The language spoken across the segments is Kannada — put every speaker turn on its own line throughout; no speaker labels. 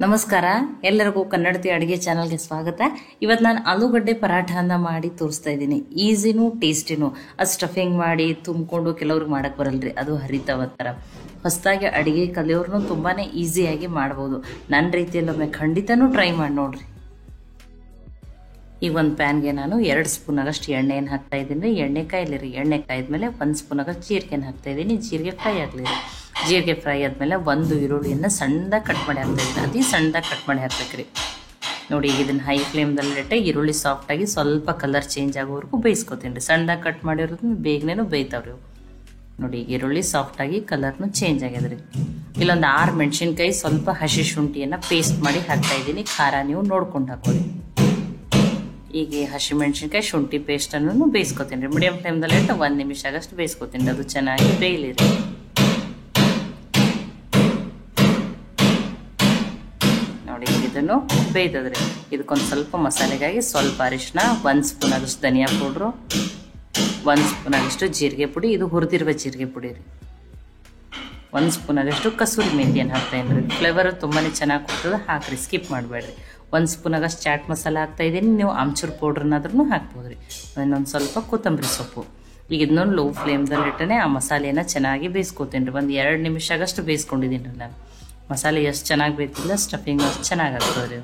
ನಮಸ್ಕಾರ, ಎಲ್ಲರಿಗೂ ಕನ್ನಡತಿ ಅಡುಗೆ ಚಾನಲ್ಗೆ ಸ್ವಾಗತ. ಇವತ್ತು ನಾನು ಆಲೂಗಡ್ಡೆ ಪರಾಠನ ಮಾಡಿ ತೋರಿಸ್ತಾ ಇದ್ದೀನಿ. ಈಸಿನೂ ಟೇಸ್ಟಿನೂ. ಅದು ಸ್ಟಫಿಂಗ್ ಮಾಡಿ ತುಂಬಿಕೊಂಡು ಕೆಲವ್ರಿಗೆ ಮಾಡೋಕ್ಕೆ ಬರಲ್ರಿ, ಅದು ಹರಿತಾವ ಥರ. ಹೊಸದಾಗಿ ಅಡುಗೆ ಕಲಿಯೋರ್ನು ತುಂಬಾ ಈಸಿಯಾಗಿ ಮಾಡ್ಬೋದು. ನನ್ನ ರೀತಿಯಲ್ಲೊಮ್ಮೆ ಖಂಡಿತನೂ ಟ್ರೈ ಮಾಡಿ ನೋಡ್ರಿ. ಈಗ ಒಂದು ಪ್ಯಾನ್ಗೆ ನಾನು 2 ಸ್ಪೂನ್ ಆಗಷ್ಟು ಎಣ್ಣೆಯನ್ನು ಹಾಕ್ತಾ ಇದ್ದೀನಿ. ಎಣ್ಣೆ ಕಾಯ್ಲಿರಿ. ಎಣ್ಣೆ ಕಾಯ್ದ್ಮೇಲೆ 1 ಸ್ಪೂನ್ ಆಗಷ್ಟು ಜೀರಿಗೆನ ಹಾಕ್ತಾ ಇದ್ದೀನಿ. ಜೀರಿಗೆ ಫ್ರೈ ಆಗಲಿರಿ. ಜೀರಿಗೆ ಫ್ರೈ ಆದಮೇಲೆ 1 ಈರುಳ್ಳಿಯನ್ನು ಸಣ್ಣದಾಗಿ ಕಟ್ ಮಾಡಿ ಹಾಕ್ತಾಯಿದ್ದೀನಿ. ಅತಿ ಸಣ್ಣದಾಗಿ ಕಟ್ ಮಾಡಿ ಹಾಕ್ಬೇಕ್ರಿ. ನೋಡಿ, ಈಗ ಇದನ್ನು ಹೈ ಫ್ಲೇಮ್ದಲ್ಲಿ ಇಟ್ಟೆ ಈರುಳ್ಳಿ ಸಾಫ್ಟಾಗಿ ಸ್ವಲ್ಪ ಕಲರ್ ಚೇಂಜ್ ಆಗೋವರೆಗೂ ಬೇಯಿಸ್ಕೊತೀನಿ ರೀ. ಸಣ್ಣದಾಗಿ ಕಟ್ ಮಾಡಿರೋದನ್ನ ಬೇಗನೆ ಬೇಯ್ತಾವ್ರಿ. ನೋಡಿ, ಈಗ ಈರುಳ್ಳಿ ಸಾಫ್ಟಾಗಿ ಕಲರ್ನು ಚೇಂಜ್ ಆಗ್ಯದ್ರಿ. ಇಲ್ಲೊಂದು 6 ಮೆಣಸಿನ್ಕಾಯಿ ಸ್ವಲ್ಪ ಹಸಿ ಶುಂಠಿಯನ್ನು ಪೇಸ್ಟ್ ಮಾಡಿ ಹಾಕ್ತಾಯಿದ್ದೀನಿ. ಖಾರ ನೀವು ನೋಡ್ಕೊಂಡು ಹಾಕೊಳ್ಳಿ. ಈಗ ಹಸಿ ಮೆಣಸಿನ್ಕಾಯಿ ಶುಂಠಿ ಪೇಸ್ಟನ್ನು ಬೇಯಿಸ್ಕೊತೀನಿ ರೀ. ಮೀಡಿಯಮ್ ಫ್ಲೇಮ್ದಲ್ಲಿ ಇಟ್ಟು 1 ನಿಮಿಷ ಆಗಷ್ಟು ಬೇಯಿಸ್ಕೊತೀನಿ ರೀ. ಅದು ಚೆನ್ನಾಗಿ ಬೇಯಲಿರಿ. ನೋಡಿ, ಇದನ್ನು ಬೇಯ್ತದ್ರಿ. ಇದಕ್ಕೊಂದು ಸ್ವಲ್ಪ ಮಸಾಲೆಗಾಗಿ ಸ್ವಲ್ಪ ಅರಿಶಿನ, 1 ಸ್ಪೂನ್ ಆಗಷ್ಟು ಧನಿಯಾ ಪೌಡ್ರು, 1 ಸ್ಪೂನ್ ಆಗಷ್ಟು ಜೀರಿಗೆ ಪುಡಿ. ಇದು ಹುರಿದಿರುವ ಜೀರಿಗೆ ಪುಡಿ ರೀ. 1 ಸ್ಪೂನ್ ಆಗಷ್ಟು ಕಸೂರಿ ಮೆಂತ್ಯನ ಹಾಕ್ತಾಯಿದ್ದೀನಿ ರೀ. ಫ್ಲೇವರ್ ತುಂಬಾ ಚೆನ್ನಾಗಿ ಕೊಡ್ತದೆ, ಹಾಕ್ರಿ, ಸ್ಕಿಪ್ ಮಾಡಬೇಡ್ರಿ. 1 ಸ್ಪೂನ್ ಆಗಷ್ಟು ಚಾಟ್ ಮಸಾಲ ಹಾಕ್ತಾಯಿದ್ದೀನಿ. ನೀವು ಆಮ್ಚೂರ್ ಪೌಡ್ರನ್ನಾದ್ರೂ ಹಾಕ್ಬೋದು ರೀ. ಇನ್ನೊಂದು ಸ್ವಲ್ಪ ಕೊತ್ತಂಬರಿ ಸೊಪ್ಪು. ಈಗ ಇದನ್ನೊಂದು ಲೋ ಫ್ಲೇಮ್ದಲ್ಲಿ ಇಟ್ಟನೆ ಆ ಮಸಾಲೆಯನ್ನು ಚೆನ್ನಾಗಿ ಬೇಯಿಸ್ಕೊತೀನಿ ರೀ. ಒಂದು 2 ನಿಮಿಷ ಆಗಷ್ಟು ಬೇಯಿಸ್ಕೊಂಡಿದ್ದೀನಿ ರೀ ನಾನು. ಮಸಾಲೆ ಎಷ್ಟು ಚೆನ್ನಾಗಿ ಬೇಯ್ತಿಲ್ಲ, ಸ್ಟಫಿಂಗ್ ಅಷ್ಟು ಚೆನ್ನಾಗಿ ಆಗ್ತದೆ ರೀ.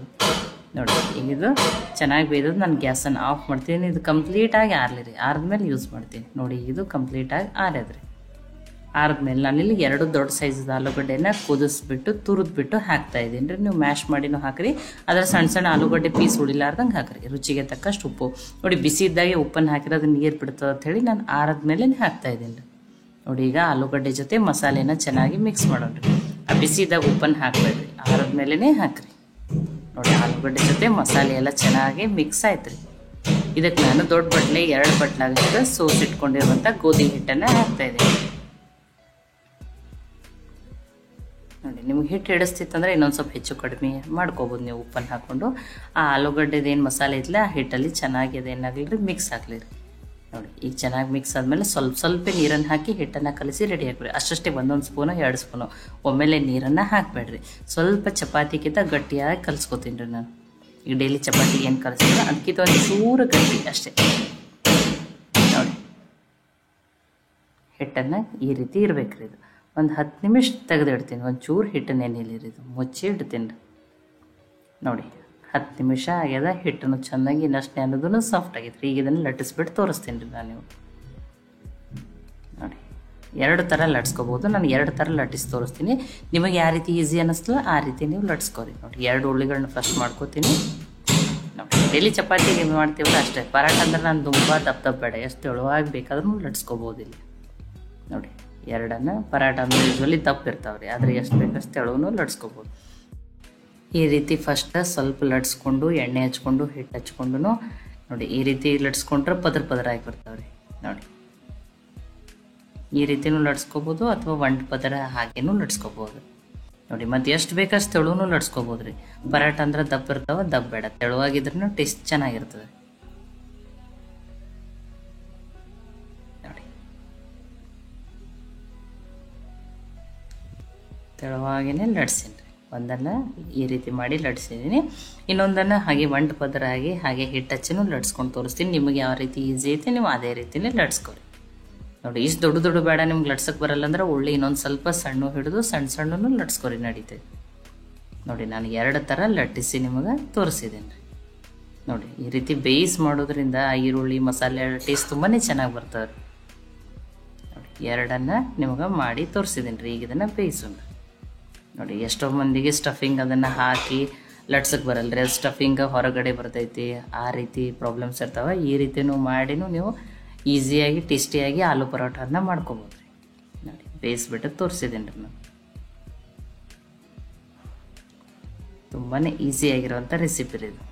ನೋಡಿ, ಈಗ ಇದು ಚೆನ್ನಾಗಿ ಬೇಯ್ದದ್ದು ನಾನು ಗ್ಯಾಸನ್ನು ಆಫ್ ಮಾಡ್ತೀನಿ. ಇದು ಕಂಪ್ಲೀಟಾಗಿ ಆರಲಿ. ಆರಿದ್ಮೇಲೆ ಯೂಸ್ ಮಾಡ್ತೀನಿ. ನೋಡಿ, ಇದು ಕಂಪ್ಲೀಟಾಗಿ ಆರ್ಯದ್ರಿ. ಆರಿದ್ಮೇಲೆ ನಾನಿಲ್ಲಿ 2 ದೊಡ್ಡ ಸೈಜದ ಆಲೂಗಡ್ಡೆನ ಕುದಿಸ್ಬಿಟ್ಟು ತುರಿದ್ಬಿಟ್ಟು ಹಾಕ್ತಾಯಿದ್ದೀನಿ ರೀ. ನೀವು ಮ್ಯಾಶ್ ಮಾಡಿನೂ ಹಾಕಿರಿ. ಅದರ ಸಣ್ಣ ಸಣ್ಣ ಆಲೂಗಡ್ಡೆ ಪೀಸ್ ಉಳಿಲಾರ್ದಂಗೆ ಹಾಕಿರಿ. ರುಚಿಗೆ ತಕ್ಕಷ್ಟು ಉಪ್ಪು. ನೋಡಿ, ಬಿಸಿ ಇದ್ದಾಗೆ ಉಪ್ಪನ್ನು ಹಾಕಿರೋದು ನೀರು ಬಿಡ್ತದೆ ಅಂಥೇಳಿ ನಾನು ಆರಿದ್ಮೇಲೆ ಹಾಕ್ತಾಯಿದ್ದೀನಿ ರೀ. ನೋಡಿ, ಈಗ ಆಲೂಗಡ್ಡೆ ಜೊತೆ ಮಸಾಲೆನ ಚೆನ್ನಾಗಿ ಮಿಕ್ಸ್ ಮಾಡೋಣ ರೀ. ಆ ಬಿಸಿ ಇದ್ದಾಗ ಉಪ್ಪನ್ನು ಹಾಕಬೇಡ್ರಿ, ಆರಿದ್ಮೇಲೆ ಹಾಕಿರಿ. ನೋಡಿ, ಆಲೂಗಡ್ಡೆ ಜೊತೆ ಮಸಾಲೆ ಎಲ್ಲ ಚೆನ್ನಾಗಿ ಮಿಕ್ಸ್ ಆಯ್ತು ರೀ. ಇದಕ್ಕೆ ನಾನು ದೊಡ್ಡ ಬಟ್ಲೆ 2 ಬಟ್ಲಾಗಷ್ಟು ಸೋಸಿಟ್ಕೊಂಡಿರುವಂಥ ಗೋಧಿ ಹಿಟ್ಟನ್ನು ಹಾಕ್ತಾಯಿದ್ದೀನಿ. ನೋಡಿ, ನಿಮ್ಗೆ ಹಿಟ್ಟು ಹಿಡಿಸ್ತಿತ್ತಂದ್ರೆ ಇನ್ನೊಂದು ಸ್ವಲ್ಪ ಹೆಚ್ಚು ಕಡಿಮೆ ಮಾಡ್ಕೋಬೋದು ನೀವು ಉಪ್ಪನ್ನು ಹಾಕ್ಕೊಂಡು. ಆ ಆಲೂಗಡ್ಡೆದೇನು ಮಸಾಲೆ ಇತ್ತಲ್ಲ ಆ ಹಿಟ್ಟಲ್ಲಿ ಚೆನ್ನಾಗಿ ಅದೇನಾಗಲಿ ಮಿಕ್ಸ್ ಆಗಲಿ ರೀ. ನೋಡಿ, ಈಗ ಚೆನ್ನಾಗಿ ಮಿಕ್ಸ್ ಆದಮೇಲೆ ಸ್ವಲ್ಪ ನೀರನ್ನು ಹಾಕಿ ಹಿಟ್ಟನ್ನು ಕಲಿಸಿ ರೆಡಿ ಹಾಕ್ಬಿಡಿ. ಅಷ್ಟೇ 1 ಸ್ಪೂನು 2 ಸ್ಪೂನು ಒಮ್ಮೆಲೆ ನೀರನ್ನು ಹಾಕಬೇಡ್ರಿ. ಸ್ವಲ್ಪ ಚಪಾತಿಗಿಂತ ಗಟ್ಟಿಯಾಗಿ ಕಲಿಸ್ಕೊತೀನಿ ರೀ ನಾನು. ಈಗ ಡೈಲಿ ಚಪಾತಿ ಏನು ಕಲಿಸಿಲ್ಲ, ಅದಕ್ಕಿಂತ ಒಂದು ಚೂರು ಗಟ್ಟಿ ಅಷ್ಟೇ. ನೋಡಿ, ಹಿಟ್ಟನ್ನು ಈ ರೀತಿ ಇರಬೇಕ್ರಿ. ಇದು ಒಂದು 10 ನಿಮಿಷ ತೆಗೆದಿಡ್ತೀನಿ. ಒಂದು ಚೂರು ಹಿಟ್ಟು ನೆನೆಯಲಿರಿ. ಇದು ಮುಚ್ಚಿ ಇಡ್ತೀನಿ ರೀ. ನೋಡಿ, 10 ನಿಮಿಷ ಆಗ್ಯದ. ಹಿಟ್ಟನ್ನು ಚೆನ್ನಾಗಿ ಇನ್ನಷ್ಟು ನೆನೆದೂ ಸಾಫ್ಟ್ ಆಗೈತೆ. ಈಗ ಇದನ್ನು ಲಟ್ಟಿಸ್ಬಿಟ್ಟು ತೋರಿಸ್ತೀನಿ ರೀ ನಾನು. ನೀವು ನೋಡಿ, 2 ಥರ ಲಟ್ಸ್ಕೊಬೋದು. ನಾನು 2 ಥರ ಲಟ್ಟಿಸಿ ತೋರಿಸ್ತೀನಿ. ನಿಮಗೆ ಯಾವ ರೀತಿ ಈಸಿ ಅನ್ನಿಸ್ತಲ್ಲ ಆ ರೀತಿ ನೀವು ಲಟ್ಸ್ಕೊರಿ. ನೋಡಿ, 2 ಉಳ್ಳಿಗಳನ್ನ ಫಸ್ಟ್ ಮಾಡ್ಕೋತೀನಿ. ನೋಡಿ, ಡೈಲಿ ಚಪಾತಿಗೆ ಮಾಡ್ತೀವಲ್ಲ ಅಷ್ಟೇ. ಪರಾಟ ಅಂದ್ರೆ ನಾನು ತುಂಬ ದಪ್ಪ ಬೇಡ, ಎಷ್ಟು ತೆಳುವಾಗಿ ಬೇಕಾದ್ರೂ ಲಟ್ಸ್ಕೊಬೋದು ಇಲ್ಲಿ. ನೋಡಿ, 2 ಪರಾಟ ಅಂದ್ರೆ ಯೂಶ್ವಲಿ ದಪ್ಪ ಇರ್ತಾವ್ರಿ, ಆದರೆ ಎಷ್ಟು ಬೇಕಷ್ಟು ತೆಳುವೂ ಲಟ್ಸ್ಕೊಬೋದು. ಈ ರೀತಿ ಫಸ್ಟ್ ಸ್ವಲ್ಪ ಲಟ್ಸ್ಕೊಂಡು ಎಣ್ಣೆ ಹಚ್ಕೊಂಡು ಹಿಟ್ಟು ಹಚ್ಕೊಂಡು ನೋಡಿ, ಈ ರೀತಿ ಲಟ್ಸ್ಕೊಂಡ್ರೆ ಪದರ ಆಗಿ ಬರ್ತಾವ್ರಿ. ನೋಡಿ, ಈ ರೀತಿನೂ ಲಟ್ಸ್ಕೊಬೋದು ಅಥವಾ 1 ಪದರ ಹಾಗೇನೂ ಲಟ್ಸ್ಕೊಬೋದು. ನೋಡಿ, ಮತ್ತು ಎಷ್ಟು ಬೇಕಷ್ಟು ತೆಳುವೂ ಲಟ್ಸ್ಕೊಬೋದು ರೀ. ಪರಾಟ ಅಂದ್ರೆ ದಪ್ಪ ಇರ್ತಾವ, ದಪ್ಪ ಬೇಡ, ತೆಳುವಾಗಿದ್ರೂ ಟೇಸ್ಟ್ ಚೆನ್ನಾಗಿರ್ತದೆ. ನೋಡಿ, ತೆಳುವಾಗಿನೇ ಲಟ್ಸೀನಿ ರೀ. ಒಂದನ್ನು ಈ ರೀತಿ ಮಾಡಿ ಲಟ್ಸಿದ್ದೀನಿ. ಇನ್ನೊಂದನ್ನು ಹಾಗೆ 1 ಪದರ ಆಗಿ ಹಾಗೆ ಹಿಟ್ಟು ಹಚ್ಚಿನೂ ಲಟ್ಸ್ಕೊಂಡು ತೋರಿಸ್ತೀನಿ. ನಿಮಗೆ ಯಾವ ರೀತಿ ಈಸಿ ಐತೆ ನೀವು ಅದೇ ರೀತಿಯೇ ಲಟ್ಸ್ಕೊರಿ. ನೋಡಿ, ಇಷ್ಟು ದೊಡ್ಡ ಬೇಡ, ನಿಮ್ಗೆ ಲಟ್ಸಕ್ಕೆ ಬರಲ್ಲ ಅಂದ್ರೆ ಉಳ್ಳಿ ಇನ್ನೊಂದು ಸ್ವಲ್ಪ ಸಣ್ಣ ಹಿಡಿದು ಸಣ್ಣನೂ ಲಟ್ಸ್ಕೊರಿ, ನಡೀತದೆ. ನೋಡಿ, ನಾನು 2 ಥರ ಲಟ್ಟಿಸಿ ನಿಮಗೆ ತೋರಿಸಿದ್ದೀನಿ ರೀ. ನೋಡಿ, ಈ ರೀತಿ ಬೇಯಿಸಿ ಮಾಡೋದ್ರಿಂದ ಈರುಳ್ಳಿ ಮಸಾಲೆ ಟೇಸ್ಟ್ ತುಂಬಾ ಚೆನ್ನಾಗಿ ಬರ್ತವೆ ರೀ. ನೋಡಿ, 2 ನಿಮಗೆ ಮಾಡಿ ತೋರಿಸಿದ್ದೀನಿ ರೀ. ಈಗ ಇದನ್ನು ಬೇಯಿಸೋಣ. ನೋಡಿ, ಎಷ್ಟೋ ಮಂದಿಗೆ ಸ್ಟಫಿಂಗ್ ಅದನ್ನು ಹಾಕಿ ಲಟ್ಸಕ್ಕೆ ಬರಲ್ಲ ರೀ. ಅದು ಸ್ಟಫಿಂಗ್ ಹೊರಗಡೆ ಬರ್ತೈತಿ, ಆ ರೀತಿ ಪ್ರಾಬ್ಲಮ್ಸ್ ಇರ್ತಾವೆ. ಈ ರೀತಿಯೂ ಮಾಡಿನೂ ನೀವು ಈಸಿಯಾಗಿ ಟೇಸ್ಟಿಯಾಗಿ ಆಲೂ ಪರೋಟನ ಮಾಡ್ಕೊಬೋದು ರೀ. ನೋಡಿ, ಬೇಯಿಸ್ಬಿಟ್ಟು ತೋರಿಸಿದ್ದೀನಿ ರೀ ನಾನು. ತುಂಬಾ ಈಸಿಯಾಗಿರುವಂಥ ರೆಸಿಪಿ ರೀ ಇದು.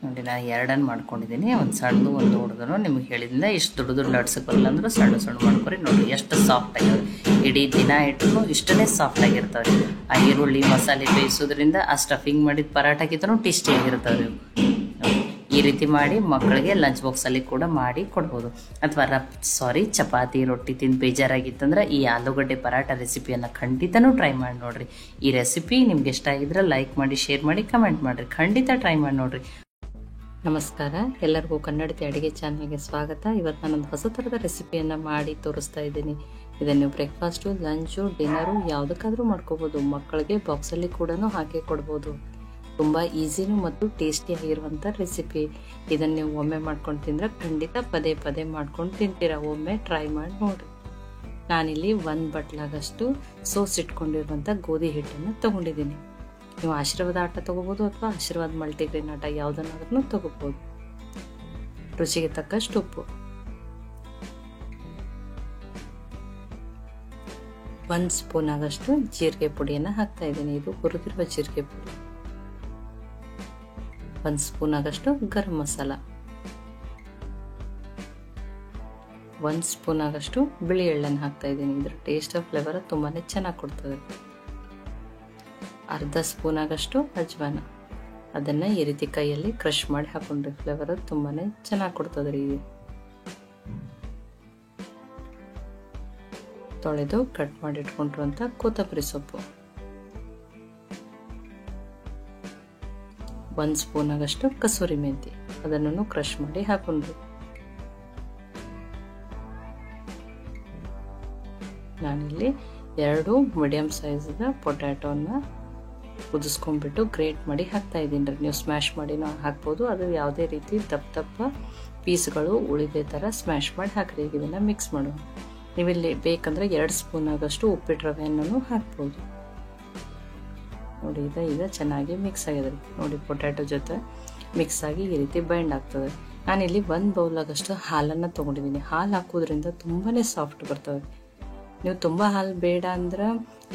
ನೋಡಿ, ನಾನು 2 ಮಾಡ್ಕೊಂಡಿದ್ದೀನಿ. ಒಂದು ಸಣ್ಣದು ಒಂದು ದೊಡ್ಡದು. ನಿಮಗೆ ಹೇಳಿದಿಂದ ಇಷ್ಟು ದೊಡ್ಡದು ಲಟ್ಸಕ್ಕೆ ಬರಲ್ಲ ಅಂದ್ರೆ ಸಣ್ಣ ಮಾಡ್ಕೊರಿ. ನೋಡಿ, ಎಷ್ಟು ಸಾಫ್ಟ್ ಆಗ್ಯಾವ. ಇಡೀ ದಿನ ಇಟ್ಟರು ಇಷ್ಟೇ ಸಾಫ್ಟ್ ಆಗಿರ್ತಾವೆ ರೀ. ಆ ಈರುಳ್ಳಿ ಮಸಾಲೆ ಬೇಯಿಸೋದ್ರಿಂದ ಆ ಸ್ಟಫಿಂಗ್ ಮಾಡಿದ ಪರಾಟಕ್ಕಿಂತನೂ ಟೇಸ್ಟಿಯಾಗಿರ್ತಾವೆ ರೀ. ಈ ರೀತಿ ಮಾಡಿ ಮಕ್ಕಳಿಗೆ ಲಂಚ್ ಬಾಕ್ಸಲ್ಲಿ ಕೂಡ ಮಾಡಿ ಕೊಡ್ಬೋದು. ಅಥವಾ ಚಪಾತಿ ರೊಟ್ಟಿ ತಿಂದು ಬೇಜಾರಾಗಿತ್ತಂದ್ರೆ ಈ ಆಲೂಗಡ್ಡೆ ಪರಾಟ ರೆಸಿಪಿಯನ್ನು ಖಂಡಿತನೂ ಟ್ರೈ ಮಾಡಿ ನೋಡಿರಿ. ಈ ರೆಸಿಪಿ ನಿಮ್ಗೆ ಇಷ್ಟ ಆಗಿದ್ರೆ ಲೈಕ್ ಮಾಡಿ, ಶೇರ್ ಮಾಡಿ, ಕಮೆಂಟ್ ಮಾಡಿರಿ. ಖಂಡಿತ ಟ್ರೈ ಮಾಡಿ ನೋಡಿರಿ. ನಮಸ್ಕಾರ, ಎಲ್ಲರಿಗೂ ಕನ್ನಡತಿ ಅಡುಗೆ ಚಾನಲ್ಗೆ ಸ್ವಾಗತ. ಇವತ್ತು ನಾನೊಂದು ಹೊಸ ಥರದ ರೆಸಿಪಿಯನ್ನು ಮಾಡಿ ತೋರಿಸ್ತಾ ಇದ್ದೀನಿ. ಇದನ್ನು ಬ್ರೇಕ್ಫಾಸ್ಟು, ಲಂಚು, ಡಿನ್ನರು ಯಾವುದಕ್ಕಾದರೂ ಮಾಡ್ಕೋಬೋದು. ಮಕ್ಕಳಿಗೆ ಬಾಕ್ಸಲ್ಲಿ ಕೂಡ ಹಾಕಿ ಕೊಡ್ಬೋದು. ತುಂಬ ಈಸಿನೂ ಮತ್ತು ಟೇಸ್ಟಿಯಾಗಿರುವಂಥ ರೆಸಿಪಿ. ಇದನ್ನು ನೀವು ಒಮ್ಮೆ ಮಾಡ್ಕೊಂಡು ತಿಂದರೆ ಖಂಡಿತ ಪದೇ ಪದೇ ಮಾಡ್ಕೊಂಡು ತಿಂತೀರಾ. ಒಮ್ಮೆ ಟ್ರೈ ಮಾಡಿ ನೋಡಿರಿ. ನಾನಿಲ್ಲಿ 1 ಬಟ್ಲಾಗಷ್ಟು ಸೋಸಿಟ್ಕೊಂಡಿರುವಂಥ ಗೋಧಿ ಹಿಟ್ಟನ್ನು ತೊಗೊಂಡಿದ್ದೀನಿ. ನೀವು ಆಶೀರ್ವಾದ ಆಟ ತೊಗೋಬೋದು ಅಥವಾ ಆಶೀರ್ವಾದ ಮಲ್ಟಿಗ್ರೇನ್ ಆಟ ಯಾವುದನ್ನಾದ್ರೂ ತೊಗೋಬೋದು. ರುಚಿಗೆ ತಕ್ಕಷ್ಟು ಉಪ್ಪು, 1 ಸ್ಪೂನ್ ಆಗಷ್ಟು ಜೀರಿಗೆ ಪುಡಿಯನ್ನು ಹಾಕ್ತಾ ಇದ್ದೀನಿ. ಇದು ಹುರಿದಿರುವ ಜೀರಿಗೆ ಪುಡಿ. 1 ಸ್ಪೂನ್ ಆಗಷ್ಟು ಗರಂ ಮಸಾಲ, 1 ಸ್ಪೂನ್ ಆಗಷ್ಟು ಬಿಳಿ ಎಳ್ಳನ್ನು ಹಾಕ್ತಾ ಇದ್ದೀನಿ. ಇದರ ಟೇಸ್ಟ್ ಫ್ಲೇವರ್ ತುಂಬಾನೇ ಚೆನ್ನಾಗಿ ಕೊಡ್ತದೆ. 1/2 ಸ್ಪೂನ್ ಆಗಷ್ಟು ಅಜ್ವಾನ, ಅದನ್ನು ಈ ರೀತಿ ಕೈಯಲ್ಲಿ ಕ್ರಷ್ ಮಾಡಿ ಹಾಕೊಂಡ್ರಿ. ಫ್ಲೇವರ್ ತುಂಬಾನೇ ಚೆನ್ನಾಗಿ ಕೊಡ್ತದ್ರಿ. ತೊಳೆದು ಕಟ್ ಮಾಡಿ ಇಟ್ಕೊಂಡಿರುವಂಥ ಕೊತ್ತಂಬರಿ ಸೊಪ್ಪು, 1 ಸ್ಪೂನ್ ಆಗಷ್ಟು ಕಸೂರಿ ಮೆಂತಿ, ಅದನ್ನು ಕ್ರಷ್ ಮಾಡಿ ಹಾಕೊಂಡ್ರಿ. ನಾನಿಲ್ಲಿ 2 ಮೀಡಿಯಂ ಸೈಜ್ದ ಪೊಟ್ಯಾಟೋನ ಕುದಿಸ್ಕೊಂಡ್ಬಿಟ್ಟು ಗ್ರೇಟ್ ಮಾಡಿ ಹಾಕ್ತಾ ಇದ್ದೀನಿ. ನೀವು ಸ್ಮ್ಯಾಶ್ ಮಾಡಿನೂ ಹಾಕ್ಬೋದು. ಅದು ಯಾವುದೇ ರೀತಿ ದಪ್ಪ ಪೀಸ್ಗಳು ಉಳಿದೇ ಥರ ಸ್ಮ್ಯಾಶ್ ಮಾಡಿ ಹಾಕ್ರಿ. ಇದನ್ನು ಮಿಕ್ಸ್ ಮಾಡೋಣ. ನೀವಿಲ್ಲಿ ಬೇಕಂದ್ರೆ 2 ಸ್ಪೂನ್ ಆಗಷ್ಟು ಉಪ್ಪಿಟ್ಟು ರವೆಯನ್ನು ಹಾಕ್ಬೋದು. ನೋಡಿ, ಈಗ ಚೆನ್ನಾಗಿ ಮಿಕ್ಸ್ ಆಗಿದೆ ನೋಡಿ. ಪೊಟ್ಯಾಟೊ ಜೊತೆ ಮಿಕ್ಸ್ ಆಗಿ ಈ ರೀತಿ ಬೈಂಡ್ ಆಗ್ತದೆ. ನಾನಿಲ್ಲಿ 1 ಬೌಲ್ ಆಗಷ್ಟು ಹಾಲನ್ನು ತೊಗೊಂಡಿದ್ದೀನಿ. ಹಾಲು ಹಾಕೋದ್ರಿಂದ ತುಂಬಾ ಸಾಫ್ಟ್ ಬರ್ತವೆ. ನೀವು ತುಂಬ ಹಾಲು ಬೇಡ ಅಂದ್ರೆ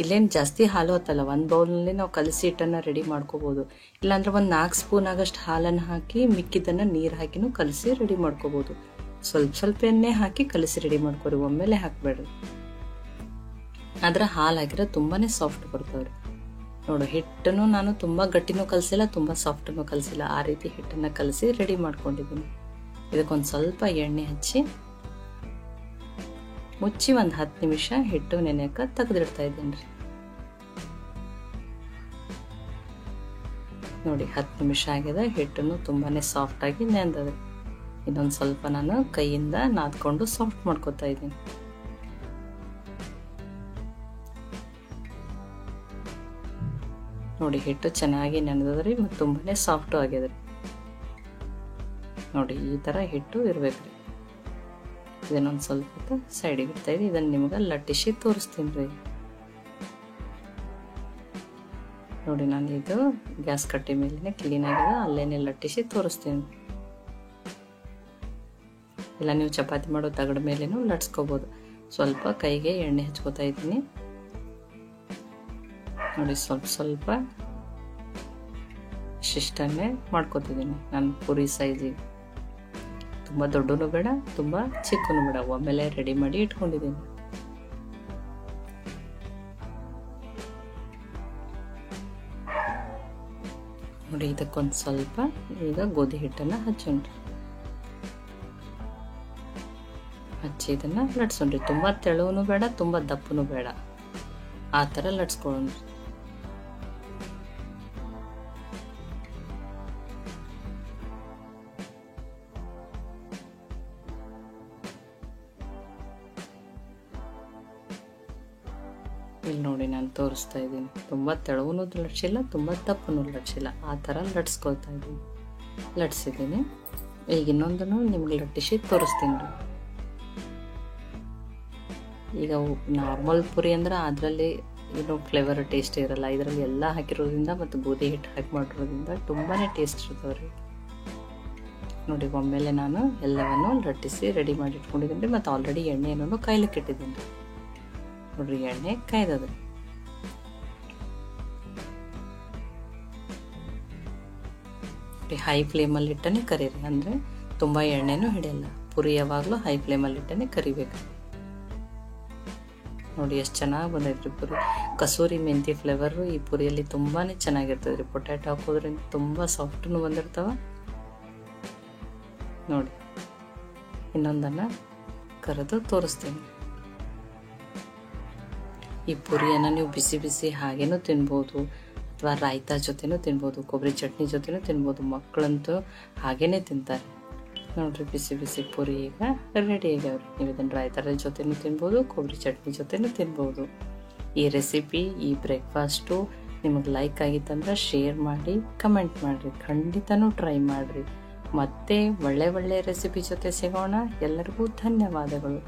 ಇಲ್ಲೇನು ಜಾಸ್ತಿ ಹಾಲು ಹೊತ್ತಲ್ಲ, 1 ಬೌಲ್ನಲ್ಲಿ ನಾವು ಕಲಸಿ ಹಿಟ್ಟನ್ನು ರೆಡಿ ಮಾಡ್ಕೋಬೋದು. ಇಲ್ಲಾಂದ್ರೆ 1 4 ಸ್ಪೂನ್ ಆಗಷ್ಟು ಹಾಲನ್ನು ಹಾಕಿ ಮಿಕ್ಕಿದ್ದನ್ನು ನೀರು ಹಾಕಿನೂ ಕಲಸಿ ರೆಡಿ ಮಾಡ್ಕೋಬೋದು. ಸ್ವಲ್ಪ ಎಣ್ಣೆ ಹಾಕಿ ಕಲಸಿ ರೆಡಿ ಮಾಡ್ಕೊರಿ, ಒಮ್ಮೆಲೆ ಹಾಕಬೇಡ್ರಿ. ಆದ್ರೆ ಹಾಲು ಹಾಕಿದ್ರೆ ತುಂಬಾ ಸಾಫ್ಟ್ ಬರ್ತವ್ರಿ. ನೋಡು, ಹಿಟ್ಟನ್ನು ನಾನು ತುಂಬ ಗಟ್ಟಿನೂ ಕಲಸಿಲ್ಲ, ತುಂಬ ಸಾಫ್ಟನ್ನು ಕಲಸಿಲ್ಲ. ಆ ರೀತಿ ಹಿಟ್ಟನ್ನು ಕಲಸಿ ರೆಡಿ ಮಾಡ್ಕೊಂಡಿದ್ದೀನಿ. ಇದಕ್ಕೊಂದು ಸ್ವಲ್ಪ ಎಣ್ಣೆ ಹಚ್ಚಿ ಮುಚ್ಚಿ 10 ನಿಮಿಷ ಹಿಟ್ಟು ನೆನೆಯಕ್ಕೆ ತೆಗೆದಿಡ್ತಾ ಇದ್ದೀನಿ ರೀ. ನೋಡಿ, 10 ನಿಮಿಷ ಆಗಿದೆ. ಹಿಟ್ಟನ್ನು ತುಂಬಾನೇ ಸಾಫ್ಟ್ ಆಗಿ ನೆಂದದೆ. ಇನ್ನೊಂದು ಸ್ವಲ್ಪ ನಾನು ಕೈಯಿಂದ ನಾದ್ಕೊಂಡು ಸಾಫ್ಟ್ ಮಾಡ್ಕೊತಾ ಇದ್ದೀನಿ. ನೋಡಿ, ಹಿಟ್ಟು ಚೆನ್ನಾಗಿ ನೆನೆದ್ರಿ ಮತ್ತು ತುಂಬಾನೇ ಸಾಫ್ಟು ಆಗ್ಯದ್ರಿ. ನೋಡಿ, ಈ ಥರ ಹಿಟ್ಟು ಇರ್ಬೇಕ್ರಿ. ಇದನ್ನೊಂದು ಸ್ವಲ್ಪ ಹೊತ್ತು ಸೈಡಿಗೆ ಇಡ್ತಾ ಇದ್ದೀನಿ. ಇದನ್ನು ನಿಮ್ಗೆ ಲಟ್ಟಿಸಿ ತೋರಿಸ್ತೀನಿ ರೀ. ನೋಡಿ, ನಾನು ಇದು ಗ್ಯಾಸ್ ಕಟ್ಟೆ ಮೇಲೇ ಕ್ಲೀನ್ ಆಗಿದೆ, ಅಲ್ಲೇನೆ ಲಟ್ಟಿಸಿ ತೋರಿಸ್ತೀನಿ. ಇಲ್ಲ ನೀವು ಚಪಾತಿ ಮಾಡೋ ತಗಡ ಮೇಲೇನೂ ಲಟ್ಸ್ಕೋಬೋದು. ಸ್ವಲ್ಪ ಕೈಗೆ ಎಣ್ಣೆ ಹಚ್ಕೋತಾ ಇದ್ದೀನಿ. ನೋಡಿ, ಸ್ವಲ್ಪ ಇಷ್ಟನ್ನೇ ಮಾಡ್ಕೋತಿದ್ದೀನಿ ನಾನು ಪೂರಿ ಸೈಜಿಗೆ. ತುಂಬ ದೊಡ್ಡನು ಬೇಡ, ತುಂಬ ಚಿಕ್ಕನು ಬೇಡ, ಒಮ್ಮೆಲೆ ರೆಡಿ ಮಾಡಿ ಇಟ್ಕೊಂಡಿದ್ದೀನಿ. ನೋಡಿ, ಇದಕ್ಕೊಂದು ಸ್ವಲ್ಪ ಈಗ ಗೋಧಿ ಹಿಟ್ಟನ್ನು ಹಚ್ಚೋಣ್ರಿ. ಹಚ್ಚಿ ಇದನ್ನು ಲಟ್ಸೋಣ್ರಿ. ತುಂಬ ತೆಳುವನು ಬೇಡ, ತುಂಬ ದಪ್ಪನು ಬೇಡ, ಆ ಥರ ಲಟ್ಸ್ಕೊಳ್ಳೋಣ್ರಿ. ಇಲ್ಲಿ ನೋಡಿ, ನಾನು ತೋರಿಸ್ತಾ ಇದ್ದೀನಿ. ತುಂಬ ತೆಳುವನು ಲಟ್ಸಿಲ್ಲ, ತುಂಬ ದಪ್ಪನೂ ಲಟ್ಸಿಲ್ಲ, ಆ ಥರ ಲಟ್ಸ್ಕೊಳ್ತಾ ಇದ್ದೀನಿ. ಲಟ್ಸಿದ್ದೀನಿ. ಈಗ ಇನ್ನೊಂದನ್ನು ನಿಮ್ಗೆ ಲಟ್ಟಿಸಿ ತೋರಿಸ್ತೀನಿ ರೀ. ಈಗ ನಾರ್ಮಲ್ ಪುರಿ ಅಂದ್ರೆ ಅದರಲ್ಲಿ ಏನೋ ಫ್ಲೇವರ್ ಟೇಸ್ಟ್ ಇರಲ್ಲ. ಇದರಲ್ಲಿ ಎಲ್ಲ ಹಾಕಿರೋದ್ರಿಂದ ಮತ್ತು ಗೋಧಿ ಹಿಟ್ಟು ಹಾಕಿ ಮಾಡಿರೋದ್ರಿಂದ ತುಂಬಾ ಟೇಸ್ಟ್ ಇರ್ತವೆ ರೀ. ನೋಡಿ, ಒಮ್ಮೆಲೆ ನಾನು ಎಲ್ಲವನ್ನು ಲಟ್ಟಿಸಿ ರೆಡಿ ಮಾಡಿ ಇಟ್ಕೊಂಡಿದ್ದೀನಿ ರೀ. ಮತ್ತು ಆಲ್ರೆಡಿ ಎಣ್ಣೆಯನ್ನು ಕಾಯ್ಲಿಕ್ಕೆ ಇಟ್ಟಿದ್ದೀನಿ ರೀ. ನೋಡ್ರಿ, ಎಣ್ಣೆ ಕಾಯ್ದದ. ಹೈ ಫ್ಲೇಮಲ್ಲಿ ಇಟ್ಟನೆ ಕರೀರಿ, ಅಂದರೆ ತುಂಬ ಎಣ್ಣೆನೂ ಹಿಡಿಯಲ್ಲ. ಪುರಿ ಯಾವಾಗಲೂ ಹೈ ಫ್ಲೇಮಲ್ಲಿ ಇಟ್ಟನೆ ಕರಿಬೇಕು. ನೋಡಿ, ಎಷ್ಟು ಚೆನ್ನಾಗಿ ಬಂದೈತ್ರಿ ಪುರಿ. ಕಸೂರಿ ಮೆಂತಿ ಫ್ಲೇವರು ಈ ಪುರಿಯಲ್ಲಿ ತುಂಬಾ ಚೆನ್ನಾಗಿರ್ತದೆ ರೀ. ಪೊಟ್ಯಾಟೊ ಹಾಕೋದ್ರಿಂದ ತುಂಬ ಸಾಫ್ಟೂ ಬಂದಿರ್ತಾವೆ ನೋಡಿ ಇನ್ನೊಂದನ್ನು ಕರೆದು ತೋರಿಸ್ತೀನಿ. ಈ ಪುರಿಯನ್ನು ನೀವು ಬಿಸಿ ಬಿಸಿ ಹಾಗೇನೂ ತಿನ್ಬೋದು, ಅಥವಾ ರಾಯ್ತಾ ಜೊತೆನೂ ತಿನ್ಬೋದು, ಕೊಬ್ಬರಿ ಚಟ್ನಿ ಜೊತೆನೂ ತಿನ್ಬೋದು. ಮಕ್ಕಳಂತೂ ಹಾಗೇ ತಿಂತಾರೆ. ನೋಡಿರಿ ಬಿಸಿ ಬಿಸಿ ಪುರಿ ಈಗ ರೆಡಿ ಆಗ್ಯಾವ್ರಿ. ನೀವು ಇದನ್ನು ರಾಯ್ತಾರ ಜೊತೆನೂ ತಿನ್ಬೋದು, ಕೊಬ್ಬರಿ ಚಟ್ನಿ ಜೊತೆನೂ ತಿನ್ಬೋದು. ಈ ರೆಸಿಪಿ, ಈ ಬ್ರೇಕ್ಫಾಸ್ಟು ನಿಮಗೆ ಲೈಕ್ ಆಗಿತ್ತಂದ್ರೆ ಶೇರ್ ಮಾಡಿ, ಕಮೆಂಟ್ ಮಾಡಿರಿ, ಖಂಡಿತನೂ ಟ್ರೈ ಮಾಡಿರಿ. ಮತ್ತೆ ಒಳ್ಳೆ ರೆಸಿಪಿ ಜೊತೆ ಸಿಗೋಣ. ಎಲ್ಲರಿಗೂ ಧನ್ಯವಾದಗಳು.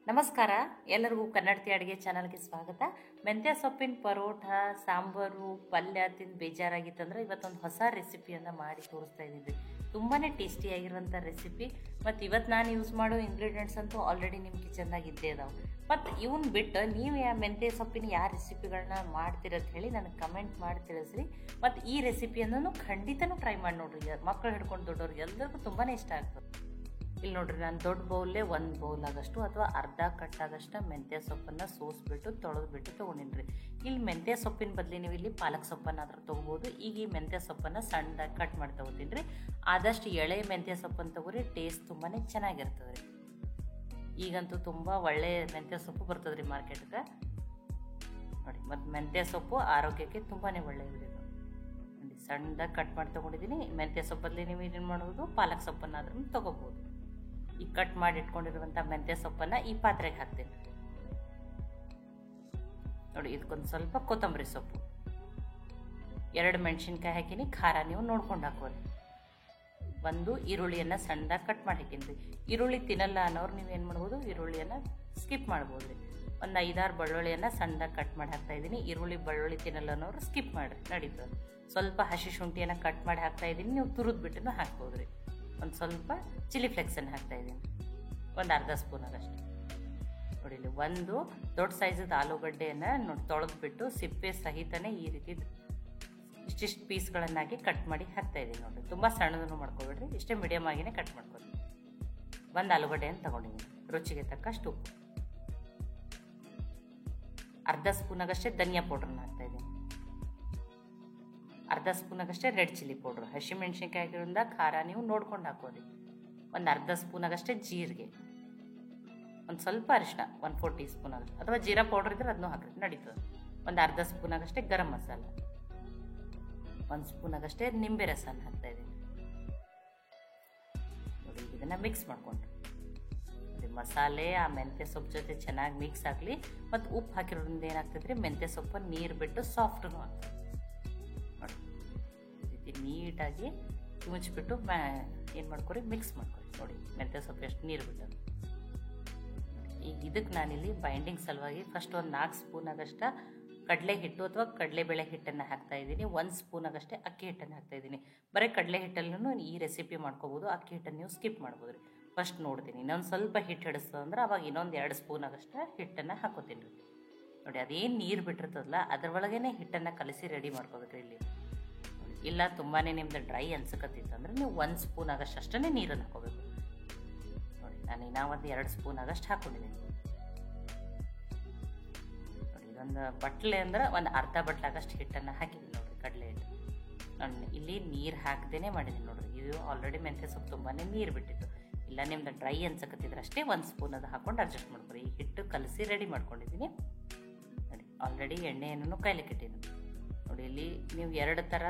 ನಮಸ್ಕಾರ, ಎಲ್ಲರಿಗೂ ಕನ್ನಡತಿ ಅಡುಗೆ ಚಾನಲ್ಗೆ ಸ್ವಾಗತ. ಮೆಂತ್ಯ ಸೊಪ್ಪಿನ ಪರೋಟ, ಸಾಂಬಾರು, ಪಲ್ಯ ತಿಂದು ಬೇಜಾರಾಗಿತ್ತಂದ್ರೆ ಇವತ್ತೊಂದು ಹೊಸ ರೆಸಿಪಿಯನ್ನು ಮಾಡಿ ತೋರಿಸ್ತಾ ಇದ್ದೀವಿ. ತುಂಬಾ ಟೇಸ್ಟಿಯಾಗಿರುವಂಥ ರೆಸಿಪಿ. ಮತ್ತು ಇವತ್ತು ನಾನು ಯೂಸ್ ಮಾಡೋ ಇಂಗ್ರೀಡಿಯೆಂಟ್ಸ್ ಅಂತೂ ಆಲ್ರೆಡಿ ನಿಮ್ಮ ಕಿಚನ್ದಾಗ ಇದ್ದೇ ಇದಾವೆ. ಮತ್ತು ಇವನ್ನ ಬಿಟ್ಟು ನೀವು ಮೆಂತ್ಯ ಸೊಪ್ಪಿನ ಯಾವ ರೆಸಿಪಿಗಳನ್ನ ಮಾಡ್ತೀರಂತ ಹೇಳಿ ನನಗೆ ಕಮೆಂಟ್ ಮಾಡಿ ತಿಳಿಸ್ರಿ. ಮತ್ತು ಈ ರೆಸಿಪಿಯನ್ನು ಖಂಡಿತನೂ ಟ್ರೈ ಮಾಡಿ ನೋಡ್ರಿ. ಮಕ್ಕಳು ಹಿಡ್ಕೊಂಡು ದೊಡ್ಡವ್ರಿಗೆ ಎಲ್ಲರಿಗೂ ತುಂಬಾ ಇಷ್ಟ ಆಗ್ತದೆ. ಇಲ್ಲಿ ನೋಡ್ರಿ, ನಾನು ದೊಡ್ಡ ಬೌಲೇ 1 ಬೌಲ್ ಆಗಷ್ಟು ಅಥವಾ ಅರ್ಧ ಕಟ್ಟಾಗಷ್ಟು ಮೆಂತ್ಯ ಸೊಪ್ಪನ್ನು ಸೋಸ್ಬಿಟ್ಟು ತೊಳೆದ್ಬಿಟ್ಟು ತೊಗೊಂಡಿನ್ರಿ. ಇಲ್ಲಿ ಮೆಂತ್ಯ ಸೊಪ್ಪಿನ ಬದಲಿ ನೀವು ಇಲ್ಲಿ ಪಾಲಕ್ ಸೊಪ್ಪನ್ನಾದ್ರೂ ತೊಗೋಬೋದು. ಈಗ ಈ ಮೆಂತ್ಯ ಸೊಪ್ಪನ್ನು ಸಣ್ಣದಾಗಿ ಕಟ್ ಮಾಡಿ ತೊಗೋತೀನಿ ರೀ. ಆದಷ್ಟು ಎಳೆ ಮೆಂತ್ಯ ಸೊಪ್ಪನ್ನು ತೊಗೊರಿ, ಟೇಸ್ಟ್ ತುಂಬಾ ಚೆನ್ನಾಗಿರ್ತದೆ ರೀ. ಈಗಂತೂ ತುಂಬ ಒಳ್ಳೆ ಮೆಂತ್ಯ ಸೊಪ್ಪು ಬರ್ತದೆ ರೀ ಮಾರ್ಕೆಟ್ಗೆ ನೋಡಿ. ಮತ್ತು ಮೆಂತ್ಯ ಸೊಪ್ಪು ಆರೋಗ್ಯಕ್ಕೆ ತುಂಬಾ ಒಳ್ಳೆಯದು. ನೋಡಿ ಸಣ್ಣದಾಗಿ ಕಟ್ ಮಾಡಿ ತೊಗೊಂಡಿದ್ದೀನಿ. ಮೆಂತ್ಯ ಸೊಪ್ಪಲ್ಲಿ ನೀವು ಏನೇನು ಮಾಡ್ಬೋದು, ಪಾಲಕ್ ಸೊಪ್ಪನ್ನಾದ್ರೂ ತೊಗೋಬೋದು. ಈ ಕಟ್ ಮಾಡಿ ಇಟ್ಕೊಂಡಿರುವಂಥ ಮೆಂತ್ಯ ಸೊಪ್ಪನ್ನು ಈ ಪಾತ್ರೆಗೆ ಹಾಕ್ತೀನಿ ನೋಡಿ. ಇದಕ್ಕೊಂದು ಸ್ವಲ್ಪ ಕೊತ್ತಂಬರಿ ಸೊಪ್ಪು, 2 ಮೆಣಸಿನ್ಕಾಯಿ ಹಾಕಿನಿ. ಖಾರ ನೀವು ನೋಡ್ಕೊಂಡು ಹಾಕೋರಿ. 1 ಈರುಳ್ಳಿಯನ್ನು ಸಣ್ಣದಾಗಿ ಕಟ್ ಮಾಡಿ ಹಾಕಿನ್ರಿ. ಈರುಳ್ಳಿ ತಿನ್ನಲ್ಲ ಅನ್ನೋರು ನೀವೇನು ಮಾಡ್ಬೋದು, ಈರುಳ್ಳಿಯನ್ನು ಸ್ಕಿಪ್ ಮಾಡ್ಬೋದು ರೀ. ಒಂದು 5-6 ಬೆಳ್ಳುಳ್ಳಿಯನ್ನು ಸಣ್ಣದಾಗಿ ಕಟ್ ಮಾಡಿ ಹಾಕ್ತಾ ಇದ್ದೀನಿ. ಈರುಳ್ಳಿ ಬೆಳ್ಳುಳ್ಳಿ ತಿನ್ನಲ್ಲ ಅನ್ನೋರು ಸ್ಕಿಪ್ ಮಾಡಿರಿ, ನಡೀತದೆ. ಸ್ವಲ್ಪ ಹಸಿ ಶುಂಠಿಯನ್ನು ಕಟ್ ಮಾಡಿ ಹಾಕ್ತಾ ಇದ್ದೀನಿ. ನೀವು ತುರಿದ್ಬಿಟ್ಟು ಹಾಕ್ಬೋದು ರೀ. ಒಂದು ಸ್ವಲ್ಪ ಚಿಲ್ಲಿ ಫ್ಲೆಕ್ಸನ್ನು ಹಾಕ್ತಾಯಿದ್ದೀನಿ, ಒಂದು ಅರ್ಧ ಸ್ಪೂನ್ ಆಗಷ್ಟು. ನೋಡಿ ಇಲ್ಲಿ 1 ದೊಡ್ಡ ಸೈಜದ ಆಲೂಗಡ್ಡೆಯನ್ನು ನೋಡಿ ತೊಳೆದ್ಬಿಟ್ಟು ಸಿಪ್ಪೆ ಸಹಿತನೇ ಈ ರೀತಿ ಇಷ್ಟಿಷ್ಟು ಪೀಸ್ಗಳನ್ನಾಗಿ ಕಟ್ ಮಾಡಿ ಹಾಕ್ತಾಯಿದ್ದೀನಿ. ನೋಡಿ ತುಂಬ ಸಣ್ಣದನ್ನು ಮಾಡ್ಕೊಬೇಡ್ರಿ, ಇಷ್ಟೇ ಮೀಡಿಯಮ್ ಆಗಿನೇ ಕಟ್ ಮಾಡ್ಕೊರಿ. 1 ಆಲೂಗಡ್ಡೆಯನ್ನು ತೊಗೊಂಡಿದ್ದೀನಿ. ರುಚಿಗೆ ತಕ್ಕಷ್ಟು ಉಪ್ಪು, ಅರ್ಧ ಸ್ಪೂನಾಗಷ್ಟೇ ಧನಿಯಾ ಪೌಡ್ರನ್ನ ಹಾಕ್ತಾಯಿದ್ದೀನಿ, ಅರ್ಧ ಸ್ಪೂನಾಗಷ್ಟೇ ರೆಡ್ ಚಿಲ್ಲಿ ಪೌಡ್ರ್. ಹಸಿಮೆಣ್ಸಿನ್ಕಾಯಿ ಹಾಕಿರೋದ್ರಿಂದ ಖಾರ ನೀವು ನೋಡ್ಕೊಂಡು ಹಾಕೋರಿ. ಒಂದು ಅರ್ಧ ಸ್ಪೂನಾಗಷ್ಟೇ ಜೀರಿಗೆ, ಒಂದು ಸ್ವಲ್ಪ ಅರಿಶಿನ 1/4 ಟೀ ಸ್ಪೂನ್ ಆಗುತ್ತೆ, ಅಥವಾ ಜೀರಾ ಪೌಡ್ರ್ ಇದ್ರೆ ಅದನ್ನು ಹಾಕ್ರಿ, ನಡೀತದೆ. ಒಂದು ಅರ್ಧ ಸ್ಪೂನಾಗಷ್ಟೇ ಗರಂ ಮಸಾಲ, 1 ಸ್ಪೂನಾಗಷ್ಟೇ ನಿಂಬೆ ರಸನ ಹಾಕ್ತಾಯಿದ್ದೀನಿ ನೋಡಿ. ಇದನ್ನು ಮಿಕ್ಸ್ ಮಾಡ್ಕೊಂಡ್ರಿ. ಮಸಾಲೆ ಆ ಮೆಂತ್ಯ ಸೊಪ್ಪು ಜೊತೆ ಚೆನ್ನಾಗಿ ಮಿಕ್ಸ್ ಆಗಲಿ. ಮತ್ತು ಉಪ್ಪು ಹಾಕಿರೋದ್ರಿಂದ ಏನಾಗ್ತದೆ, ಮೆಂತ್ಯ ಸೊಪ್ಪು ನೀರು ಬಿಟ್ಟು ಸಾಫ್ಟೂ ಆಗ್ತದೆ ನೋಡಿ. ಈ ರೀತಿ ನೀಟಾಗಿ ಮುಚ್ಚಿಬಿಟ್ಟು ಏನು ಮಾಡ್ಕೊರಿ, ಮಿಕ್ಸ್ ಮಾಡ್ಕೊರಿ. ನೋಡಿ ಮೆಂತ್ಯ ಸೊಪ್ಪು ಎಷ್ಟು ನೀರು ಬಿಟ್ಟದು. ಈಗ ಇದಕ್ಕೆ ನಾನಿಲ್ಲಿ ಬೈಂಡಿಂಗ್ ಸಲುವಾಗಿ ಫಸ್ಟ್ ಒಂದು 4 ಸ್ಪೂನಾಗಷ್ಟು ಕಡಲೆ ಹಿಟ್ಟು ಅಥವಾ ಕಡಲೆಬೇಳೆ ಹಿಟ್ಟನ್ನು ಹಾಕ್ತಾಯಿದ್ದೀನಿ. 1 ಸ್ಪೂನಾಗಷ್ಟೇ ಅಕ್ಕಿ ಹಿಟ್ಟನ್ನು ಹಾಕ್ತಾಯಿದ್ದೀನಿ. ಬರೀ ಕಡಲೆ ಹಿಟ್ಟಲ್ಲೂ ಈ ರೆಸಿಪಿ ಮಾಡ್ಕೋಬೋದು. ಅಕ್ಕಿ ಹಿಟ್ಟನ್ನು ನೀವು ಸ್ಕಿಪ್ ಮಾಡ್ಬೋದು ರೀ. ಫಸ್ಟ್ ನೋಡ್ತೀನಿ, ಇನ್ನೊಂದು ಸ್ವಲ್ಪ ಹಿಟ್ಟು ಹಿಡಿಸ್ತದಂದ್ರೆ ಅವಾಗ ಇನ್ನೊಂದು 2 ಸ್ಪೂನಾಗಷ್ಟು ಹಿಟ್ಟನ್ನು ಹಾಕೋತೀನಿ ರೀ. ನೋಡಿ ಅದೇನು ನೀರು ಬಿಟ್ಟಿರ್ತದಲ್ಲ ಅದರೊಳಗೇ ಹಿಟ್ಟನ್ನು ಕಲಸಿ ರೆಡಿ ಮಾಡ್ಕೋಬೇಕ್ರಿ. ಇಲ್ಲಿ ಇಲ್ಲ ತುಂಬಾ ನಿಮ್ದು ಡ್ರೈ ಅನ್ಸಕತ್ತಿತ್ತಂದ್ರೆ ನೀವು 1 ಸ್ಪೂನಾಗಷ್ಟು ಅಷ್ಟೇ ನೀರನ್ನು ಹಾಕೋಬೇಕು ನೋಡಿ. ನಾನು ಇನ್ನೂ ಒಂದು 2 ಸ್ಪೂನಾಗಷ್ಟು ಹಾಕ್ಕೊಂಡಿದ್ದೀನಿ ನೋಡಿ. ಇದೊಂದು ಬಟ್ಲೆ ಅಂದ್ರೆ ಒಂದು ಅರ್ಧ ಬಟ್ಲಾಗಷ್ಟು ಹಿಟ್ಟನ್ನು ಹಾಕಿದ್ದೀನಿ ನೋಡಿರಿ, ಕಡಲೆ ಹಿಟ್ಟು. ನಾನು ಇಲ್ಲಿ ನೀರು ಹಾಕ್ದೇ ಮಾಡಿದ್ದೀನಿ ನೋಡಿರಿ. ಇದು ಆಲ್ರೆಡಿ ಮೆಂತ್ಯ ಸೊಪ್ಪು ತುಂಬಾ ನೀರು ಬಿಟ್ಟಿತ್ತು. ಇಲ್ಲ ನಿಮ್ದು ಡ್ರೈ ಅನ್ಸಕತ್ತಿದ್ರೆ ಅಷ್ಟೇ 1 ಸ್ಪೂನ್ ಅದು ಹಾಕ್ಕೊಂಡು ಅಡ್ಜಸ್ಟ್ ಮಾಡ್ಕೊರಿ. ಈ ಹಿಟ್ಟು ಕಲಸಿ ರೆಡಿ ಮಾಡ್ಕೊಂಡಿದ್ದೀನಿ ನೋಡಿ. ಆಲ್ರೆಡಿ ಎಣ್ಣೆಯನ್ನು ಕಾಯ್ಲಿಕ್ಕೆ ಇಟ್ಟಿದ್ದೀನಿ ನೋಡಿ. ಇಲ್ಲಿ ನೀವು 2 ಥರ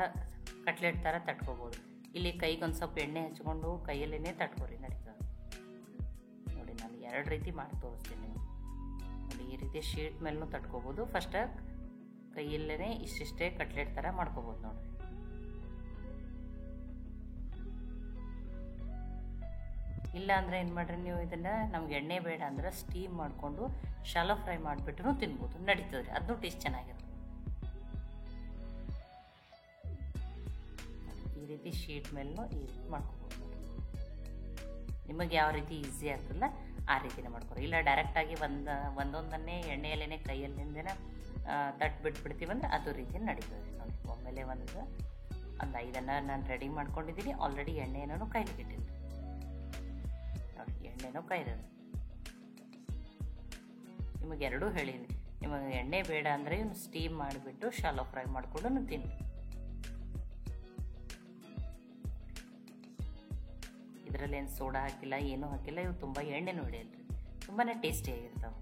ಕಟ್ಲೆಟ್ ಥರ ತಟ್ಕೋಬೋದು. ಇಲ್ಲಿ ಕೈಗೊಂದು ಸ್ವಲ್ಪ ಎಣ್ಣೆ ಹಚ್ಕೊಂಡು ಕೈಯಲ್ಲೇ ತಟ್ಕೊರಿ, ನಡೀತದೆ ನೋಡಿ. ನಾನು 2 ರೀತಿ ಮಾಡಿ ತೋರಿಸ್ತೀನಿ ನೋಡಿ. ಈ ರೀತಿ ಶೀಟ್ ಮೇಲೂ ತಟ್ಕೋಬೋದು. ಫಸ್ಟ್ ಕೈಯಲ್ಲೇ ಇಷ್ಟಿಷ್ಟೇ ಕಟ್ಲೆಟ್ ಥರ ಮಾಡ್ಕೋಬೋದು ನೋಡಿರಿ. ಇಲ್ಲ ಅಂದರೆ ಏನು ಮಾಡಿರಿ, ನೀವು ಇದನ್ನು ನಮ್ಗೆ ಎಣ್ಣೆ ಬೇಡ ಅಂದ್ರೆ ಸ್ಟೀಮ್ ಮಾಡಿಕೊಂಡು ಶಾಲೋ ಫ್ರೈ ಮಾಡಿಬಿಟ್ಟು ತಿನ್ಬೋದು, ನಡೀತದೆ ರೀ. ಅದನ್ನೂ ಟೇಸ್ಟ್ ಚೆನ್ನಾಗಿರುತ್ತೆ. ಈ ರೀತಿ ಶೀಟ್ ಮೇಲೂ ಈ ರೀತಿ ಮಾಡ್ಕೋಬೋದು. ನಿಮಗೆ ಯಾವ ರೀತಿ ಈಸಿ ಆಗ್ತದಲ್ಲ ಆ ರೀತಿನೇ ಮಾಡ್ಕೊರಿ. ಇಲ್ಲ ಡೈರೆಕ್ಟಾಗಿ ಒಂದೊಂದನ್ನೇ ಎಣ್ಣೆಯಲ್ಲೇ ಕೈಯಲ್ಲಿಂದೇ ತಟ್ಬಿಟ್ಬಿಡ್ತೀವಂದ್ರೆ ಅದು ರೀತಿ ನಡೀತದೆ ನೋಡಿ. ಒಮ್ಮೆಲೆ ಒಂದು 5 ನಾನು ರೆಡಿ ಮಾಡ್ಕೊಂಡಿದ್ದೀನಿ. ಆಲ್ರೆಡಿ ಎಣ್ಣೆನೂ ಕಾಯ್ಲಿಕ್ಕೆ ಇಟ್ಟಿದ್ದೀನಿ ನೋಡಿ. ಎಣ್ಣೆನೂ ಕಾಯ್ದಿದೆ. ನಿಮಗೆ 2 ಹೇಳಿನಿ. ನಿಮಗೆ ಎಣ್ಣೆ ಬೇಡ ಅಂದರೆ ಇವನು ಸ್ಟೀಮ್ ಮಾಡಿಬಿಟ್ಟು ಶಾಲೋ ಫ್ರೈ ಮಾಡಿಕೊಂಡು ತಿನ್ನಿ. ಇದರ ಇದರಲ್ಲಿ ಏನು ಸೋಡಾ ಹಾಕಿಲ್ಲ, ಏನೂ ಹಾಕಿಲ್ಲ. ಇವು ತುಂಬ ಎಣ್ಣೆನೂ ಹೊಡೆಯಲ್ಲ ರೀ, ತುಂಬಾ ಟೇಸ್ಟಿಯಾಗಿರ್ತಾವೆ.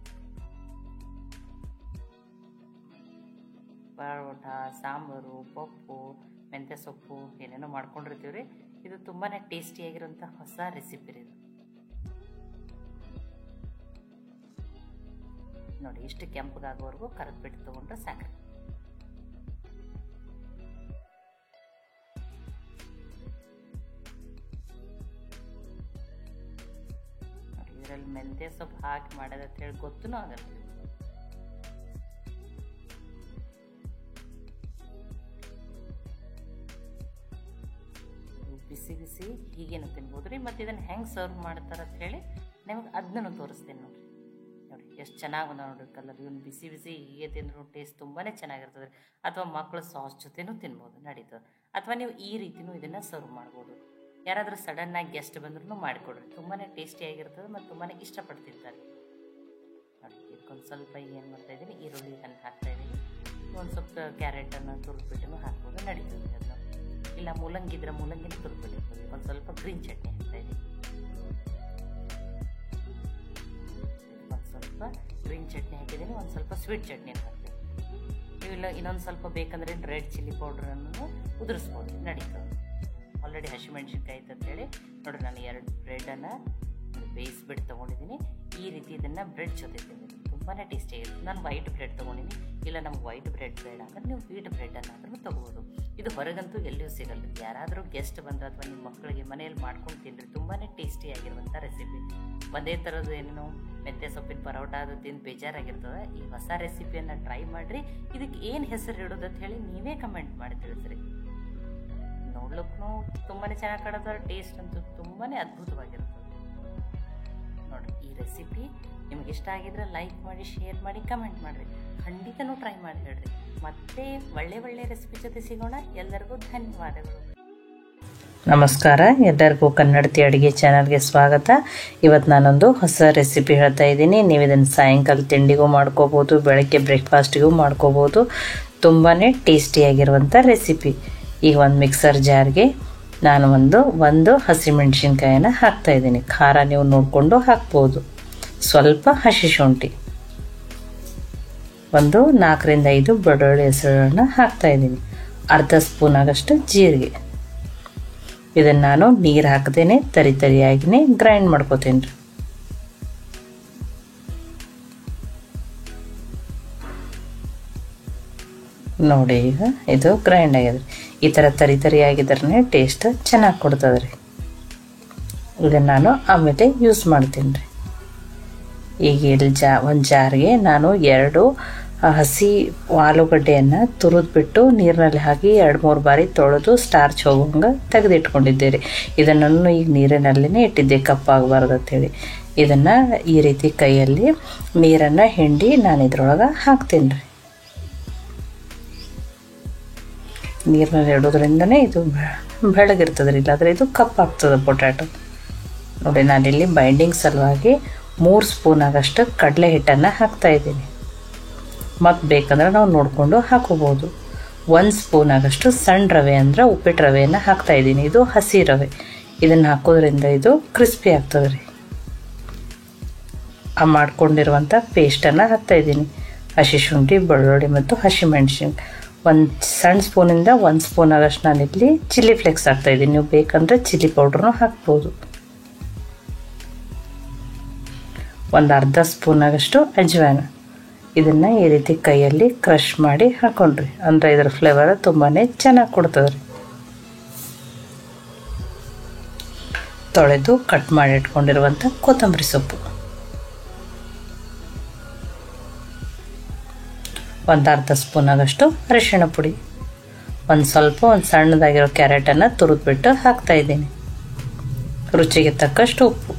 ಪರೋಟ, ಸಾಂಬಾರು, ಪಪ್ಪು, ಮೆಂತ್ಯ ಸೊಪ್ಪು ಏನೇನೋ ಮಾಡ್ಕೊಂಡಿರ್ತೀವಿ ರೀ. ಇದು ತುಂಬಾ ಟೇಸ್ಟಿಯಾಗಿರೋಂಥ ಹೊಸ ರೆಸಿಪಿ ರೀ ಇದು. ನೋಡಿ, ಇಷ್ಟು ಕೆಂಪಗಾಗೋವರೆಗೂ ಕರೆದ್ಬಿಟ್ಟು ತೊಗೊಂಡ್ರೆ ಸಾಕ್ರಿ. ನೋಡಿ, ಇದರಲ್ಲಿ ಮೆಂತ್ಯ ಸೊಪ್ಪು ಹಾಕಿ ಮಾಡೋದಂತ ಹೇಳಿ ಗೊತ್ತೂ ಆಗಲ್ಲ. ಬಿಸಿ ಬಿಸಿ ಹೀಗೇನು ತಿನ್ಬೋದು ರೀ. ಮತ್ತು ಇದನ್ನು ಹೆಂಗೆ ಸರ್ವ್ ಮಾಡ್ತಾರೆ ಅಂತ ಹೇಳಿ ನಿಮಗೆ ಅದನ್ನು ತೋರಿಸ್ತೀನಿ ನೋಡಿರಿ. ನೋಡಿ ಎಷ್ಟು ಚೆನ್ನಾಗಿ ಬಂದ ನೋಡ್ರಿ ಕಲರ್. ಇವನು ಬಿಸಿ ಬಿಸಿ ಹೀಗೆ ತಿಂದ್ರೂ ಟೇಸ್ಟ್ ತುಂಬಾ ಚೆನ್ನಾಗಿರ್ತದೆ ರೀ. ಅಥವಾ ಮಕ್ಕಳು ಸಾಸ್ ಜೊತೆನೂ ತಿನ್ಬೋದು, ನಡೀತದೆ. ಅಥವಾ ನೀವು ಈ ರೀತಿಯೂ ಇದನ್ನು ಸರ್ವ್ ಮಾಡ್ಬೋದು. ಯಾರಾದರೂ ಸಡನ್ನಾಗಿ ಗೆಸ್ಟ್ ಬಂದ್ರೂ ಮಾಡಿಕೊಡ್ರಿ, ತುಂಬಾ ಟೇಸ್ಟಿಯಾಗಿರ್ತದೆ ಮತ್ತು ತುಂಬಾ ಇಷ್ಟಪಟ್ಟು ತಿಂತಾರೆ. ನೋಡಿ, ಇದಕ್ಕೊಂದು ಸ್ವಲ್ಪ ಏನು ಮಾಡ್ತಾಯಿದ್ದೀನಿ, ಈರುಳ್ಳಿ ಹಣ್ಣು ಹಾಕ್ತಾಯಿದ್ದೀನಿ. ಒಂದು ಸ್ವಲ್ಪ ಕ್ಯಾರೆಟನ್ನು ತುರಿದ್ಬಿಟ್ಟು ಹಾಕ್ಬೋದು, ನಡೀತದೆ. ಅದನ್ನು ಇಲ್ಲ ಮೂಲಂಗಿ ಇದ್ರೆ ಮೂಲಂಗಿನ ತುರಿದ್ಬಿಟ್ಟಿರ್ತದೆ. ಒಂದು ಸ್ವಲ್ಪ ಗ್ರೀನ್ ಚಟ್ನಿ ಹಾಕ್ತಾಯಿದ್ದೀನಿ. ಒಂದು ಸ್ವಲ್ಪ ಗ್ರೀನ್ ಚಟ್ನಿ ಹಾಕಿದ್ದೀನಿ, ಒಂದು ಸ್ವಲ್ಪ ಸ್ವೀಟ್ ಚಟ್ನಿ ಹಾಕ್ತೀನಿ. ಇವೆಲ್ಲ ಇನ್ನೊಂದು ಸ್ವಲ್ಪ ಬೇಕಂದ್ರೆ ರೆಡ್ ಚಿಲ್ಲಿ ಪೌಡ್ರನ್ನು ಉದುರಿಸ್ಬೋದು, ನಡೀತದೆ. ಆಲ್ರೆಡಿ ಹಸಿಮೆಣ್ಸಿನ್ಕಾಯಿ ಐತೆ ಅಂತೇಳಿ ನೋಡಿರಿ, ನಾನು 2 ಬ್ರೆಡನ್ನು ಬೇಯಿಸ್ಬಿಟ್ಟು ತೊಗೊಂಡಿದ್ದೀನಿ. ಈ ರೀತಿ ಇದನ್ನು ಬ್ರೆಡ್ ಜೊತೆ ತಿಂದಿದ್ದೀನಿ, ತುಂಬಾ ಟೇಸ್ಟಿಯಾಗಿರುತ್ತೆ. ನಾನು ವೈಟ್ ಬ್ರೆಡ್ ತೊಗೊಂಡಿನಿ. ಇಲ್ಲ ನಮ್ಗೆ ವೈಟ್ ಬ್ರೆಡ್ ಬೇಡ ಅಂದರೆ ನೀವು ವೀಟ್ ಬ್ರೆಡನ್ನಾದರೂ ತೊಗೋಬೋದು. ಇದು ಹೊರಗಂತೂ ಎಲ್ಲಿಯೂ ಸಿಗಲ್ಲ. ಯಾರಾದರೂ ಗೆಸ್ಟ್ ಬಂದರೆ ಅಥವಾ ನಿಮ್ಮ ಮಕ್ಕಳಿಗೆ ಮನೆಯಲ್ಲಿ ಮಾಡ್ಕೊಂಡು ತಿನ್ನಿರಿ, ತುಂಬಾ ಟೇಸ್ಟಿಯಾಗಿರುವಂಥ ರೆಸಿಪಿ. ಒಂದೇ ಥರದ್ದು ಏನೇನೋ ಮೆಂತ್ಯ ಸೊಪ್ಪಿನ ಪರೋಟ ಅದು ತಿಂದು ಬೇಜಾರಾಗಿರ್ತದೆ. ಈ ಹೊಸ ರೆಸಿಪಿಯನ್ನು ಟ್ರೈ ಮಾಡಿರಿ. ಇದಕ್ಕೆ ಏನು ಹೆಸರು ಇಡೋದು ಅಂತ ಹೇಳಿ ನೀವೇ ಕಮೆಂಟ್ ಮಾಡಿ ತಿಳಿಸ್ರಿ. ನೋಡ್ಲಿಕ್ಕೂ ತುಂಬಾ ಚೆನ್ನಾಗಿ ಕಾಣುತ್ತೆ, ಟೇಸ್ಟ್ ಅಂತೂ ತುಂಬಾ ಅದ್ಭುತವಾಗಿರ್ತದೆ. ನೋಡಿ, ಈ ರೆಸಿಪಿ ನಿಮ್ಗೆ ಇಷ್ಟ ಆಗಿದ್ರೆ ಲೈಕ್ ಮಾಡಿ, ಶೇರ್ ಮಾಡಿ, ಕಮೆಂಟ್ ಮಾಡಿರಿ. ಖಂಡಿತನೂ ಟ್ರೈ ಮಾಡಿ ಹೇಳ್ರಿ. ಮತ್ತೆ ಒಳ್ಳೆ ರೆಸಿಪಿ ಜೊತೆ ಸಿಗೋಣ. ಎಲ್ಲರಿಗೂ ಧನ್ಯವಾದಗಳು. ನಮಸ್ಕಾರ, ಎಲ್ಲರಿಗೂ ಕನ್ನಡತಿ ಅಡುಗೆ ಚಾನಲ್ಗೆ ಸ್ವಾಗತ. ಇವತ್ತು ನಾನೊಂದು ಹೊಸ ರೆಸಿಪಿ ಹೇಳ್ತಾ ಇದ್ದೀನಿ. ನೀವು ಇದನ್ನು ಸಾಯಂಕಾಲ ತಿಂಡಿಗೂ ಮಾಡ್ಕೋಬೋದು, ಬೆಳಗ್ಗೆ ಬ್ರೇಕ್ಫಾಸ್ಟಿಗೂ ಮಾಡ್ಕೋಬೋದು. ತುಂಬಾ ಟೇಸ್ಟಿಯಾಗಿರುವಂಥ ರೆಸಿಪಿ. ಈಗ ಒಂದು ಮಿಕ್ಸರ್ ಜಾರ್ಗೆ ನಾನು ಒಂದು ಹಸಿಮೆಣ್ಸಿನ್ಕಾಯನ್ನು ಹಾಕ್ತಾಯಿದ್ದೀನಿ. ಖಾರ ನೀವು ನೋಡಿಕೊಂಡು ಹಾಕ್ಬೋದು. ಸ್ವಲ್ಪ ಹಸಿ ಶುಂಠಿ, 4ರಿಂದ 5 ಬೆಳ್ಳುಳ್ಳಿ ಹೆಸರನ್ನು ಹಾಕ್ತಾಯಿದ್ದೀನಿ. ಅರ್ಧ ಸ್ಪೂನ್ ಆಗಷ್ಟು ಜೀರಿಗೆ. ಇದನ್ನು ನಾನು ನೀರು ಹಾಕ್ದೇನೆ ತರಿಯಾಗಿನೇ ಗ್ರೈಂಡ್ ಮಾಡ್ಕೋತೀನಿ ರೀ. ನೋಡಿ, ಈಗ ಇದು ಗ್ರೈಂಡ್ ಆಗ್ಯದ್ರಿ. ಈ ಥರ ತರಿಯಾಗಿದ್ರೆ ಟೇಸ್ಟ್ ಚೆನ್ನಾಗಿ ಕೊಡ್ತದೆ ರೀ. ಇದನ್ನು ನಾನು ಆಮೇಲೆ ಯೂಸ್ ಮಾಡ್ತೀನಿ ರೀ. ಈಗ ಇಲ್ಲಿ ಒಂದು ಜಾರ್ಗೆ ನಾನು 2 ಹಸಿ ಆಲೂಗಡ್ಡೆಯನ್ನು ತುರಿದ್ಬಿಟ್ಟು ನೀರಿನಲ್ಲಿ ಹಾಕಿ 2-3 ಬಾರಿ ತೊಳೆದು ಸ್ಟಾರ್ಚ್ ಹೋಗೋಂಗೆ ತೆಗೆದಿಟ್ಕೊಂಡಿದ್ದೆ ರೀ. ಇದನ್ನು ಈಗ ನೀರಿನಲ್ಲೇ ಇಟ್ಟಿದ್ದೆ, ಕಪ್ಪಾಗಬಾರ್ದು ಅಂಥೇಳಿ. ಇದನ್ನು ಈ ರೀತಿ ಕೈಯಲ್ಲಿ ನೀರನ್ನು ಹಿಂಡಿ ನಾನು ಇದ್ರೊಳಗೆ ಹಾಕ್ತೀನಿ ರೀ. ನೀರಿನಲ್ಲಿ ಇಡೋದ್ರಿಂದನೇ ಇದು ಬೆಳಗಿರ್ತದೆ ರೀ, ಇಲ್ಲಾಂದರೆ ಇದು ಕಪ್ಪಾಗ್ತದೆ ಪೊಟ್ಯಾಟೊ. ನೋಡಿ, ನಾನಿಲ್ಲಿ ಬೈಂಡಿಂಗ್ ಸಲುವಾಗಿ 3 ಸ್ಪೂನ್ ಆಗಷ್ಟು ಕಡಲೆ ಹಿಟ್ಟನ್ನು ಹಾಕ್ತಾಯಿದ್ದೀನಿ. ಮತ್ತು ಬೇಕಂದ್ರೆ ನಾವು ನೋಡಿಕೊಂಡು ಹಾಕೋಬೋದು. 1 ಸ್ಪೂನ್ ಆಗಷ್ಟು ಸಣ್ಣ ರವೆ ಅಂದರೆ ಉಪ್ಪಿಟ್ಟು ರವೆಯನ್ನು ಹಾಕ್ತಾಯಿದ್ದೀನಿ. ಇದು ಹಸಿ ರವೆ. ಇದನ್ನು ಹಾಕೋದ್ರಿಂದ ಇದು ಕ್ರಿಸ್ಪಿ ಆಗ್ತದೆ ರೀ. ಮಾಡ್ಕೊಂಡಿರುವಂಥ ಪೇಸ್ಟನ್ನು ಹಾಕ್ತಾಯಿದ್ದೀನಿ. ಹಸಿ ಶುಂಠಿ, ಬೆಳ್ಳುಳ್ಳಿ ಮತ್ತು ಹಸಿಮೆಣ್ಸಿನ್ಕಾಯಿ. 1 ಸಣ್ಣ ಸ್ಪೂನಿಂದ 1 ಸ್ಪೂನ್ ಆಗಷ್ಟು ನಾನಿಲ್ಲಿ ಚಿಲ್ಲಿ ಫ್ಲೇಕ್ಸ್ ಹಾಕ್ತಾಯಿದ್ದೀನಿ. ನೀವು ಬೇಕಂದರೆ ಚಿಲ್ಲಿ ಪೌಡ್ರನ್ನೂ ಹಾಕ್ಬೋದು. ಒಂದು ಅರ್ಧ ಸ್ಪೂನ್ ಆಗಷ್ಟು ಅಜ್ವಾನ. ಇದನ್ನು ಈ ರೀತಿ ಕೈಯಲ್ಲಿ ಕ್ರಷ್ ಮಾಡಿ ಹಾಕೊಂಡ್ರಿ ಅಂದರೆ ಇದರ ಫ್ಲೇವರ್ ತುಂಬಾ ಚೆನ್ನಾಗಿ ಕೊಡ್ತದೆ ರೀ. ತೊಳೆದು ಕಟ್ ಮಾಡಿ ಇಟ್ಕೊಂಡಿರುವಂಥ ಕೊತ್ತಂಬರಿ ಸೊಪ್ಪು, ಒಂದು ಅರ್ಧ ಸ್ಪೂನ್ ಆಗಷ್ಟು ಅರಿಶಿಣ ಪುಡಿ, ಒಂದು ಸಣ್ಣದಾಗಿರೋ ಕ್ಯಾರೆಟನ್ನು ತುರಿದ್ಬಿಟ್ಟು ಹಾಕ್ತಾಯಿದ್ದೀನಿ. ರುಚಿಗೆ ತಕ್ಕಷ್ಟು ಉಪ್ಪು.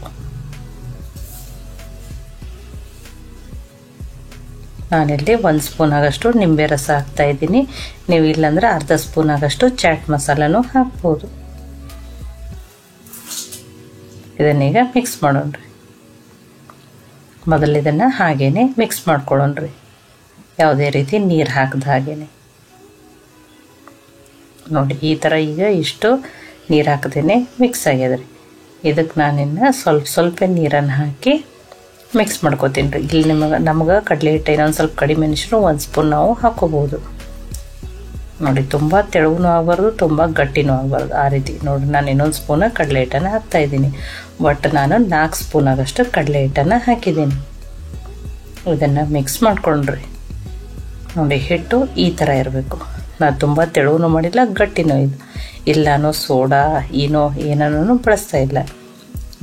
ನಾನಿಲ್ಲಿ 1 ಸ್ಪೂನ್ ಆಗಷ್ಟು ನಿಂಬೆ ರಸ ಹಾಕ್ತಾಯಿದ್ದೀನಿ. ನೀವು ಇಲ್ಲಾಂದರೆ ಅರ್ಧ ಸ್ಪೂನ್ ಆಗಷ್ಟು ಚಾಟ್ ಮಸಾಲನೂ ಹಾಕ್ಬೋದು. ಇದನ್ನೀಗ ಮಿಕ್ಸ್ ಮಾಡೋಣ್ರಿ. ಮೊದಲು ಇದನ್ನು ಹಾಗೇ ಮಿಕ್ಸ್ ಮಾಡ್ಕೊಳ್ಳೋಣ್ರಿ, ಯಾವುದೇ ರೀತಿ ನೀರು ಹಾಕಿದ ಹಾಗೇನೆ. ನೋಡಿ, ಈ ಥರ ಈಗ ಇಷ್ಟು ನೀರು ಹಾಕದೇನೆ ಮಿಕ್ಸ್ ಆಗ್ಯದ ರೀ. ಇದಕ್ಕೆ ನಾನಿನ್ನು ಸ್ವಲ್ಪ ನೀರನ್ನು ಹಾಕಿ ಮಿಕ್ಸ್ ಮಾಡ್ಕೊತೀನಿ ರೀ. ಇಲ್ಲಿ ನಮಗೆ ಕಡಲೆ ಹಿಟ್ಟು ಇನ್ನೊಂದು ಸ್ವಲ್ಪ ಕಡಿಮೆ ಅನಿಸಿದ್ರು 1 ಸ್ಪೂನ್ ನಾವು ಹಾಕೋಬೋದು. ನೋಡಿ, ತುಂಬ ತೆಳುವೂ ಆಗಬಾರ್ದು, ತುಂಬ ಗಟ್ಟಿನೂ ಆಗಬಾರ್ದು, ಆ ರೀತಿ. ನೋಡಿ, ನಾನು ಇನ್ನೊಂದು ಸ್ಪೂನ್ ಕಡಲೆ ಹಿಟ್ಟನ್ನು ಹಾಕ್ತಾಯಿದ್ದೀನಿ. ಒಟ್ಟು ನಾನು 4 ಸ್ಪೂನ್ ಆಗಷ್ಟು ಕಡಲೆ ಹಿಟ್ಟನ್ನು ಹಾಕಿದ್ದೀನಿ. ಇದನ್ನು ಮಿಕ್ಸ್ ಮಾಡ್ಕೊಂಡ್ರಿ. ನೋಡಿ, ಹಿಟ್ಟು ಈ ಥರ ಇರಬೇಕು. ನಾನು ತುಂಬ ತೆಳುವೂ ಮಾಡಿಲ್ಲ, ಗಟ್ಟಿನೂ ಇಲ್ಲಾನು ಸೋಡಾ ಏನೂ ಬಳಸ್ತಾ ಇಲ್ಲ.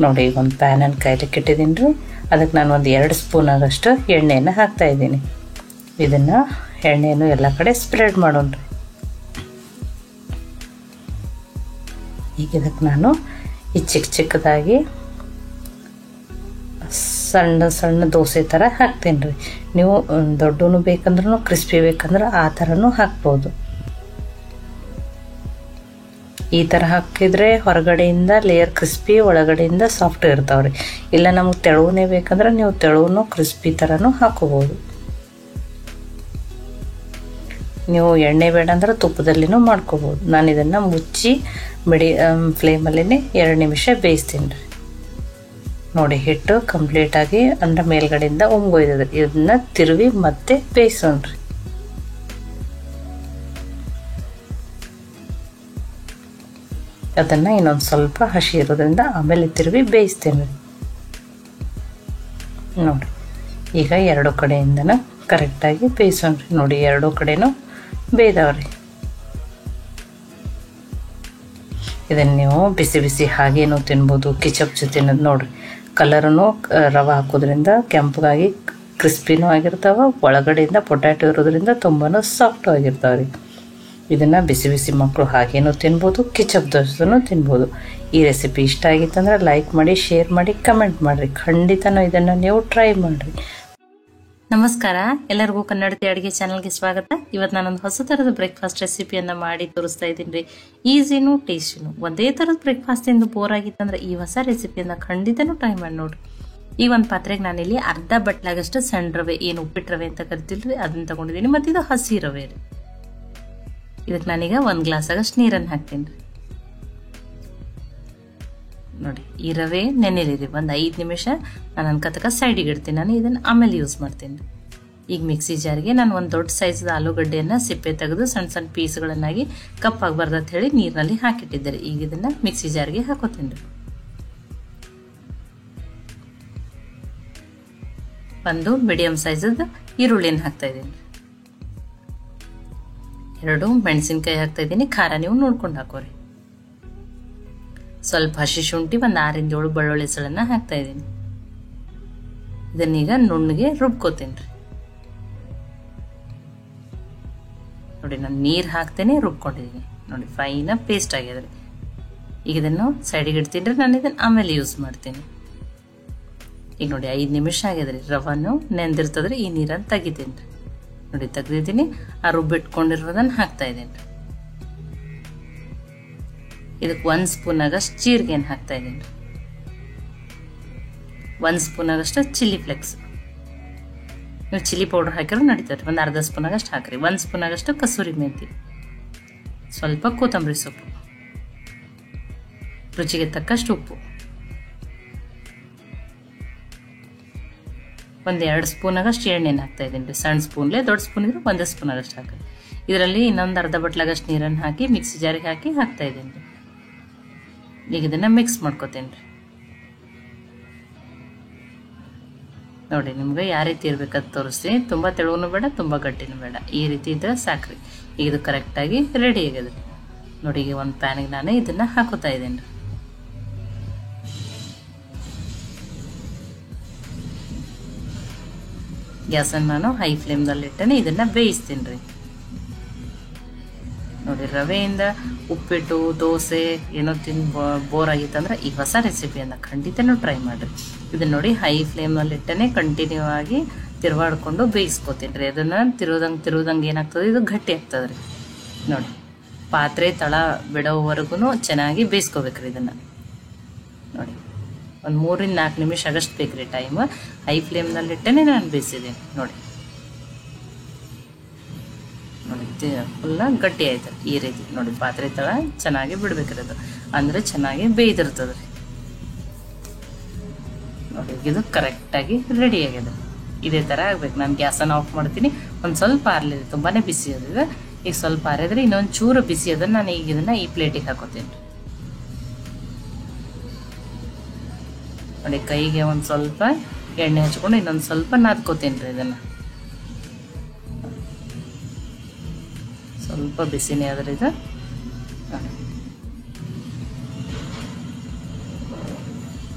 ನೋಡಿ, ಒಂದು ಪ್ಯಾನನ್ನು ಕೈಲಿಕ್ಕೆ ಇಟ್ಟಿದ್ದೀನಿ ರೀ. ಅದಕ್ಕೆ ನಾನು ಒಂದು 2 ಸ್ಪೂನ್ ಆಗಷ್ಟು ಎಣ್ಣೆಯನ್ನು ಹಾಕ್ತಾಯಿದ್ದೀನಿ. ಇದನ್ನು ಎಣ್ಣೆಯನ್ನು ಎಲ್ಲ ಕಡೆ ಸ್ಪ್ರೆಡ್ ಮಾಡೋಣ್ರಿ. ಈಗ ಇದಕ್ಕೆ ನಾನು ಈ ಚಿಕ್ಕದಾಗಿ ಸಣ್ಣ ದೋಸೆ ಥರ ಹಾಕ್ತೀನಿ ರೀ. ನೀವು ದೊಡ್ಡೂ ಬೇಕಂದ್ರೂ ಕ್ರಿಸ್ಪಿ ಬೇಕಂದ್ರೆ ಆ ಥರನೂ ಹಾಕ್ಬೋದು. ಈ ಥರ ಹಾಕಿದರೆ ಹೊರಗಡೆಯಿಂದ ಲೇಯರ್ ಕ್ರಿಸ್ಪಿ, ಒಳಗಡೆಯಿಂದ ಸಾಫ್ಟ್ ಇರ್ತಾವ್ರಿ. ಇಲ್ಲ ನಮಗೆ ತೆಳುವೇ ಬೇಕಂದ್ರೆ ನೀವು ತೆಳುವೂ ಕ್ರಿಸ್ಪಿ ಥರನೂ ಹಾಕೋಬೋದು. ನೀವು ಎಣ್ಣೆ ಬೇಡ ಅಂದ್ರೆ ತುಪ್ಪದಲ್ಲಿನೂ ಮಾಡ್ಕೋಬೋದು. ನಾನು ಇದನ್ನು ಮುಚ್ಚಿ ಫ್ಲೇಮಲ್ಲೇ 2 ನಿಮಿಷ ಬೇಯಿಸ್ತೀನಿ ರೀ. ನೋಡಿ, ಹಿಟ್ಟು ಕಂಪ್ಲೀಟಾಗಿ ಅಂದ್ರೆ ಮೇಲ್ಗಡೆಯಿಂದ ಉಮ್ಗೊಯ್ದದ. ಇದನ್ನ ತಿರುವಿ ಮತ್ತೆ ಬೇಯಿಸೋಣ್ರಿ. ಅದನ್ನು ಇನ್ನೊಂದು ಸ್ವಲ್ಪ ಹಸಿ ಇರೋದ್ರಿಂದ ಆಮೇಲೆ ತಿರುವಿ ಬೇಯಿಸ್ತೀನಿ. ನೋಡಿ, ಈಗ 2 ಕಡೆಯಿಂದನೂ ಕರೆಕ್ಟಾಗಿ ಬೇಯಿಸೋಣ್ರಿ. ನೋಡಿ, 2 ಕಡೆನೂ ಬೇಯ್ದವ್ರಿ. ಇದನ್ನು ನೀವು ಬಿಸಿ ಹಾಗೇನೂ ತಿನ್ಬೋದು, ಕೆಚಪ್ ಜೊತೆ. ನೋಡಿರಿ, ಕಲರೂ ರವೆ ಹಾಕೋದ್ರಿಂದ ಕೆಂಪಗಾಗಿ ಕ್ರಿಸ್ಪಿನೂ ಆಗಿರ್ತಾವೆ, ಒಳಗಡೆಯಿಂದ ಪೊಟ್ಯಾಟೊ ಇರೋದ್ರಿಂದ ತುಂಬಾ ಸಾಫ್ಟು ಆಗಿರ್ತಾವೆ ರೀ. ಇದನ್ನು ಬಿಸಿ ಮಕ್ಕಳು ಹಾಗೇನೂ ತಿನ್ಬೋದು, ಕೆಚಪ್ ದೋಸೆನೂ ತಿನ್ಬೋದು. ಈ ರೆಸಿಪಿ ಇಷ್ಟ ಆಗಿತ್ತಂದ್ರೆ ಲೈಕ್ ಮಾಡಿ, ಶೇರ್ ಮಾಡಿ, ಕಮೆಂಟ್ ಮಾಡಿರಿ. ಖಂಡಿತನೂ ಇದನ್ನು ನೀವು ಟ್ರೈ ಮಾಡಿರಿ. ನಮಸ್ಕಾರ, ಎಲ್ಲರಿಗೂ ಕನ್ನಡತಿ ಅಡುಗೆ ಚಾನಲ್ಗೆ ಸ್ವಾಗತ. ಇವತ್ತು ನಾನೊಂದು ಹೊಸ ಥರದ ಬ್ರೇಕ್ಫಾಸ್ಟ್ ರೆಸಿಪಿಯನ್ನು ಮಾಡಿ ತೋರಿಸ್ತಾ ಇದ್ದೀನಿ ರೀ. ಈಸಿನೂ ಟೇಸ್ಟಿನೂ. ಒಂದೇ ಥರದ ಬ್ರೇಕ್ಫಾಸ್ಟಿಂದ ಬೋರ್ ಆಗಿತ್ತಂದ್ರೆ ಈ ಹೊಸ ರೆಸಿಪಿಯನ್ನು ಖಂಡಿತನೂ ಟ್ರೈ ಮಾಡಿ ನೋಡಿರಿ. ಈ ಒಂದು ಪಾತ್ರೆಗೆ ನಾನಿಲ್ಲಿ ಅರ್ಧ ಬಟ್ಲಾಗಷ್ಟು ಸಣ್ಣ ರವೆ, ಏನು ಉಪ್ಪಿಟ್ಟು ರವೆ ಅಂತ ಕರಿತಿಲ್ರಿ, ಅದನ್ನು ತಗೊಂಡಿದ್ದೀನಿ. ಮತ್ತು ಇದು ಹಸಿ ರವೆ ರೀ. ಇದಕ್ಕೆ ನಾನೀಗ 1 ಗ್ಲಾಸ್ ಆಗಷ್ಟು ನೀರನ್ನು ಹಾಕ್ತೀನಿ ರೀ. ನೋಡಿ, ಈ ರವೆ ನೆನೆಲಿದೆ. ಒಂದು 5 ನಿಮಿಷ ನಾನು ಅನ್ಕತಕ ಸೈಡಿಗೆ ಇಡ್ತೀನಿ. ನಾನು ಇದನ್ನು ಆಮೇಲೆ ಯೂಸ್ ಮಾಡ್ತೀನಿ. ಈಗ ಮಿಕ್ಸಿ ಜಾರಿಗೆ ನಾನು ಒಂದು ದೊಡ್ಡ ಸೈಜ್ದ ಆಲೂಗಡ್ಡೆಯನ್ನು ಸಿಪ್ಪೆ ತೆಗೆದು ಸಣ್ಣ ಪೀಸ್ಗಳನ್ನಾಗಿ ಕಪ್ಪಾಗಬಾರ್ದು ಅಂತ ಹೇಳಿ ನೀರಿನಲ್ಲಿ ಹಾಕಿಟ್ಟಿದ್ದಾರೆ. ಈಗ ಇದನ್ನು ಮಿಕ್ಸಿ ಜಾರಿಗೆ ಹಾಕೋತೀನಿ ರೀ. ಒಂದು ಮೀಡಿಯಂ ಸೈಜದ ಈರುಳ್ಳಿನ ಹಾಕ್ತಾ ಇದ್ದೀನಿ. 2 ಮೆಣಸಿನ್ಕಾಯಿ ಹಾಕ್ತಾ ಇದ್ದೀನಿ. ಖಾರ ನೀವು ನೋಡ್ಕೊಂಡು ಹಾಕೋರಿ. ಸ್ವಲ್ಪ ಹಸಿ ಶುಂಠಿ, ಒಂದು 6 ಇಂದ 7 ಬೆಳ್ಳುಳ್ಳಿ ಸಳನ್ನ ಹಾಕ್ತಾ ಇದ್ದೀನಿ. ಇದನ್ನೀಗ ನುಣ್ಣಗೆ ರುಬ್ಕೋತೀನಿ ರೀ. ನೋಡಿ, ನಾನು ನೀರು ಹಾಕ್ತೇನೆ, ರುಬ್ಕೊಂಡಿದ್ದೀನಿ. ನೋಡಿ, ಫೈನ ಪೇಸ್ಟ್ ಆಗ್ಯದ್ರಿ. ಈಗ ಇದನ್ನು ಸೈಡಿಗೆ ಇಡ್ತೀನಿ. ನಾನು ಇದನ್ನು ಆಮೇಲೆ ಯೂಸ್ ಮಾಡ್ತೀನಿ. ಈಗ ನೋಡಿ, 5 ನಿಮಿಷ ಆಗ್ಯದ್ರಿ. ರವನ್ನು ನೆಂದಿರ್ತದ್ರಿ. ಈ ನೀರನ್ನು ತೆಗಿತೀನಿ ರೀ. ನೋಡಿ, ತೆಗ್ದಿದ್ದೀನಿ. ಆ ರುಬ್ಬಿಟ್ಕೊಂಡಿರೋದನ್ನು ಹಾಕ್ತಾ ಇದ್ದೀನಿ ರೀ. ಇದಕ್ಕೆ 1 ಸ್ಪೂನ್ ಆಗಷ್ಟು ಜೀರಿಗೆಯನ್ನು ಹಾಕ್ತಾ ಇದ್ದೀನಿ. 1 ಸ್ಪೂನ್ ಆಗಷ್ಟು ಚಿಲ್ಲಿ ಫ್ಲೆಕ್ಸ್. ನೀವು ಚಿಲ್ಲಿ ಪೌಡರ್ ಹಾಕಿರೋ ನಡೀತಾರೆ. ಒಂದು ಅರ್ಧ ಸ್ಪೂನ್ ಆಗಷ್ಟು ಹಾಕ್ರಿ. 1 ಸ್ಪೂನ್ ಆಗಷ್ಟು ಕಸೂರಿ ಮೆಂತಿ, ಸ್ವಲ್ಪ ಕೊತ್ತಂಬರಿ ಸೊಪ್ಪು, ರುಚಿಗೆ ತಕ್ಕಷ್ಟು ಉಪ್ಪು, ಒಂದು 2 ಸ್ಪೂನ್ ಆಗಷ್ಟು ಎಣ್ಣೆನ ಹಾಕ್ತಾ ಇದ್ದೀನಿ. ಸಣ್ಣ ಸ್ಪೂನ್ಲೆ, ದೊಡ್ಡ ಸ್ಪೂನ್ ಇದ್ರೆ 1 ಸ್ಪೂನ್ ಆಗಷ್ಟು ಹಾಕಿ. ಇದರಲ್ಲಿ ಇನ್ನೊಂದು ಅರ್ಧ ಬಟ್ಲಾಗಷ್ಟು ನೀರನ್ನು ಹಾಕಿ ಮಿಕ್ಸಿ ಜಾರಿಗೆ ಹಾಕಿ ಹಾಕ್ತಾ ಇದ್ದೀನಿ. ಈಗ ಇದನ್ನ ಮಿಕ್ಸ್ ಮಾಡ್ಕೋತೀನಿ ರೀ. ನೋಡಿ, ನಿಮ್ಗೆ ಯಾವ ರೀತಿ ಇರ್ಬೇಕಂತ ತೋರಿಸ್ತೀನಿ. ತುಂಬ ತೆಳುವೂ ಬೇಡ, ತುಂಬ ಗಟ್ಟಿನೂ ಬೇಡ. ಈ ರೀತಿ ಇದ್ರೆ ಸಾಕ್ರಿ. ಈಗ ಇದು ಕರೆಕ್ಟಾಗಿ ರೆಡಿ ಆಗಿದೆ. ನೋಡಿ, ಈಗ ಒಂದು ಪ್ಯಾನಿಗೆ ನಾನು ಇದನ್ನ ಹಾಕೋತಾ ಇದ್ದೀನಿ. ಗ್ಯಾಸನ್ನು ನಾನು ಹೈ ಫ್ಲೇಮ್ದಲ್ಲಿ ಇಟ್ಟನೆ ಇದನ್ನ ಬೇಯಿಸ್ತೀನಿ ರೀ. ನೋಡಿ, ರವೆಯಿಂದ ಉಪ್ಪಿಟ್ಟು ದೋಸೆ ಏನೋ ಬೋರ್ ಆಗಿತ್ತಂದ್ರೆ ಈ ಹೊಸ ರೆಸಿಪಿಯನ್ನು ಖಂಡಿತನೂ ಟ್ರೈ ಮಾಡಿರಿ. ಇದನ್ನ ನೋಡಿ, ಹೈ ಫ್ಲೇಮ್ನಲ್ಲಿ ಇಟ್ಟನೆ ಕಂಟಿನ್ಯೂ ಆಗಿ ತಿರುವಾಡ್ಕೊಂಡು ಬೇಯಿಸ್ಕೋತೀನಿ ರೀ. ಅದನ್ನು ತಿರುವುದಂಗೆ ಏನಾಗ್ತದೆ, ಇದು ಗಟ್ಟಿ ಆಗ್ತದೆ ರೀ. ನೋಡಿ, ಪಾತ್ರೆ ತಳ ಬಿಡೋವರೆಗೂ ಚೆನ್ನಾಗಿ ಬೇಯಿಸ್ಕೋಬೇಕ್ರಿ ಇದನ್ನು. ನೋಡಿ, ಒಂದು 3 ರಿಂದ 4 ನಿಮಿಷ ಆಗಷ್ಟು ಬೇಕ್ರಿ ಟೈಮ್. ಹೈ ಫ್ಲೇಮ್ನಲ್ಲಿ ಇಟ್ಟನೆ ನಾನು ಬೇಯಿಸಿದ್ದೀನಿ. ನೋಡಿ, ಫುಲ್ಲ ಗಟ್ಟಿ ಆಯ್ತು ಈ ರೀತಿ. ನೋಡಿ, ಪಾತ್ರೆ ತಳ ಚೆನ್ನಾಗಿ ಬಿಡ್ಬೇಕ್ರಿ. ಅದು ಅಂದರೆ ಚೆನ್ನಾಗಿ ಬೇಯ್ದಿರ್ತದೆ ರೀ. ಇದು ಕರೆಕ್ಟಾಗಿ ರೆಡಿ ಆಗಿದೆ. ಇದೇ ಥರ ಆಗ್ಬೇಕು. ನಾನು ಗ್ಯಾಸನ್ನು ಆಫ್ ಮಾಡ್ತೀನಿ. ಒಂದು ಸ್ವಲ್ಪ ಆರಲಿದೆ, ತುಂಬಾ ಬಿಸಿ ಅದಿದೆ. ಈಗ ಸ್ವಲ್ಪ ಆರಿದ್ರೆ ಇನ್ನೊಂದು ಚೂರು ಬಿಸಿ ಅದನ್ನು ನಾನು ಈಗ ಇದನ್ನು ಈ ಪ್ಲೇಟಿಗೆ ಹಾಕೋತೀನಿ ನೋಡಿ. ಕೈಗೆ ಒಂದು ಸ್ವಲ್ಪ ಎಣ್ಣೆ ಹಚ್ಕೊಂಡು ಇನ್ನೊಂದು ಸ್ವಲ್ಪ ನಾದ್ಕೋತೀನಿ ರೀ. ಇದನ್ನು ಸ್ವಲ್ಪ ಬಿಸಿನೇ ಆದ್ರೆ ಇದು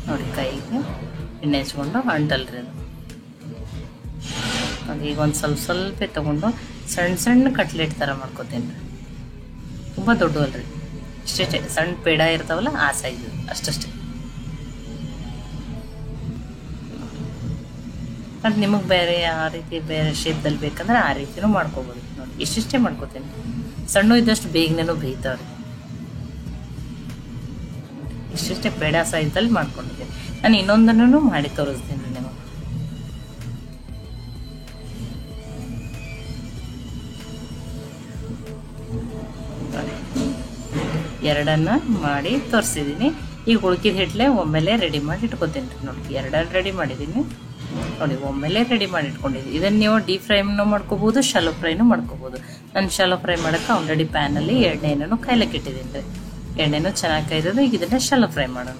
ನೋಡಿ, ಕೈಗೆ ಎಣ್ಣೆ ಹಚ್ಕೊಂಡು ಅಂಟಲ್ರಿ ಅದು ನೋಡಿ. ಈಗ ಒಂದು ಸ್ವಲ್ಪ ತೊಗೊಂಡು ಸಣ್ಣ ಸಣ್ಣ ಕಟ್ಲೆಟ್ ಥರ ಮಾಡ್ಕೋತೀನಿ ರೀ. ತುಂಬ ದೊಡ್ಡ ಅಲ್ರಿ, ಇಷ್ಟೇ ಸಣ್ಣ ಪೇಡ ಇರ್ತಾವಲ್ಲ ಆ ಸೈಜ್ ಅಷ್ಟಷ್ಟೇ. ಮತ್ತು ನಿಮಗೆ ಬೇರೆ ಆ ರೀತಿ ಬೇರೆ ಶೇಪ್ದಲ್ಲಿ ಬೇಕಂದ್ರೆ ಆ ರೀತಿನೂ ಮಾಡ್ಕೋಬೋದು ನೋಡಿ. ಇಷ್ಟಿಷ್ಟೇ ಮಾಡ್ಕೋತೀನಿ. ಸಣ್ಣ ಇದ್ದಷ್ಟು ಬೇಗನೇನು ಬೇಯ್ತಾವ್ರಿ. ಇಷ್ಟಿಷ್ಟೇ ಪೇಡ ಸೈಜಲ್ಲಿ ಮಾಡ್ಕೊಂಡಿದ್ದೀನಿ. ನಾನು ಇನ್ನೊಂದನ್ನು ಮಾಡಿ ತೋರಿಸ್ತೀನಿ ರೀ ನಿಮಗೆ. ಎರಡನ್ನ ಮಾಡಿ ತೋರಿಸಿದ್ದೀನಿ. ಈಗ ಉಳ್ಕಿದ ಹಿಟ್ಲೆ ಒಮ್ಮೆಲೆ ರೆಡಿ ಮಾಡಿ ಇಟ್ಕೊತೀನಿ ರೀ ನೋಡಿ. ಎರಡನ್ನು ರೆಡಿ ಮಾಡಿದ್ದೀನಿ ನೋಡಿ, ಒಮ್ಮೆಲೆ ರೆಡಿ ಮಾಡಿ ಇಟ್ಕೊಂಡಿದ್ದೀನಿ. ಇದನ್ನು ನೀವು ಡೀಪ್ ಫ್ರೈನೂ ಮಾಡ್ಕೋಬೋದು, ಶಾಲೋ ಫ್ರೈನೂ ಮಾಡ್ಕೋಬೋದು. ನಾನು ಶಾಲೋ ಫ್ರೈ ಮಾಡೋಕ್ಕೆ ಆಲ್ರೆಡಿ ಪ್ಯಾನಲ್ಲಿ ಎಣ್ಣೆನೂ ಕಾಯ್ಲಿಕ್ಕೆ ಇಟ್ಟಿದ್ದೀನಿ ರೀ. ಎಣ್ಣೆನೂ ಚೆನ್ನಾಗಿ ಕಾಯ್ದದು. ಈಗ ಇದನ್ನು ಶಾಲೋ ಫ್ರೈ ಮಾಡೋಣ.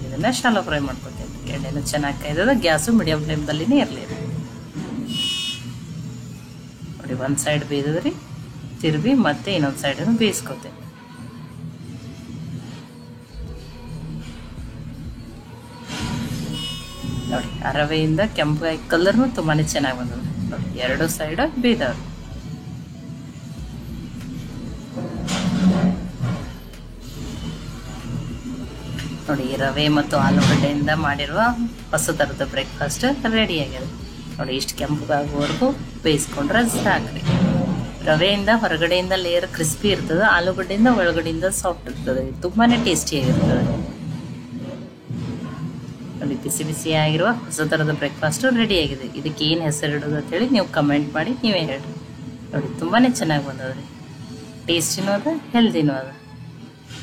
ಇದನ್ನು ಶಾಲೋ ಫ್ರೈ ಮಾಡ್ಕೊತೀನಿ. ಎಣ್ಣೆನೂ ಚೆನ್ನಾಗಿ ಕಾಯ್ದದು. ಗ್ಯಾಸು ಮೀಡಿಯಂ ಫ್ಲೇಮ್ದಲ್ಲಿನೇ ಇರಲಿ ನೋಡಿ. ಒಂದು ಸೈಡ್ ಬೇಯ್ದದ್ರಿ, ತಿರುವಿ ಮತ್ತೆ ಇನ್ನೊಂದು ಸೈಡನ್ನು ಬೇಯಿಸ್ಕೊತೀನಿ ನೋಡಿ. ರವೆಯಿಂದ ಕೆಂಪು ಕಲರ್ನು ತುಂಬಾ ಚೆನ್ನಾಗಿ ಬಂದದ ನೋಡಿ. ಎರಡು ಸೈಡ್ ಬೇಯ್ದವ್ರಿ ನೋಡಿ. ರವೆ ಮತ್ತು ಆಲೂಗಡ್ಡೆಯಿಂದ ಮಾಡಿರುವ ಹೊಸ ಥರದ ಬ್ರೇಕ್ಫಾಸ್ಟ್ ರೆಡಿಯಾಗಿದೆ ನೋಡಿ. ಇಷ್ಟು ಕೆಂಪುಗಾಗುವವರೆಗೂ ಬೇಯಿಸ್ಕೊಂಡ್ರೆ ಸಾಕ್ರಿ. ರವೆಯಿಂದ ಹೊರಗಡೆಯಿಂದ ಲೇಯರ್ ಕ್ರಿಸ್ಪಿ ಇರ್ತದೆ, ಆಲೂಗಡ್ಡೆಯಿಂದ ಒಳಗಡೆಯಿಂದ ಸಾಫ್ಟ್ ಇರ್ತದೆ. ತುಂಬಾ ಟೇಸ್ಟಿಯಾಗಿರ್ತದೆ ನೋಡಿ. ಬಿಸಿ ಬಿಸಿಯಾಗಿರುವ ಹೊಸ ಥರದ ಬ್ರೇಕ್ಫಾಸ್ಟು ರೆಡಿಯಾಗಿದೆ. ಇದಕ್ಕೆ ಏನು ಹೆಸರು ಇಡೋದು ಅಂತೇಳಿ ನೀವು ಕಮೆಂಟ್ ಮಾಡಿ ನೀವೇ ಹೇಳ್ರಿ ನೋಡಿ. ತುಂಬಾ ಚೆನ್ನಾಗಿ ಬಂದದ್ರಿ. ಟೇಸ್ಟಿನೂ ಅದ, ಹೆಲ್ದಿನೂ ಅದ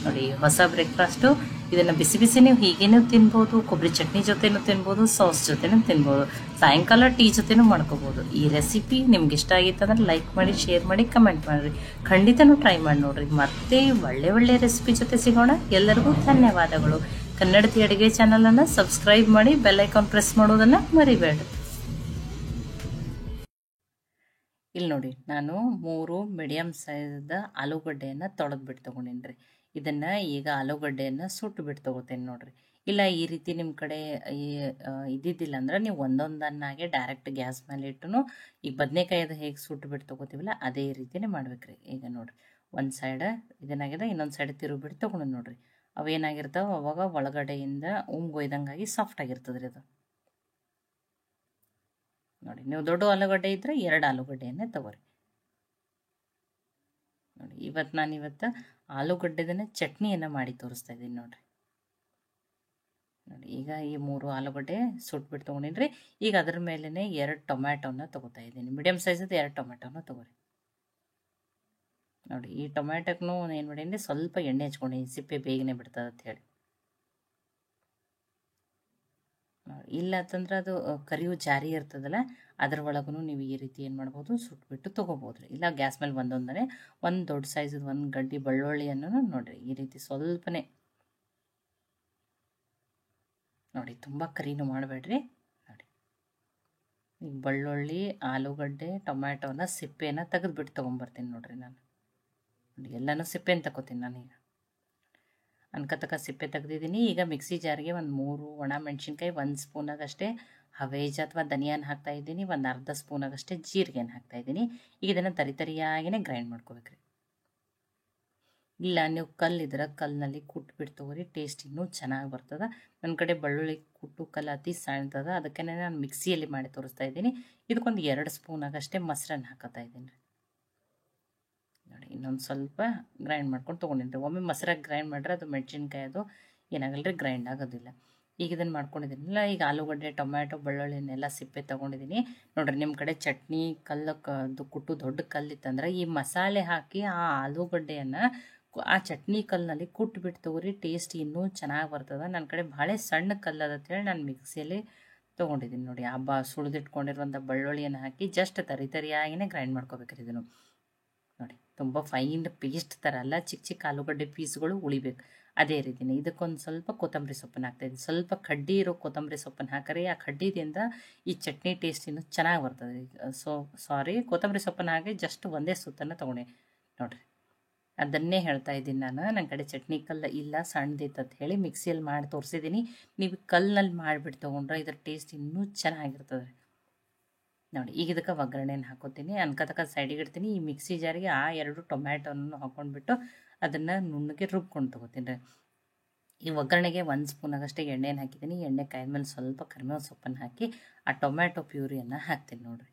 ನೋಡಿ. ಹೊಸ ಬ್ರೇಕ್ಫಾಸ್ಟು ಇದನ್ನು ಬಿಸಿ ಬಿಸಿ ನೀವು ಹೀಗೇನೂ ತಿನ್ಬೋದು, ಕೊಬ್ಬರಿ ಚಟ್ನಿ ಜೊತೆನೂ ತಿನ್ಬೋದು, ಸಾಸ್ ಜೊತೆನೂ ತಿನ್ಬೋದು, ಸಾಯಂಕಾಲ ಟೀ ಜೊತೆನೂ ಮಾಡ್ಕೋಬೋದು. ಈ ರೆಸಿಪಿ ನಿಮ್ಗೆ ಇಷ್ಟ ಆಗಿತ್ತು ಅಂದ್ರೆ ಲೈಕ್ ಮಾಡಿ, ಶೇರ್ ಮಾಡಿ, ಕಮೆಂಟ್ ಮಾಡಿರಿ. ಖಂಡಿತನೂ ಟ್ರೈ ಮಾಡಿ ನೋಡಿರಿ. ಮತ್ತೆ ಒಳ್ಳೆ ರೆಸಿಪಿ ಜೊತೆ ಸಿಗೋಣ. ಎಲ್ಲರಿಗೂ ಧನ್ಯವಾದಗಳು. ಕನ್ನಡತಿ ಅಡುಗೆ ಚಾನಲನ್ನು ಸಬ್ಸ್ಕ್ರೈಬ್ ಮಾಡಿ, ಬೆಲ್ ಐಕಾನ್ ಪ್ರೆಸ್ ಮಾಡೋದನ್ನು ಮರಿಬೇಡಿ. ಇಲ್ಲಿ ನೋಡಿ, ನಾನು 3 ಮೀಡಿಯಮ್ ಸೈಜ್ದ ಆಲೂಗಡ್ಡೆಯನ್ನು ತೊಳೆದ್ಬಿಟ್ಟು ತೊಗೊಂಡಿನಿ ರೀ. ಇದನ್ನು ಈಗ ಆಲೂಗಡ್ಡೆಯನ್ನು ಸುಟ್ಟು ಬಿಟ್ಟು ತೊಗೋತೇನೆ ನೋಡಿರಿ. ಇಲ್ಲ ಈ ರೀತಿ ನಿಮ್ಮ ಕಡೆ ಇದ್ದಿದ್ದಿಲ್ಲ ಅಂದ್ರೆ ನೀವು ಒಂದೊಂದನ್ನಾಗೆ ಡೈರೆಕ್ಟ್ ಗ್ಯಾಸ್ ಮೇಲೆ ಇಟ್ಟು ಈ ಬದನೆಕಾಯಿದು ಹೇಗೆ ಸುಟ್ಟು ಬಿಟ್ಟು ತೊಗೋತೀವಲ್ಲ ಅದೇ ರೀತಿಯೇ ಮಾಡ್ಬೇಕ್ರಿ. ಈಗ ನೋಡಿರಿ, ಒಂದು ಸೈಡ್ ಇದನ್ನಾಗಿದೆ, ಇನ್ನೊಂದು ಸೈಡ್ ತಿರುಗಿಬಿಟ್ಟು ತೊಗೊಂಡು ನೋಡಿರಿ. ಅವೇನಾಗಿರ್ತಾವೆ ಅವಾಗ ಒಳಗಡೆಯಿಂದ ಉಮ್ಗೊಯ್ದಂಗಾಗಿ ಸಾಫ್ಟ್ ಆಗಿರ್ತದೆ ರೀ ಅದು ನೋಡಿ. ನೀವು ದೊಡ್ಡ ಆಲೂಗಡ್ಡೆ ಇದ್ದರೆ 2 ಆಲೂಗಡ್ಡೆಯನ್ನೇ ತಗೋರಿ ನೋಡಿ. ಇವತ್ತು ಆಲೂಗಡ್ಡೆದನ್ನೇ ಚಟ್ನಿಯನ್ನು ಮಾಡಿ ತೋರಿಸ್ತಾ ಇದ್ದೀನಿ ನೋಡಿರಿ ನೋಡಿ. ಈಗ ಈ 3 ಆಲೂಗಡ್ಡೆ ಸುಟ್ಬಿಟ್ಟು ತೊಗೊಂಡಿನಿ. ಈಗ ಅದ್ರ ಮೇಲೇ 2 ಟೊಮ್ಯಾಟೋನ ತೊಗೋತಾ ಇದ್ದೀನಿ. ಮೀಡಿಯಮ್ ಸೈಜದ್ದು 2 ಟೊಮ್ಯಾಟೋನ ತೊಗೋರಿ ನೋಡಿ. ಈ ಟೊಮ್ಯಾಟೋಕ್ಕೂ ಏನು ಮಾಡೀನಿ, ಸ್ವಲ್ಪ ಎಣ್ಣೆ ಹಚ್ಕೊಂಡಿನಿ, ಸಿಪ್ಪೆ ಬೇಗನೆ ಬಿಡ್ತದೆ ಅಂತ ಹೇಳಿ. ಇಲ್ಲ ಅಂತಂದ್ರೆ ಅದು ಕರಿಯು ಜಾರಿ ಇರ್ತದಲ್ಲ, ಅದ್ರ ಒಳಗೂ ನೀವು ಈ ರೀತಿ ಏನು ಮಾಡ್ಬೋದು, ಸುಟ್ಬಿಟ್ಟು ತೊಗೋಬೋದು ರೀ. ಇಲ್ಲ ಗ್ಯಾಸ್ ಮೇಲೆ ಒಂದೊಂದನೇ ಒಂದು ದೊಡ್ಡ ಸೈಜದ ಒಂದು ಗಡ್ಡೆ ಬೆಳ್ಳುಳ್ಳಿಯನ್ನು ನೋಡಿರಿ ಈ ರೀತಿ ಸ್ವಲ್ಪನೇ ನೋಡಿ. ತುಂಬ ಕರಿನೂ ಮಾಡಬೇಡ್ರಿ ನೋಡಿ. ಈಗ ಬೆಳ್ಳುಳ್ಳಿ, ಆಲೂಗಡ್ಡೆ, ಟೊಮ್ಯಾಟೋನ ಸಿಪ್ಪೆನ ತೆಗೆದುಬಿಟ್ಟು ತೊಗೊಂಬರ್ತೀನಿ ನೋಡಿರಿ. ನಾನು ನೋಡಿ ಎಲ್ಲನೂ ಸಿಪ್ಪೆನ ತಗೋತೀನಿ ನಾನೀಗ. ಅನ್ಕತಕ್ಕ ಸಿಪ್ಪೆ ತೆಗೆದಿದ್ದೀನಿ. ಈಗ ಮಿಕ್ಸಿ ಜಾರಿಗೆ ಒಂದು 3 ಒಣ ಮೆಣಸಿನ್ಕಾಯಿ, 1 ಸ್ಪೂನಾಗಷ್ಟೇ ಹವೇಜ ಅಥವಾ ಧನಿಯಾನ ಹಾಕ್ತಾಯಿದ್ದೀನಿ, ಒಂದು ಅರ್ಧ ಸ್ಪೂನಾಗಷ್ಟೇ ಜೀರಿಗೆನ ಹಾಕ್ತಾಯಿದ್ದೀನಿ. ಈಗ ಇದನ್ನು ತರಿಯಾಗಿನೇ ಗ್ರೈಂಡ್ ಮಾಡ್ಕೋಬೇಕ್ರಿ. ಇಲ್ಲ ನೀವು ಕಲ್ಲಿದ್ರೆ ಕಲ್ಲಿನಲ್ಲಿ ಕುಟ್ಬಿಟ್ಟು ತೊಗೋರಿ, ಟೇಸ್ಟ್ ಇನ್ನೂ ಚೆನ್ನಾಗಿ ಬರ್ತದೆ. ನನ್ನ ಕಡೆ ಬೆಳ್ಳುಳ್ಳಿ ಕುಟ್ಟು ಕಲ್ಲು ಅತಿ ಸಣ್ಣದ, ಅದಕ್ಕೆ ನಾನು ಮಿಕ್ಸಿಯಲ್ಲಿ ಮಾಡಿ ತೋರಿಸ್ತಾ ಇದ್ದೀನಿ. ಇದಕ್ಕೊಂದು 2 ಸ್ಪೂನಾಗಷ್ಟೇ ಮೊಸರನ್ನ ಹಾಕೋತಾ ಇದ್ದೀನಿ ರೀ ನೋಡಿ. ಇನ್ನೊಂದು ಸ್ವಲ್ಪ ಗ್ರೈಂಡ್ ಮಾಡ್ಕೊಂಡು ತೊಗೊಂಡಿನಿ. ಒಮ್ಮೆ ಮೊಸರಾಗಿ ಗ್ರೈಂಡ್ ಮಾಡಿದ್ರೆ ಅದು ಮೆಣಸಿನ್ಕಾಯಿ ಅದು ಏನಾಗಲ್ಲ ರೀ, ಗ್ರೈಂಡ್ ಆಗೋದಿಲ್ಲ. ಈಗ ಇದನ್ನು ಮಾಡ್ಕೊಂಡಿದ್ದೀನಿಲ್ಲ. ಈಗ ಆಲೂಗಡ್ಡೆ, ಟೊಮ್ಯಾಟೊ, ಬೆಳ್ಳುಳ್ಳಿನೆಲ್ಲ ಸಿಪ್ಪೆ ತೊಗೊಂಡಿದ್ದೀನಿ ನೋಡಿರಿ. ನಿಮ್ಮ ಕಡೆ ಚಟ್ನಿ ಕಲ್ಲು ಕುಟ್ಟು ದೊಡ್ಡ ಕಲ್ಲಿತ್ತಂದ್ರೆ ಈ ಮಸಾಲೆ ಹಾಕಿ ಆ ಆಲೂಗಡ್ಡೆಯನ್ನು ಆ ಚಟ್ನಿ ಕಲ್ಲಿನಲ್ಲಿ ಕುಟ್ಬಿಟ್ಟು ತೊಗೊರಿ, ಟೇಸ್ಟ್ ಇನ್ನೂ ಚೆನ್ನಾಗಿ ಬರ್ತದೆ. ನನ್ನ ಕಡೆ ಭಾಳ ಸಣ್ಣ ಕಲ್ಲದ ಅಂತೇಳಿ ನಾನು ಮಿಕ್ಸಿಯಲ್ಲಿ ತೊಗೊಂಡಿದ್ದೀನಿ ನೋಡಿ. ಸುಳಿದಿಟ್ಕೊಂಡಿರುವಂಥ ಬೆಳ್ಳುಳ್ಳಿಯನ್ನು ಹಾಕಿ ಜಸ್ಟ್ ತರಿಯಾಗಿನೇ ಗ್ರೈಂಡ್ ಮಾಡ್ಕೋಬೇಕ್ರಿ ಇದನ್ನು ನೋಡಿ. ತುಂಬ ಫೈನ್ ಪೇಸ್ಟ್ ಥರ ಅಲ್ಲ, ಚಿಕ್ಕ ಚಿಕ್ಕ ಆಲೂಗಡ್ಡೆ ಪೀಸ್ಗಳು ಉಳಿಬೇಕು. ಅದೇ ರೀತಿನೇ ಇದಕ್ಕೊಂದು ಸ್ವಲ್ಪ ಕೊತ್ತಂಬರಿ ಸೊಪ್ಪನ್ನು ಹಾಕ್ತಾಯಿದ್ದೀನಿ. ಸ್ವಲ್ಪ ಕಡ್ಡಿ ಇರೋ ಕೊತ್ತಂಬರಿ ಸೊಪ್ಪನ್ನು ಹಾಕಿರಿ, ಆ ಕಡ್ಡಿದಿಂದ ಈ ಚಟ್ನಿ ಟೇಸ್ಟ್ ಇನ್ನೂ ಚೆನ್ನಾಗಿ ಬರ್ತದೆ. ಕೊತ್ತಂಬರಿ ಸೊಪ್ಪನ್ನು ಹಾಕಿ ಜಸ್ಟ್ ಒಂದೇ ಸುತ್ತನ್ನು ತೊಗೊಂಡೆ ನೋಡಿರಿ. ಅದನ್ನೇ ಹೇಳ್ತಾ ಇದ್ದೀನಿ ನಾನು. ನನ್ನ ಕಡೆ ಚಟ್ನಿ ಕಲ್ಲು ಇಲ್ಲ, ಸಣ್ಣದಿತ್ತು ಅಂತ ಹೇಳಿ ಮಿಕ್ಸಿಯಲ್ಲಿ ಮಾಡಿ ತೋರಿಸಿದ್ದೀನಿ. ನೀವು ಕಲ್ಲಿನಲ್ಲಿ ಮಾಡಿಬಿಟ್ಟು ತೊಗೊಂಡ್ರೆ ಇದ್ರ ಟೇಸ್ಟ್ ಇನ್ನೂ ಚೆನ್ನಾಗಿರ್ತದೆ ನೋಡಿ. ಈಗ ಇದಕ್ಕೆ ಒಗ್ಗರಣೆಯನ್ನು ಹಾಕೋತೀನಿ. ಅನ್ಕತಕ್ಕ ಸೈಡಿಗೆ ಇಡ್ತೀನಿ. ಈ ಮಿಕ್ಸಿ ಜಾರಿಗೆ ಆ 2 ಟೊಮ್ಯಾಟೊನನ್ನು ಹಾಕ್ಕೊಂಡ್ಬಿಟ್ಟು ಅದನ್ನು ನುಣ್ಣಗೆ ರುಬ್ಕೊಂಡು ತೊಗೋತೀನಿ ರೀ. ಈ ಒಗ್ಗರಣೆಗೆ 1 ಸ್ಪೂನ್ ಆಗಷ್ಟೇ ಎಣ್ಣೆಯನ್ನು ಹಾಕಿದ್ದೀನಿ. ಎಣ್ಣೆ ಕಾಯ್ದ್ಮೇಲೆ ಸ್ವಲ್ಪ ಕರಿಬೇವು ಸೊಪ್ಪನ್ನು ಹಾಕಿ ಆ ಟೊಮ್ಯಾಟೊ ಪ್ಯೂರಿಯನ್ನು ಹಾಕ್ತೀನಿ ನೋಡಿ.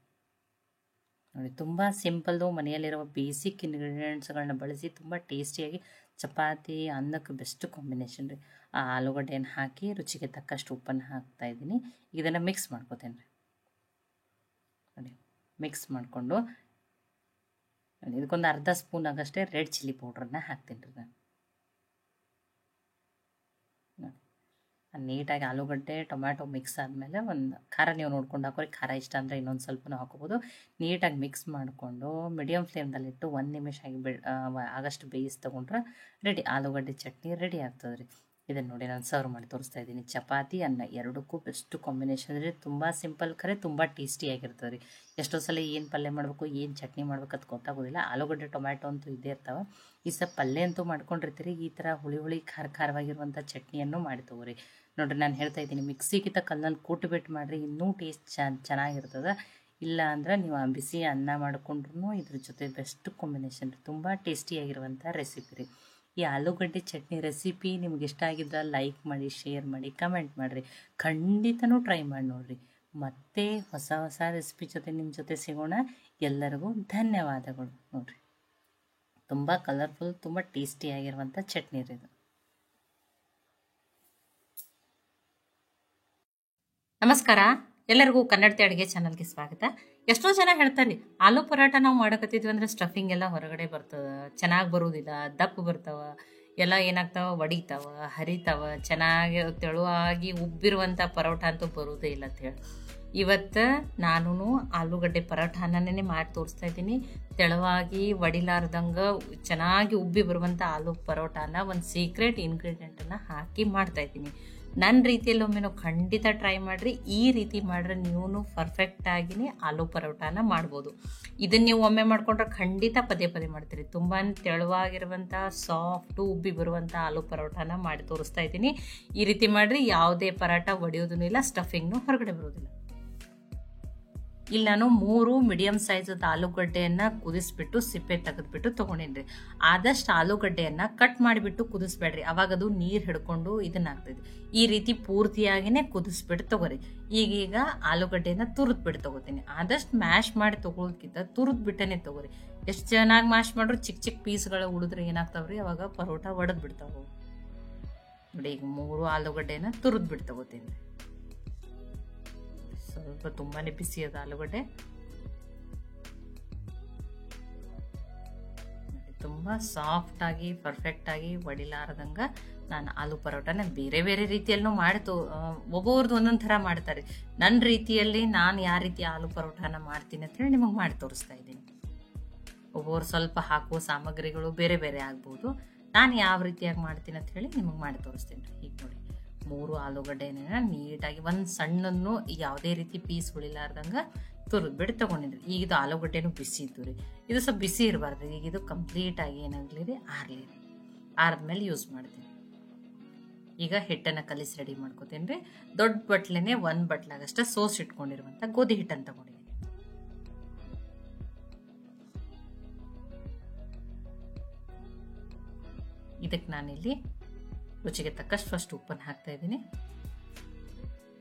ತುಂಬ ಸಿಂಪಲ್ದು, ಮನೆಯಲ್ಲಿರುವ ಬೇಸಿಕ್ ಇಂಗ್ರೀಡಿಯೆಂಟ್ಸ್ಗಳನ್ನ ಬಳಸಿ ತುಂಬ ಟೇಸ್ಟಿಯಾಗಿ ಚಪಾತಿ ಅನ್ನಕ್ಕೆ ಬೆಸ್ಟ್ ಕಾಂಬಿನೇಷನ್ ರೀ. ಆ ಆಲೂಗಡ್ಡೆಯನ್ನು ಹಾಕಿ ರುಚಿಗೆ ತಕ್ಕಷ್ಟು ಉಪ್ಪನ್ನು ಹಾಕ್ತಾಯಿದ್ದೀನಿ. ಇದನ್ನು ಮಿಕ್ಸ್ ಮಾಡ್ಕೋತೀನಿ ರೀ ನೋಡಿ. ಮಿಕ್ಸ್ ಮಾಡಿಕೊಂಡು ಇದಕ್ಕೊಂದು ಅರ್ಧ ಸ್ಪೂನ್ ಆಗಷ್ಟೇ ರೆಡ್ ಚಿಲ್ಲಿ ಪೌಡ್ರನ್ನ ಹಾಕ್ತೀನಿ ರೀ ನಾನು. ನೀಟಾಗಿ ಆಲೂಗಡ್ಡೆ ಟೊಮ್ಯಾಟೊ ಮಿಕ್ಸ್ ಆದಮೇಲೆ ಒಂದು ಖಾರ ನೀವು ನೋಡ್ಕೊಂಡು ಹಾಕೋರಿ. ಖಾರ ಇಷ್ಟ ಅಂದರೆ ಇನ್ನೊಂದು ಸ್ವಲ್ಪನೂ ಹಾಕೋಬೋದು. ನೀಟಾಗಿ ಮಿಕ್ಸ್ ಮಾಡಿಕೊಂಡು ಮೀಡಿಯಮ್ ಫ್ಲೇಮ್ದಲ್ಲಿಟ್ಟು 1 ನಿಮಿಷ ಆಗಷ್ಟು ಬೇಯಿಸಿ ತೊಗೊಂಡ್ರೆ ರೆಡಿ, ಆಲೂಗಡ್ಡೆ ಚಟ್ನಿ ರೆಡಿ ಆಗ್ತದೆ ರೀ. ಇದನ್ನು ನೋಡಿ ನಾನು ಸರ್ವ್ ಮಾಡಿ ತೋರಿಸ್ತಾ ಇದ್ದೀನಿ. ಚಪಾತಿ ಅನ್ನ ಎರಡಕ್ಕೂ ಬೆಸ್ಟ್ ಕಾಂಬಿನೇಷನ್ ರೀ. ತುಂಬ ಸಿಂಪಲ್ ಖರೆ ತುಂಬ ಟೇಸ್ಟಿಯಾಗಿರ್ತದೆ ರೀ. ಎಷ್ಟೋ ಸಲ ಏನು ಪಲ್ಯ ಮಾಡಬೇಕು, ಏನು ಚಟ್ನಿ ಮಾಡ್ಬೇಕು ಅದು ಗೊತ್ತಾಗೋದಿಲ್ಲ. ಆಲೂಗಡ್ಡೆ ಟೊಮ್ಯಾಟೊ ಅಂತೂ ಇದ್ದೇ ಇರ್ತಾವೆ. ಈ ಸಲ ಪಲ್ಯ ಅಂತೂ ಮಾಡ್ಕೊಂಡಿರ್ತೀರಿ. ಈ ಥರ ಹುಳಿ ಖಾರವಾಗಿರುವಂಥ ಚಟ್ನಿಯನ್ನು ಮಾಡಿ ತೊಗೋರಿ ನೋಡಿರಿ. ನಾನು ಹೇಳ್ತಾ ಇದ್ದೀನಿ, ಮಿಕ್ಸಿಗಿಂತ ಕಲ್ಲಲ್ಲಿ ಕೂಟ್ಬಿಟ್ಟು ಮಾಡಿರಿ, ಇನ್ನೂ ಟೇಸ್ಟ್ ಚೆನ್ನಾಗಿರ್ತದೆ. ಇಲ್ಲ ಅಂದ್ರೆ ನೀವು ಬಿಸಿ ಅನ್ನ ಮಾಡಿಕೊಂಡ್ರೂ ಇದ್ರ ಜೊತೆ ಬೆಸ್ಟ್ ಕಾಂಬಿನೇಷನ್ ರೀ. ತುಂಬ ಟೇಸ್ಟಿಯಾಗಿರುವಂಥ ರೆಸಿಪಿ ರೀ. ಈ ಆಲೂಗಡ್ಡೆ ಚಟ್ನಿ ರೆಸಿಪಿ ನಿಮ್ಗೆ ಇಷ್ಟ ಆಗಿದ್ರೆ ಲೈಕ್ ಮಾಡಿ, ಶೇರ್ ಮಾಡಿ, ಕಮೆಂಟ್ ಮಾಡಿರಿ. ಖಂಡಿತನೂ ಟ್ರೈ ಮಾಡಿ ನೋಡಿರಿ. ಮತ್ತೆ ಹೊಸ ರೆಸಿಪಿ ಜೊತೆ ನಿಮ್ಮ ಜೊತೆ ಸಿಗೋಣ. ಎಲ್ಲರಿಗೂ ಧನ್ಯವಾದಗಳು ನೋಡಿರಿ. ತುಂಬ ಕಲರ್ಫುಲ್, ತುಂಬ ಟೇಸ್ಟಿಯಾಗಿರುವಂಥ ಚಟ್ನಿ ರೀ ಇದು. ನಮಸ್ಕಾರ, ಎಲ್ಲರಿಗೂ ಕನ್ನಡತಿ ಅಡುಗೆ ಚಾನಲ್ಗೆ ಸ್ವಾಗತ. ಎಷ್ಟೋ ಜನ ಹೇಳ್ತಾರೆ ಆಲೂ ಪರಾಟ ನಾವು ಮಾಡಕತ್ತಿದ್ವಿ ಅಂದರೆ ಸ್ಟಫಿಂಗ್ ಎಲ್ಲ ಹೊರಗಡೆ ಬರ್ತದೆ, ಚೆನ್ನಾಗಿ ಬರೋದಿಲ್ಲ, ದಪ್ಪ ಬರ್ತಾವ, ಎಲ್ಲ ಏನಾಗ್ತಾವ ಒಡಿತಾವ, ಹರಿತಾವ, ಚೆನ್ನಾಗಿ ತೆಳುವಾಗಿ ಉಬ್ಬಿರುವಂಥ ಪರೋಟ ಅಂತೂ ಬರೋದೇ ಇಲ್ಲ ಅಂತೇಳಿ ಇವತ್ತು ನಾನು ಆಲೂಗಡ್ಡೆ ಪರೋಟಾನೇ ಮಾಡಿ ತೋರಿಸ್ತಾ ಇದ್ದೀನಿ. ತೆಳುವಾಗಿ ಒಡಿಲಾರ್ದಂಗೆ ಚೆನ್ನಾಗಿ ಉಬ್ಬಿ ಬರುವಂಥ ಆಲೂ ಪರೋಟಾನ ಒಂದು ಸೀಕ್ರೆಟ್ ಇಂಗ್ರೀಡಿಯೆಂಟನ್ನು ಹಾಕಿ ಮಾಡ್ತಾಯಿದ್ದೀನಿ. ನನ್ನ ರೀತಿಯಲ್ಲಿ ಒಮ್ಮೆ ಖಂಡಿತ ಟ್ರೈ ಮಾಡಿರಿ. ಈ ರೀತಿ ಮಾಡಿದ್ರೆ ನೀವು ಪರ್ಫೆಕ್ಟಾಗಿಯೇ ಆಲೂ ಪರೋಟಾನ ಮಾಡ್ಬೋದು. ಇದನ್ನು ನೀವು ಒಮ್ಮೆ ಮಾಡಿಕೊಂಡ್ರೆ ಖಂಡಿತ ಪದೇ ಮಾಡ್ತೀರಿ. ತುಂಬ ತೆಳುವಾಗಿರುವಂಥ ಸಾಫ್ಟು ಉಬ್ಬಿ ಬರುವಂಥ ಆಲೂ ಪರೋಟಾನ ಮಾಡಿ ತೋರಿಸ್ತಾ ಇದ್ದೀನಿ. ಈ ರೀತಿ ಮಾಡಿರಿ, ಯಾವುದೇ ಪರೋಟ ಒಡೆಯೋದೂ ಇಲ್ಲ, ಸ್ಟಫಿಂಗ್ನು ಹೊರಗಡೆ ಬರೋದಿಲ್ಲ. ಇಲ್ಲಿ ನಾನು 3 ಮೀಡಿಯಮ್ ಸೈಜದ ಆಲೂಗಡ್ಡೆಯನ್ನು ಕುದಿಸ್ಬಿಟ್ಟು ಸಿಪ್ಪೆ ತೆಗೆದ್ಬಿಟ್ಟು ತೊಗೊಂಡಿನಿ. ಆದಷ್ಟು ಆಲೂಗಡ್ಡೆಯನ್ನು ಕಟ್ ಮಾಡಿಬಿಟ್ಟು ಕುದಿಸ್ಬೇಡ್ರಿ, ಅವಾಗ ಅದು ನೀರು ಹಿಡ್ಕೊಂಡು ಇದನ್ನಾಗ್ತದೆ. ಈ ರೀತಿ ಪೂರ್ತಿಯಾಗಿಯೇ ಕುದಿಸ್ಬಿಟ್ಟು ತೊಗೊರಿ. ಈಗೀಗ ಆಲೂಗಡ್ಡೆಯನ್ನು ತುರಿದ್ಬಿಟ್ಟು ತೊಗೋತೀನಿ. ಆದಷ್ಟು ಮ್ಯಾಶ್ ಮಾಡಿ ತೊಗೊಳೋದಕ್ಕಿಂತ ತುರಿದ್ಬಿಟ್ಟೇ ತೊಗೊರಿ. ಎಷ್ಟು ಚೆನ್ನಾಗಿ ಮ್ಯಾಶ್ ಮಾಡ್ರು ಚಿಕ್ಕ ಪೀಸ್ಗಳು ಉಳಿದ್ರೆ ಏನಾಗ್ತಾವ್ರಿ, ಅವಾಗ ಪರೋಟ ಒಡೆದು ಬಿಡ್ತಾವೆ ನೋಡಿ. ಈಗ 3 ಆಲೂಗಡ್ಡೆನ ತುರಿದ್ಬಿಟ್ಟು ತೊಗೋತೀನಿ. ಸ್ವಲ್ಪ ತುಂಬಾನೇ ಬಿಸಿ ಅದ ಆಲೂಗಡ್ಡೆ. ತುಂಬ ಸಾಫ್ಟಾಗಿ ಪರ್ಫೆಕ್ಟಾಗಿ ಒಡಿಲಾರದಂಗ ನಾನು ಆಲೂ ಪರೋಟನ ಬೇರೆ ರೀತಿಯಲ್ಲೂ ಮಾಡಿ ಒಬ್ಬೊಬ್ರದ್ದು ಒಂದೊಂದು ಥರ ಮಾಡ್ತಾರೆ. ನನ್ನ ರೀತಿಯಲ್ಲಿ ನಾನು ಯಾವ ರೀತಿ ಆಲೂ ಪರೋಟನ ಮಾಡ್ತೀನಿ ಅಂತೇಳಿ ನಿಮಗೆ ಮಾಡಿ ತೋರಿಸ್ತಾ ಇದ್ದೀನಿ. ಒಬ್ಬೊಬ್ರು ಸ್ವಲ್ಪ ಹಾಕುವ ಸಾಮಗ್ರಿಗಳು ಬೇರೆ ಆಗ್ಬೋದು. ನಾನು ಯಾವ ರೀತಿಯಾಗಿ ಮಾಡ್ತೀನಿ ಅಂತ ಹೇಳಿ ನಿಮಗೆ ಮಾಡಿ ತೋರಿಸ್ತೀನಿ. ಈಗ ನೋಡಿ, 3 ಆಲೂಗಡ್ಡೆನ ನೀಟಾಗಿ ಒಂದು ಸಣ್ಣನ್ನು ಯಾವುದೇ ರೀತಿ ಪೀಸ್ ಉಳಿಲಾರ್ದಂಗೆ ತುರಿದ್ಬಿಟ್ಟು ತೊಗೊಂಡಿದ್ರಿ. ಈಗ ಇದು ಆಲೂಗಡ್ಡೆನೂ ಬಿಸಿ ಇತ್ತು ರೀ. ಇದು ಸ್ವಲ್ಪ ಬಿಸಿ ಇರಬಾರ್ದು. ಈಗ ಇದು ಕಂಪ್ಲೀಟಾಗಿ ಏನಾಗಲಿ ರೀ, ಆರಿದ್ಮೇಲೆ ಯೂಸ್ ಮಾಡ್ತೀನಿ. ಈಗ ಹಿಟ್ಟನ್ನು ಕಲಿಸಿ ರೆಡಿ ಮಾಡ್ಕೋತೀನಿ ರೀ. ದೊಡ್ಡ ಬಟ್ಲೆನೆ 1 ಬಟ್ಲಾಗಷ್ಟೇ ಸೋಸ್ ಇಟ್ಕೊಂಡಿರುವಂಥ ಗೋಧಿ ಹಿಟ್ಟನ್ನು ತಗೊಂಡಿದ್ದೀನಿ. ಇದಕ್ಕೆ ನಾನಿಲ್ಲಿ ರುಚಿಗೆ ತಕ್ಕಷ್ಟು ಫಸ್ಟ್ ಉಪ್ಪನ್ನು ಹಾಕ್ತಾ ಇದ್ದೀನಿ.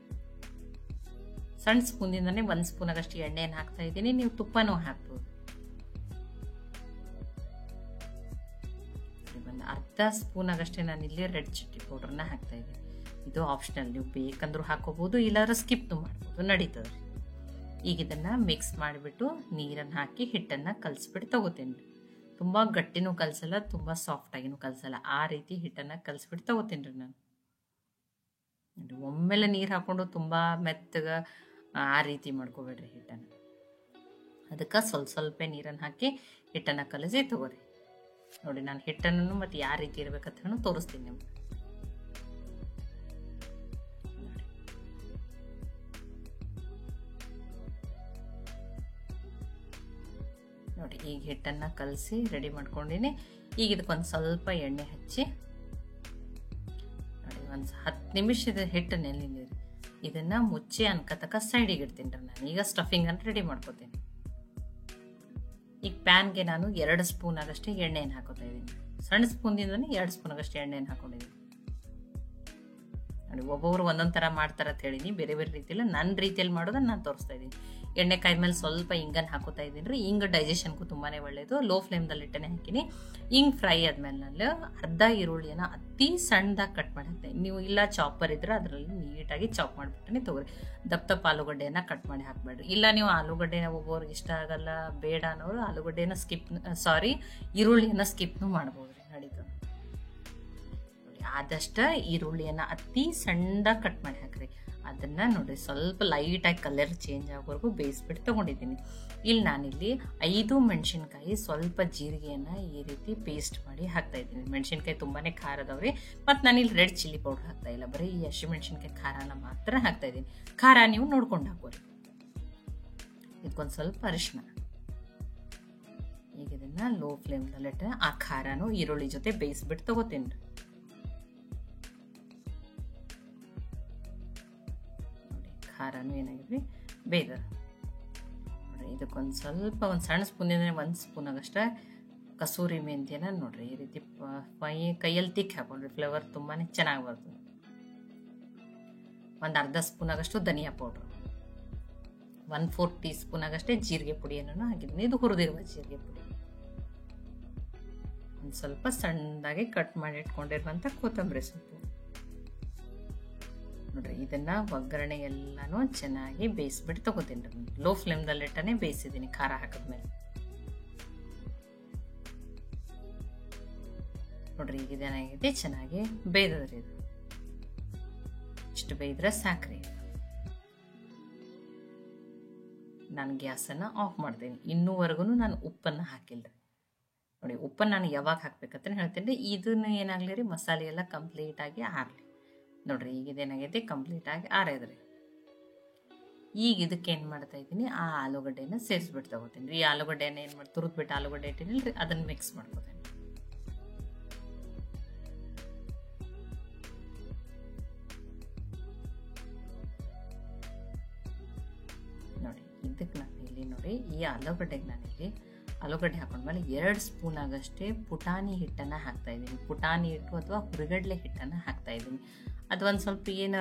ಸಣ್ಣ ಸ್ಪೂನಿಂದನೇ 1 ಸ್ಪೂನ್ ಆಗಷ್ಟು ಎಣ್ಣೆಯನ್ನು ಹಾಕ್ತಾ ಇದ್ದೀನಿ. ನೀವು ತುಪ್ಪನೂ ಹಾಕ್ಬೋದು. ಒಂದು ಅರ್ಧ ಸ್ಪೂನ್ ಆಗಷ್ಟೇ ನಾನು ಇಲ್ಲಿ ರೆಡ್ ಚಿಲ್ಲಿ ಪೌಡರ್ನ ಹಾಕ್ತಾ ಇದ್ದೀನಿ. ಇದು ಆಪ್ಷನಲ್, ನೀವು ಬೇಕಂದ್ರೂ ಹಾಕೋಬಹುದು, ಇಲ್ಲಾಂದ್ರೆ ಸ್ಕಿಪ್ನು ಮಾಡ್ಬೋದು, ನಡೀತದೆ. ಈಗ ಇದನ್ನು ಮಿಕ್ಸ್ ಮಾಡಿಬಿಟ್ಟು ನೀರನ್ನು ಹಾಕಿ ಹಿಟ್ಟನ್ನು ಕಲಿಸ್ಬಿಟ್ಟು ತೊಗೋತೀನಿ. ತುಂಬ ಗಟ್ಟಿನೂ ಕಲಸಲ್ಲ, ತುಂಬ ಸಾಫ್ಟಾಗಿನೂ ಕಲಸಲ್ಲ. ಆ ರೀತಿ ಹಿಟ್ಟನ್ನು ಕಲಸ್ಬಿಟ್ಟು ತಗೋತೀನಿ ರೀ ನಾನು. ಒಮ್ಮೆಲೆ ನೀರು ಹಾಕ್ಕೊಂಡು ತುಂಬ ಮೆತ್ತಗೆ ಆ ರೀತಿ ಮಾಡ್ಕೋಬೇಡ್ರಿ ಹಿಟ್ಟನ್ನು. ಅದಕ್ಕೆ ಸ್ವಲ್ಪ ನೀರನ್ನು ಹಾಕಿ ಹಿಟ್ಟನ್ನು ಕಲಸಿ ತಗೋರಿ. ನೋಡಿ, ನಾನು ಹಿಟ್ಟನ್ನು ಮತ್ತು ಯಾವ ರೀತಿ ಇರ್ಬೇಕಂತ ಹೇಳಿ ತೋರಿಸ್ತೀನಿ ನಿಮ್ಗೆ. ನೋಡಿ, ಈಗ ಹಿಟ್ಟನ್ನು ಕಲಸಿ ರೆಡಿ ಮಾಡ್ಕೊಂಡಿನಿ. ಈಗ ಇದಕ್ಕೊಂದು ಸ್ವಲ್ಪ ಎಣ್ಣೆ ಹಚ್ಚಿ ನೋಡಿ, ಒಂದು 10 ನಿಮಿಷದ ಹಿಟ್ಟು ನೆನೆಲಿ. ಇದನ್ನು ಮುಚ್ಚಿ ಅನ್ಕತಕ್ಕ ಸೈಡಿಗೆ ಇಡ್ತೀನಿ ರೀ ನಾನು. ಈಗ ಸ್ಟಫಿಂಗನ್ನು ರೆಡಿ ಮಾಡ್ಕೋತೀನಿ. ಈಗ ಪ್ಯಾನ್ಗೆ ನಾನು 2 ಸ್ಪೂನ್ ಆಗಷ್ಟೇ ಎಣ್ಣೆಯನ್ನು ಹಾಕೋತಾ ಇದ್ದೀನಿ. ಸಣ್ಣ ಸ್ಪೂನ್ದಿಂದನೇ 2 ಸ್ಪೂನ್ ಆಗಷ್ಟೇ ಎಣ್ಣೆಯನ್ನು ಹಾಕೊಂಡಿದ್ದೀನಿ. ನೋಡಿ, ಒಬ್ಬೊಬ್ರು ಒಂದೊಂದು ಥರ ಮಾಡ್ತಾರೆ ಅಂತ ಹೇಳಿನಿ, ಬೇರೆ ಬೇರೆ ರೀತಿಯಲ್ಲಿ. ನನ್ನ ರೀತಿಯಲ್ಲಿ ಮಾಡೋದನ್ನ ನಾನು ತೋರಿಸ್ತಾ ಇದ್ದೀನಿ. ಎಣ್ಣೆ ಕಾಯ್ದ ಮೇಲೆ ಸ್ವಲ್ಪ ಇಂಗನ್ನು ಹಾಕೋತಾ ಇದ್ದೀನಿ ರೀ. ಇಂಗು ಡೈಜೆಷನ್ಗೂ ತುಂಬಾ ಒಳ್ಳೆಯದು. ಲೋ ಫ್ಲೇಮ್ದಲ್ಲಿ ಇಟ್ಟನೆ ಹಾಕಿನಿ. ಇಂಗ್ ಫ್ರೈ ಆದ್ಮೇಲೆ ನಾನು ಅರ್ಧ ಈರುಳ್ಳಿಯನ್ನು ಅತಿ ಸಣ್ಣದಾಗಿ ಕಟ್ ಮಾಡಿ ಹಾಕ್ತೀನಿ. ನೀವು ಇಲ್ಲ ಚಾಪರ್ ಇದ್ರೆ ಅದರಲ್ಲಿ ನೀಟಾಗಿ ಚಾಪ್ ಮಾಡಿಬಿಟ್ಟನೆ ತಗೋರಿ. ದಪ್ಪ ಆಲೂಗಡ್ಡೆಯನ್ನು ಕಟ್ ಮಾಡಿ ಹಾಕಬೇಡ್ರಿ. ಇಲ್ಲ ನೀವು ಆಲೂಗಡ್ಡೆ ಒಬ್ಬೊಬ್ರಿಗೆ ಇಷ್ಟ ಆಗಲ್ಲ ಬೇಡ ಅನ್ನೋರು ಆಲೂಗಡ್ಡೆನ ಈರುಳ್ಳಿಯನ್ನು ಸ್ಕಿಪ್ನು ಮಾಡ್ಬೋದು ರೀ, ನಡೀತದೆ. ಆದಷ್ಟು ಈರುಳ್ಳಿಯನ್ನು ಅತಿ ಸಣ್ಣದಾಗಿ ಕಟ್ ಮಾಡಿ ಹಾಕ್ರಿ. ಅದನ್ನು ನೋಡಿ ಸ್ವಲ್ಪ ಲೈಟಾಗಿ ಕಲರ್ ಚೇಂಜ್ ಆಗೋವರೆಗೂ ಬೇಯಿಸ್ಬಿಟ್ಟು ತೊಗೊಂಡಿದ್ದೀನಿ. ಇಲ್ಲಿ ನಾನಿಲ್ಲಿ 5 ಮೆಣಸಿನ್ಕಾಯಿ, ಸ್ವಲ್ಪ ಜೀರಿಗೆಯನ್ನು ಈ ರೀತಿ ಪೇಸ್ಟ್ ಮಾಡಿ ಹಾಕ್ತಾ ಇದ್ದೀನಿ. ಮೆಣಸಿನ್ಕಾಯಿ ತುಂಬಾ ಖಾರ ಅದಾವ್ರಿ. ಮತ್ತು ನಾನಿಲ್ಲಿ ರೆಡ್ ಚಿಲ್ಲಿ ಪೌಡರ್ ಹಾಕ್ತಾ ಇಲ್ಲ, ಬರೀ ಈ ಹಸಿಮೆಣಸಿನ್ಕಾಯಿ ಖಾರನ ಮಾತ್ರ ಹಾಕ್ತಾ ಇದ್ದೀನಿ. ಖಾರ ನೀವು ನೋಡ್ಕೊಂಡು ಹಾಕೋರಿ. ಇದಕ್ಕೊಂದು ಸ್ವಲ್ಪ ಅರಿಶಿನ. ಈಗ ಇದನ್ನು ಲೋ ಫ್ಲೇಮ್ನಲ್ಲಿಟ್ಟು ಆ ಖಾರನೂ ಈರುಳ್ಳಿ ಜೊತೆ ಬೇಯಿಸ್ಬಿಟ್ಟು ತೊಗೋತೀನಿ ರೀ. ಖಾರನೂ ಏನಾಗಿದ್ರಿ ಬೇಗ ನೋಡ್ರಿ. ಇದಕ್ಕೊಂದು ಸ್ವಲ್ಪ ಒಂದು ಸಣ್ಣ ಸ್ಪೂನಿಂದ 1 ಸ್ಪೂನ್ ಆಗಷ್ಟ ಕಸೂರಿ ಮೆಂತ್ಯನ ನೋಡ್ರಿ ಈ ರೀತಿ ಕೈಯಲ್ಲಿ ತಿಕ್ಕಿ ಹಾಕೊಂಡ್ರಿ. ಫ್ಲೇವರ್ ತುಂಬಾ ಚೆನ್ನಾಗಿ ಬರ್ತದೆ. ಒಂದು ಅರ್ಧ ಸ್ಪೂನ್ ಆಗಷ್ಟು ಧನಿಯಾ ಪೌಡ್ರು, 1/4 ಟೀ ಸ್ಪೂನ್ ಆಗಷ್ಟೇ ಜೀರಿಗೆ ಪುಡಿಯನ್ನು ಹಾಕಿದ್ದೀನಿ. ಇದು ಹುರಿದಿರುವ ಜೀರಿಗೆ ಪುಡಿ. ಒಂದು ಸ್ವಲ್ಪ ಸಣ್ಣದಾಗಿ ಕಟ್ ಮಾಡಿ ಇಟ್ಕೊಂಡಿರುವಂಥ ಕೊತ್ತಂಬರಿ ಸೊಪ್ಪು ನೋಡ್ರಿ. ಇದನ್ನ ಒಗ್ಗರಣೆ ಎಲ್ಲಾನು ಚೆನ್ನಾಗಿ ಬೇಯಿಸ್ಬಿಟ್ಟು ತಗೋತೀನಿ. ಲೋ ಫ್ಲೇಮ್ದಲ್ಲಿ ಇಟ್ಟನೆ ಬೇಯಿಸಿದ್ದೀನಿ ಖಾರ ಹಾಕಿದ್ಮೇಲೆ. ನೋಡ್ರಿ, ಈಗ ಇದೇನಾಗಿದೆ ಚೆನ್ನಾಗಿ ಬೇಯ್ದದ್ರಿ. ಇದು ಇಷ್ಟು ಬೇಯಿದ್ರೆ ಸಾಕ್ರಿ. ನಾನು ಗ್ಯಾಸನ್ನು ಆಫ್ ಮಾಡ್ತೀನಿ. ಇನ್ನೂವರೆಗೂ ನಾನು ಉಪ್ಪನ್ನು ಹಾಕಿಲ್ಲ ನೋಡಿ. ಉಪ್ಪನ್ನು ನಾನು ಯಾವಾಗ ಹಾಕ್ಬೇಕಂತ ಹೇಳ್ತೀನಿ ರೀ. ಇದನ್ನು ಏನಾಗಲಿ ರೀ, ಮಸಾಲೆ ಎಲ್ಲ ಕಂಪ್ಲೀಟಾಗಿ ಆರಲಿ ನೋಡ್ರಿ. ಈಗ ಇದೇನಾಗೈತಿ ಕಂಪ್ಲೀಟಾಗಿ ಆರೈದ್ರಿ. ಈಗ ಇದಕ್ಕೆ ಏನು ಮಾಡ್ತಾ ಇದ್ದೀನಿ, ಆ ಆಲೂಗಡ್ಡೆನ ಸೇರಿಸ್ಬಿಟ್ಟು ತಗೋತೀನಿ ರೀ. ಈ ಆಲೂಗಡ್ಡೆನ ಏನು ಮಾಡಿ ತುರಿದ್ಬಿಟ್ಟು ಆಲೂಗಡ್ಡೆ ಇಟ್ಟಿನಿ ರೀ, ಅದನ್ನು ಮಿಕ್ಸ್ ಮಾಡ್ಕೋತೀನಿ. ನೋಡಿ, ಇದಕ್ಕೆ ನಾನು ಇಲ್ಲಿ ನೋಡಿ ಈ ಆಲೂಗಡ್ಡೆಗೆ ನಾನಿಲ್ಲಿ ಆಲೂಗಡ್ಡೆ ಹಾಕೊಂಡ್ಮೇಲೆ 2 ಸ್ಪೂನ್ ಆಗಷ್ಟೇ ಪುಟಾಣಿ ಹಿಟ್ಟನ್ನು ಹಾಕ್ತಾ ಇದ್ದೀನಿ. ಪುಟಾಣಿ ಹಿಟ್ಟು ಅಥವಾ ಹುರಿಗಡ್ಲೆ ಹಿಟ್ಟನ್ನು ಹಾಕ್ತಾ ಇದ್ದೀನಿ. ಅದು ಒಂದು ಸ್ವಲ್ಪ ಏನು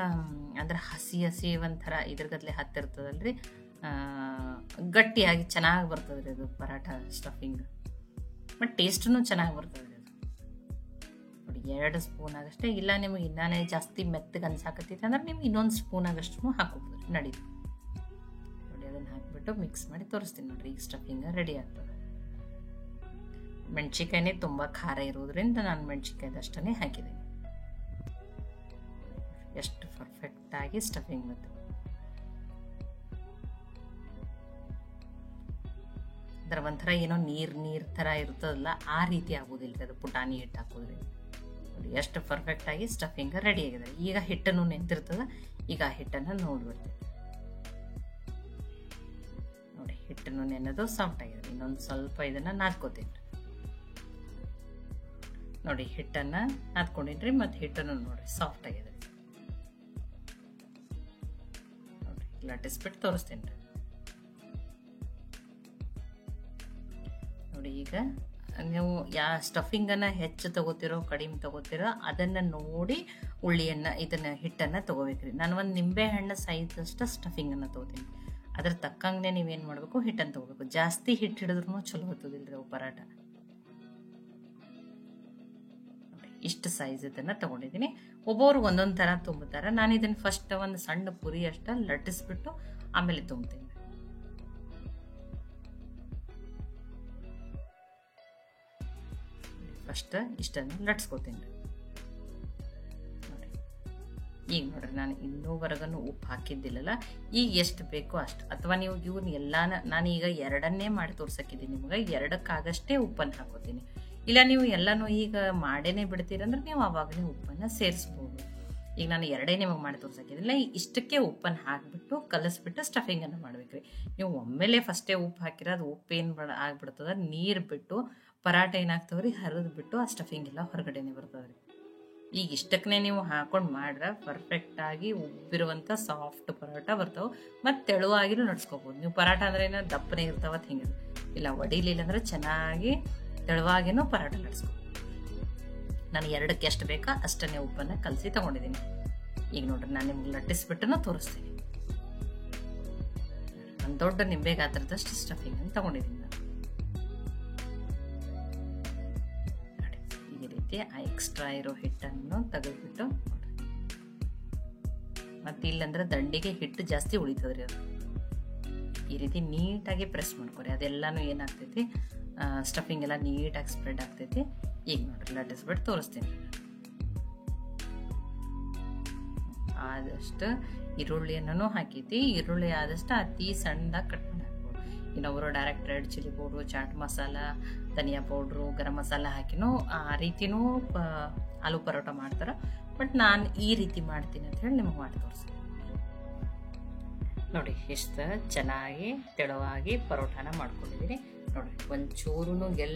ಅಂದ್ರೆ ಹಸಿ ಒಂಥರ ಇದ್ರಗದ್ಲೆ ಹತ್ತಿರ್ತದಲ್ರಿ, ಗಟ್ಟಿಯಾಗಿ ಚೆನ್ನಾಗಿ ಬರ್ತದೆ ರೀ ಅದು ಪರಾಠ ಸ್ಟಫಿಂಗ್. ಬಟ್ ಟೇಸ್ಟೂ ಚೆನ್ನಾಗಿ ಬರ್ತದೆ ರೀ ಅದು. ನೋಡಿ, 2 ಸ್ಪೂನ್ ಆಗಷ್ಟೇ. ಇಲ್ಲ ನಿಮಗೆ ಇನ್ನೇ ಜಾಸ್ತಿ ಮೆತ್ತಗೆ ಅನ್ಸಾಕತ್ತೈತೆ ಅಂದ್ರೆ ನೀವು ಇನ್ನೊಂದು ಸ್ಪೂನ್ ಆಗಷ್ಟು ಹಾಕೋಬೋದು ರೀ, ನಡೀತು. ನೋಡಿ, ಅದನ್ನು ಹಾಕಿಬಿಟ್ಟು ಮಿಕ್ಸ್ ಮಾಡಿ ತೋರಿಸ್ತೀನಿ ನೋಡ್ರಿ. ಈಗ ಸ್ಟಫಿಂಗ್ ರೆಡಿ ಆಗ್ತದೆ. ಮೆಣಸಿನ್ಕಾಯಿನೇ ತುಂಬ ಖಾರ ಇರೋದ್ರಿಂದ ನಾನು ಮೆಣಸಿನ್ಕಾಯ್ದಷ್ಟೇ ಹಾಕಿದ್ದೀನಿ. ಎಷ್ಟು ಪರ್ಫೆಕ್ಟಾಗಿ ಸ್ಟಫಿಂಗ್ ಬಂತು. ಅದರ ಒಂಥರ ಏನೋ ನೀರು ಥರ ಇರ್ತದಲ್ಲ, ಆ ರೀತಿ ಆಗೋದಿಲ್ಲ ಅದು ಪುಟಾಣಿ ಹಿಟ್ಟು ಹಾಕೋದ್ರಿ. ನೋಡಿ, ಎಷ್ಟು ಪರ್ಫೆಕ್ಟಾಗಿ ಸ್ಟಫಿಂಗ್ ರೆಡಿ ಆಗಿದೆ. ಈಗ ಹಿಟ್ಟನ್ನು ನೆಂತಿರ್ತದೆ. ಈಗ ಆ ಹಿಟ್ಟನ್ನು ನೋಡ್ಬಿಡ್ತೀವಿ. ನೋಡಿ, ಹಿಟ್ಟನ್ನು ನೆನೆದು ಸಾಫ್ಟ್ ಆಗಿದೆ. ಇನ್ನೊಂದು ಸ್ವಲ್ಪ ಇದನ್ನು ನಾದ್ಕೋತೀನಿ ನೋಡಿ. ಹಿಟ್ಟನ್ನು ನಾದ್ಕೊಂಡಿನ್ರಿ ಮತ್ತು ಹಿಟ್ಟನ್ನು ನೋಡಿ ಸಾಫ್ಟ್ ಆಗಿದೆ. ನೋಡಿ, ಲಟ್ಟಿಸ್ಬಿಟ್ಟು ತೋರಿಸ್ತೀನಿ ರೀ. ನೋಡಿ, ಈಗ ನೀವು ಸ್ಟಫಿಂಗನ್ನು ಹೆಚ್ಚು ತಗೋತಿರೋ ಕಡಿಮೆ ತಗೋತಿರೋ ಅದನ್ನು ನೋಡಿ ಇದನ್ನು ಹಿಟ್ಟನ್ನು ತಗೋಬೇಕ್ರಿ. ನಾನು ಒಂದು ನಿಂಬೆ ಹಣ್ಣು ಸೈಜ್ ಅಷ್ಟು ಸ್ಟಫಿಂಗನ್ನು ತಗೋತೀನಿ. ಅದ್ರ ತಕ್ಕಂಗೆ ನೀವೇನು ಮಾಡಬೇಕು, ಹಿಟ್ಟನ್ನು ತಗೋಬೇಕು. ಜಾಸ್ತಿ ಹಿಟ್ಟು ಹಿಡಿದ್ರೂ ಚಲೋ ಹತ್ತದಿಲ್ಲ ರೀ ಅವು ಪರಾಟ. ಇಷ್ಟು ಸೈಜ್ ಇದನ್ನು ತೊಗೊಂಡಿದ್ದೀನಿ. ಒಬ್ಬೊಬ್ರು ಒಂದೊಂದು ಥರ ತುಂಬ್ತಾರೆ. ನಾನು ಇದನ್ನು ಫಸ್ಟ್ ಒಂದು ಸಣ್ಣ ಪುರಿ ಅಷ್ಟು ಲಟ್ಟಿಸ್ಬಿಟ್ಟು ಆಮೇಲೆ ತುಂಬ್ತೀನಿ. ಫಸ್ಟ್ ಇಷ್ಟನ್ನು ಲಟ್ಸ್ಕೊತೀನಿ ರೀ. ನೋಡಿ ಈಗ ನೋಡ್ರಿ ನಾನು ಇನ್ನೂವರೆಗೂ ಉಪ್ಪು ಹಾಕಿದ್ದಿಲ್ಲಲ್ಲ, ಈಗ ಎಷ್ಟು ಬೇಕೋ ಅಷ್ಟು, ಅಥವಾ ನೀವು ಇವನ್ನ ಎಲ್ಲಾನ ನಾನು ಈಗ ಎರಡನ್ನೇ ಮಾಡಿ ತೋರ್ಸಕ್ಕಿದ್ದೀನಿ ನಿಮ್ಗೆ, ಎರಡಕ್ಕಾಗಷ್ಟೇ ಉಪ್ಪನ್ನು ಹಾಕೋತೀನಿ. ಇಲ್ಲ ನೀವು ಎಲ್ಲನೂ ಈಗ ಮಾಡೇನೆ ಬಿಡ್ತೀರಂದ್ರೆ ನೀವು ಆವಾಗಲೇ ಉಪ್ಪನ್ನು ಸೇರಿಸ್ಬೋದು. ಈಗ ನಾನು ಎರಡೇ ನಿಮಗೆ ಮಾಡಿ ತೋರ್ಸಕ್ಕಿದ್ದಿಲ್ಲ, ಇಷ್ಟಕ್ಕೆ ಉಪ್ಪನ್ನು ಹಾಕಿಬಿಟ್ಟು ಕಲಸ್ಬಿಟ್ಟು ಸ್ಟಫಿಂಗನ್ನು ಮಾಡ್ಬೇಕ್ರಿ. ನೀವು ಒಮ್ಮೆಲೆ ಫಸ್ಟೇ ಉಪ್ಪು ಹಾಕಿರೋದು ಉಪ್ಪು ಏನು ಆಗ್ಬಿಡ್ತದ, ನೀರು ಬಿಟ್ಟು ಪರಾಟ ಏನಾಗ್ತವ್ರಿ ಹರಿದು ಬಿಟ್ಟು ಆ ಸ್ಟಫಿಂಗ್ ಎಲ್ಲ ಹೊರಗಡೆನೆ ಬರ್ತದ್ರಿ. ಈಗ ಇಷ್ಟಕ್ಕೇ ನೀವು ಹಾಕೊಂಡು ಮಾಡ್ರೆ ಪರ್ಫೆಕ್ಟಾಗಿ ಉಬ್ಬಿರುವಂಥ ಸಾಫ್ಟ್ ಪರೋಟ ಬರ್ತಾವೆ, ಮತ್ತು ತೆಳುವಾಗಿನೂ ನಡ್ಸ್ಕೊಬೋದು. ನೀವು ಪರಾಟ ಅಂದ್ರೆ ಏನೋ ದಪ್ಪನೇ ಇರ್ತಾವತ್ತು ಹಿಂಗೆ, ಇಲ್ಲ ಒಡಿಲಿಲ್ಲ ಅಂದ್ರೆ ಚೆನ್ನಾಗಿ ತೆಳುವಾಗಿನೂ ಪರಾಟ ನಡ್ಸ್ಕೊಬೋದು. ನಾನು ಎರಡಕ್ಕೆ ಎಷ್ಟು ಬೇಕಾ ಅಷ್ಟನ್ನೇ ಉಪ್ಪನ್ನು ಕಲಸಿ ತಗೊಂಡಿದ್ದೀನಿ. ಈಗ ನೋಡ್ರಿ ನಾನು ನಿಮ್ಗೆ ಲಟ್ಟಿಸ್ಬಿಟ್ಟು ತೋರಿಸ್ತೀನಿ. ಒಂದು ದೊಡ್ಡ ನಿಂಬೆ ಗಾತ್ರದಷ್ಟು ಸ್ಟಫಿಂಗ್ ಅನ್ನು ತಗೊಂಡಿದ್ದೀನಿ ನಾನು. ನೋಡಿ ಈ ರೀತಿ ಆ ಎಕ್ಸ್ಟ್ರಾ ಇರೋ ಹಿಟ್ಟನ್ನು ತೆಗೆದ್ಬಿಟ್ಟು ಮತ್ತೆ ಇಲ್ಲಂದ್ರೆ ದಂಡಿಗೆ ಹಿಟ್ಟು ಜಾಸ್ತಿ ಉಳಿತದ್ರಿ. ಅದು ಈ ರೀತಿ ನೀಟಾಗಿ ಪ್ರೆಸ್ ಮಾಡ್ಕೊರಿ, ಅದೆಲ್ಲಾನು ಏನಾಗ್ತೈತಿ ಸ್ಟಫಿಂಗ್ ಎಲ್ಲ ನೀಟಾಗಿ ಸ್ಪ್ರೆಡ್ ಆಗ್ತೈತಿ. ಈಗ ನೋಡ್ರಿ ಲಟ್ಟಿಸ್ಬಿಟ್ಟು ತೋರಿಸ್ತೀನಿ. ಆದಷ್ಟು ಈರುಳ್ಳಿಯನ್ನು ಹಾಕೈತಿ, ಈರುಳ್ಳಿ ಆದಷ್ಟು ಅತಿ ಸಣ್ಣದಾಗಿ ಕಟ್ ಮಾಡಿ ಹಾಕ್ಬೋದು. ಇನ್ನೊಬ್ರು direct red chilli powder, chaat masala, ಧನಿಯಾ ಪೌಡ್ರು, ಗರಂ ಮಸಾಲ ಹಾಕಿನೂ ಆ ರೀತಿನೂ ಆಲೂ ಪರೋಟ ಮಾಡ್ತಾರೆ. ಬಟ್ ನಾನು ಈ ರೀತಿ ಮಾಡ್ತೀನಿ ಅಂತ ಹೇಳಿ ನಿಮಗೆ ಮಾಡಿ ತೋರಿಸ್ತೀನಿ. ನೋಡಿ ಎಷ್ಟು ಚೆನ್ನಾಗಿ ತೆಳುವಾಗಿ ಪರೋಟಾನ ಮಾಡ್ಕೊಂಡಿದ್ದೀನಿ. ನೋಡಿರಿ ಒಂಚೂರು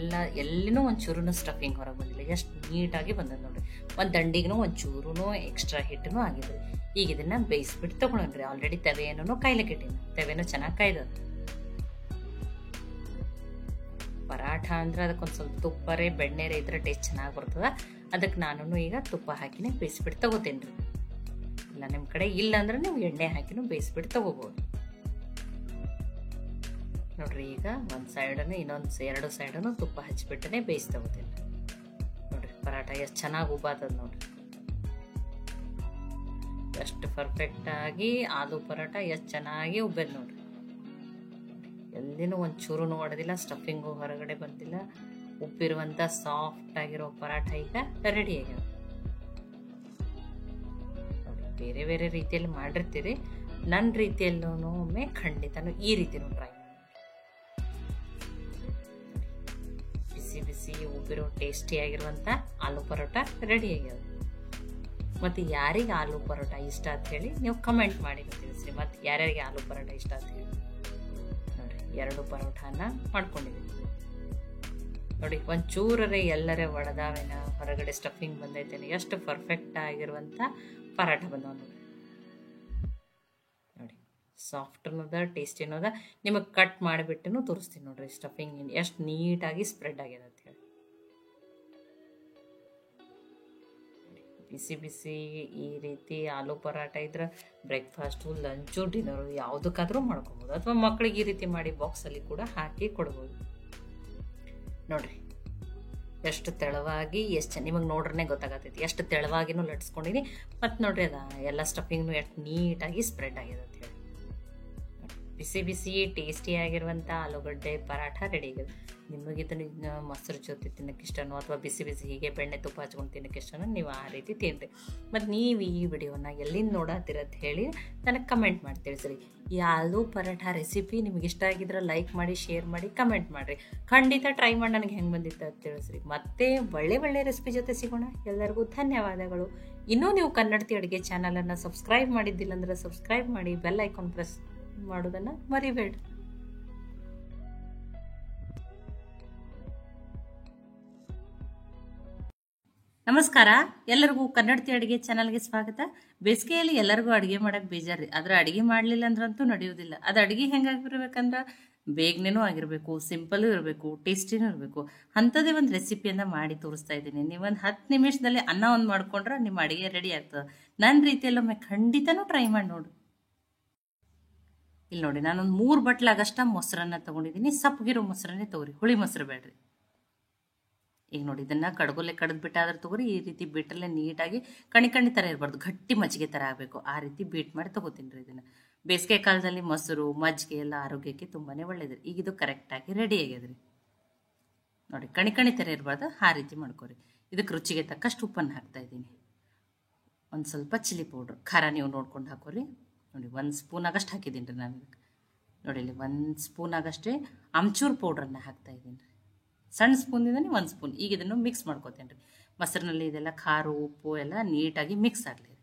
ಎಲ್ಲಿನೂ ಒಂಚೂರು ಸ್ಟಫಿಂಗ್ ಹೊರಗೆ ಬಂದಿಲ್ಲ, ಎಷ್ಟು ನೀಟಾಗಿ ಬಂದದ್ದು ನೋಡಿರಿ. ಒಂದು ದಂಡಿಗೂ ಒಂಚೂರು ಎಕ್ಸ್ಟ್ರಾ ಹಿಟ್ಟೂ ಆಗಿದೆ. ಈಗ ಇದನ್ನು ಬೇಯಿಸ್ಬಿಟ್ಟು ತೊಗೊಳ್ರಿ. ಆಲ್ರೆಡಿ ತವೆಯನ್ನು ಕಾಯ್ಲಿಕ್ಕೆ ಇಟ್ಟಿನಿ, ತವೆನೂ ಚೆನ್ನಾಗಿ ಕಾಯ್ದದ. ಪರಾಠ ಅಂದ್ರೆ ಅದಕ್ಕೊಂದು ಸ್ವಲ್ಪ ತುಪ್ಪರೇ ಬೆಣ್ಣೆರೇ ಇದ್ರೆ ಟೇಸ್ಟ್ ಚೆನ್ನಾಗಿ ಬರ್ತದೆ. ಅದಕ್ಕೆ ನಾನು ಈಗ ತುಪ್ಪ ಹಾಕಿನೇ ಬೇಯಿಸ್ಬಿಟ್ಟು ತಗೋತೀನಿ ರೀ. ಇಲ್ಲ ನಿಮ್ಮ ಕಡೆ ಇಲ್ಲ ಅಂದ್ರೆ ನೀವು ಎಣ್ಣೆ ಹಾಕಿನೂ ಬೇಯಿಸ್ಬಿಟ್ಟು ತಗೋಬೋದು. ನೋಡ್ರಿ ಈಗ ಒಂದು ಸೈಡನ್ನು ಇನ್ನೊಂದು ಎರಡು ಸೈಡನ್ನು ತುಪ್ಪ ಹಚ್ಚಿಬಿಟ್ಟನೆ ಬೇಯಿಸಿ ತಗೋತೀನಿ. ನೋಡ್ರಿ ಪರಾಟ ಎಷ್ಟು ಚೆನ್ನಾಗಿ ಉಬ್ಬಾತದ ನೋಡ್ರಿ, ಎಷ್ಟು ಪರ್ಫೆಕ್ಟಾಗಿ ಆಲೂ ಪರೋಟ ಎಷ್ಟು ಚೆನ್ನಾಗಿ ಉಬ್ಬೆದು ನೋಡ್ರಿ. ಎಲ್ಲಿನೂ ಒಂಚೂರು ಹೊಡೆದಿಲ್ಲ, ಸ್ಟಫಿಂಗು ಹೊರಗಡೆ ಬಂದಿಲ್ಲ. ಉಬ್ಬಿರುವಂಥ ಸಾಫ್ಟ್ ಆಗಿರೋ ಪರಾಠ ಈಗ ರೆಡಿ ಆಗ್ಯಾವ. ಬೇರೆ ಬೇರೆ ರೀತಿಯಲ್ಲಿ ಮಾಡಿರ್ತೀರಿ, ನನ್ನ ರೀತಿಯಲ್ಲೂ ಒಮ್ಮೆ ಖಂಡಿತನೂ ಈ ರೀತಿನೂ ಟ್ರೈ ಮಾಡಿ. ಬಿಸಿ ಬಿಸಿ ಉಬ್ಬಿರೋ ಟೇಸ್ಟಿಯಾಗಿರುವಂಥ ಆಲೂ ಪರೋಟ ರೆಡಿ ಆಗ್ಯಾವ. ಮತ್ತು ಯಾರಿಗೆ ಆಲೂ ಪರೋಟ ಇಷ್ಟ ಅಂತ ಹೇಳಿ ನೀವು ಕಮೆಂಟ್ ಮಾಡಿ ತಿಳಿಸ್ರಿ. ಮತ್ತು ಯಾರ್ಯಾರಿಗೆ ಆಲೂ ಪರೋಟ ಇಷ್ಟ ಅಂತ ಹೇಳಿ. ನೋಡಿರಿ ಎರಡು ಪರೋಟಾನ ಮಾಡ್ಕೊಂಡಿದ್ದೀನಿ. ನೋಡಿ ಒಂಚೂರರೇ ಎಲ್ಲರೇ ಒಡೆದಾವೇನ ಹೊರಗಡೆ ಸ್ಟಫಿಂಗ್ ಬಂದೈತೇನೆ, ಎಷ್ಟು ಪರ್ಫೆಕ್ಟ್ ಆಗಿರುವಂಥ ಪರಾಠ ಬಂದವ ನೋಡಿ. ನೋಡಿ ಸಾಫ್ಟ್ ಅನ್ನೋದ ಟೇಸ್ಟಿ ಅನ್ನೋದ ನಿಮಗೆ ಕಟ್ ಮಾಡಿಬಿಟ್ಟು ತೋರಿಸ್ತೀನಿ ನೋಡ್ರಿ. ಸ್ಟಫಿಂಗ್ ಎಷ್ಟು ನೀಟಾಗಿ ಸ್ಪ್ರೆಡ್ ಆಗ್ಯದ ಅಂತ ಹೇಳಿ. ಬಿಸಿ ಬಿಸಿ ಈ ರೀತಿ ಆಲೂ ಪರಾಟ ಇದ್ರೆ ಬ್ರೇಕ್ಫಾಸ್ಟು, ಲಂಚು, ಡಿನ್ನರು ಯಾವುದಕ್ಕಾದ್ರೂ ಮಾಡ್ಕೊಬೋದು. ಅಥವಾ ಮಕ್ಕಳಿಗೆ ಈ ರೀತಿ ಮಾಡಿ ಬಾಕ್ಸಲ್ಲಿ ಕೂಡ ಹಾಕಿ ಕೊಡ್ಬೋದು. ನೋಡ್ರಿ ಎಷ್ಟು ತೆಳುವಾಗಿ ಎಷ್ಟು ನಿಮಗೆ ನೋಡ್ರೇ ಗೊತ್ತಾಗತ್ತೈತಿ ಎಷ್ಟು ತೆಳುವಾಗಿನೂ ಲಟ್ಸ್ಕೊಂಡಿನಿ. ಮತ್ತು ನೋಡ್ರಿ ಅದ ಎಲ್ಲ ಸ್ಟಫಿಂಗ್ನು ಎಷ್ಟು ನೀಟಾಗಿ ಸ್ಪ್ರೆಡ್ ಆಗಿದೆ ಅಂತ ಹೇಳಿ. ಬಿಸಿ ಬಿಸಿ ಟೇಸ್ಟಿಯಾಗಿರುವಂಥ ಆಲೂಗಡ್ಡೆ ಪರಾಠ ರೆಡಿ ಆಗಿದೆ. ನಿಮಗಿದನ್ನು ಮೊಸರು ಜೊತೆ ತಿನ್ನೋಕೆ ಇಷ್ಟನೋ ಅಥವಾ ಬಿಸಿ ಬಿಸಿ ಹೀಗೆ ಬೆಣ್ಣೆ ತುಪ್ಪ ಹಚ್ಕೊಂಡು ತಿನ್ನೋಕೆ ಇಷ್ಟನೋ ನೀವು ಆ ರೀತಿ ತಿನ್ನಿರಿ. ಮತ್ತು ನೀವು ಈ ವಿಡಿಯೋನ ಎಲ್ಲಿಂದ ನೋಡತ್ತೀರಂತ ಹೇಳಿ ನನಗೆ ಕಮೆಂಟ್ ಮಾಡಿ ತಿಳಿಸ್ರಿ. ಈ ಆಲೂ ಪರಾಠ ರೆಸಿಪಿ ನಿಮ್ಗೆ ಇಷ್ಟ ಆಗಿದ್ರೆ ಲೈಕ್ ಮಾಡಿ, ಶೇರ್ ಮಾಡಿ, ಕಮೆಂಟ್ ಮಾಡಿರಿ. ಖಂಡಿತ ಟ್ರೈ ಮಾಡಿ ನನಗೆ ಹೆಂಗೆ ಬಂದಿತ್ತು ಅಂತ ತಿಳಿಸ್ರಿ. ಮತ್ತೆ ಒಳ್ಳೆ ರೆಸಿಪಿ ಜೊತೆ ಸಿಗೋಣ. ಎಲ್ಲರಿಗೂ ಧನ್ಯವಾದಗಳು. ಇನ್ನೂ ನೀವು ಕನ್ನಡತಿ ಅಡುಗೆ ಚಾನಲನ್ನು ಸಬ್ಸ್ಕ್ರೈಬ್ ಮಾಡಿದ್ದಿಲ್ಲ ಅಂದ್ರೆ ಸಬ್ಸ್ಕ್ರೈಬ್ ಮಾಡಿ, ಬೆಲ್ ಐಕಾನ್ ಪ್ರೆಸ್ ಮಾಡೋದನ್ನು ಮರಿಬೇಡ. ನಮಸ್ಕಾರ, ಎಲ್ಲರಿಗೂ ಕನ್ನಡತಿ ಅಡುಗೆ ಚಾನಲ್ಗೆ ಸ್ವಾಗತ. ಬೇಸಿಗೆಯಲ್ಲಿ ಎಲ್ಲರಿಗೂ ಅಡುಗೆ ಮಾಡೋಕ್ಕೆ ಬೇಜಾರು ರೀ. ಆದರೆ ಅಡುಗೆ ಮಾಡಲಿಲ್ಲ ಅಂದ್ರಂತೂ ನಡೆಯೋದಿಲ್ಲ. ಅದು ಅಡುಗೆ ಹೆಂಗಾಗಿರ್ಬೇಕಂದ್ರೆ ಬೇಗನೇನೂ ಆಗಿರಬೇಕು, ಸಿಂಪಲ್ಲೂ ಇರಬೇಕು, ಟೇಸ್ಟಿನೂ ಇರಬೇಕು. ಅಂಥದ್ದೇ ಒಂದು ರೆಸಿಪಿಯನ್ನು ಮಾಡಿ ತೋರಿಸ್ತಾ ಇದ್ದೀನಿ. ನೀವೊಂದು 10 ನಿಮಿಷದಲ್ಲಿ ಅನ್ನ ಒಂದು ಮಾಡ್ಕೊಂಡ್ರೆ ನಿಮ್ಮ ಅಡುಗೆ ರೆಡಿ ಆಗ್ತದೆ. ನನ್ನ ರೀತಿಯಲ್ಲೊಮ್ಮೆ ಖಂಡಿತನೂ ಟ್ರೈ ಮಾಡಿ ನೋಡಿ. ಇಲ್ಲಿ ನೋಡಿ ನಾನೊಂದು 3 ಬಟ್ಲಾಗಷ್ಟ ಮೊಸರನ್ನ ತೊಗೊಂಡಿದ್ದೀನಿ. ಸಪ್ಪಗಿರೋ ಮೊಸರನ್ನೇ ತೊಗೊರಿ, ಹುಳಿ ಮೊಸರು ಬೇಡ್ರಿ. ಈಗ ನೋಡಿ ಇದನ್ನು ಕಡ್ಗೊಲೆ ಕಡ್ದ್ಬಿಟ್ಟಾದ್ರೆ ತೊಗೊರಿ. ಈ ರೀತಿ ಬಿಟ್ಟಲ್ಲೇ ನೀಟಾಗಿ ಕಣಿ ಥರ ಇರಬಾರ್ದು, ಗಟ್ಟಿ ಮಜ್ಜಿಗೆ ಥರ ಆಗಬೇಕು. ಆ ರೀತಿ ಬೀಟ್ ಮಾಡಿ ತೊಗೋತೀನಿ ರೀ ಇದನ್ನು. ಬೇಸಿಗೆ ಕಾಲದಲ್ಲಿ ಮೊಸರು, ಮಜ್ಜಿಗೆ ಎಲ್ಲ ಆರೋಗ್ಯಕ್ಕೆ ತುಂಬಾ ಒಳ್ಳೇದು. ಈಗ ಇದು ಕರೆಕ್ಟಾಗಿ ರೆಡಿ ಆಗ್ಯದ್ರಿ. ನೋಡಿ ಕಣಿ ಕಣಿ ಥರ ಇರಬಾರ್ದು, ಆ ರೀತಿ ಮಾಡ್ಕೊರಿ. ಇದಕ್ಕೆ ರುಚಿಗೆ ತಕ್ಕಷ್ಟು ಉಪ್ಪನ್ನು ಹಾಕ್ತಾಯಿದ್ದೀನಿ. ಒಂದು ಸ್ವಲ್ಪ ಚಿಲ್ಲಿ ಪೌಡ್ರ್, ಖಾರ ನೀವು ನೋಡ್ಕೊಂಡು ಹಾಕೋರಿ. ನೋಡಿ 1 ಸ್ಪೂನ್ ಆಗಷ್ಟು ಹಾಕಿದ್ದೀನಿ ರೀ ನಾನು ಇದಕ್ಕೆ. ನೋಡಿ ಇಲ್ಲಿ 1 ಸ್ಪೂನ್ ಆಗಷ್ಟೇ ಆಮ್ಚೂರ್ ಪೌಡ್ರನ್ನು ಹಾಕ್ತಾಯಿದ್ದೀನಿ ರೀ. ಸಣ್ಣ ಸ್ಪೂನಿಂದನೇ 1 ಸ್ಪೂನ್. ಈಗ ಇದನ್ನು ಮಿಕ್ಸ್ ಮಾಡ್ಕೋತೇನೆ ರೀ. ಮೊಸರಿನಲ್ಲಿ ಇದೆಲ್ಲ ಖಾರ ಉಪ್ಪು ಎಲ್ಲ ನೀಟಾಗಿ ಮಿಕ್ಸ್ ಆಗಲಿ ರೀ.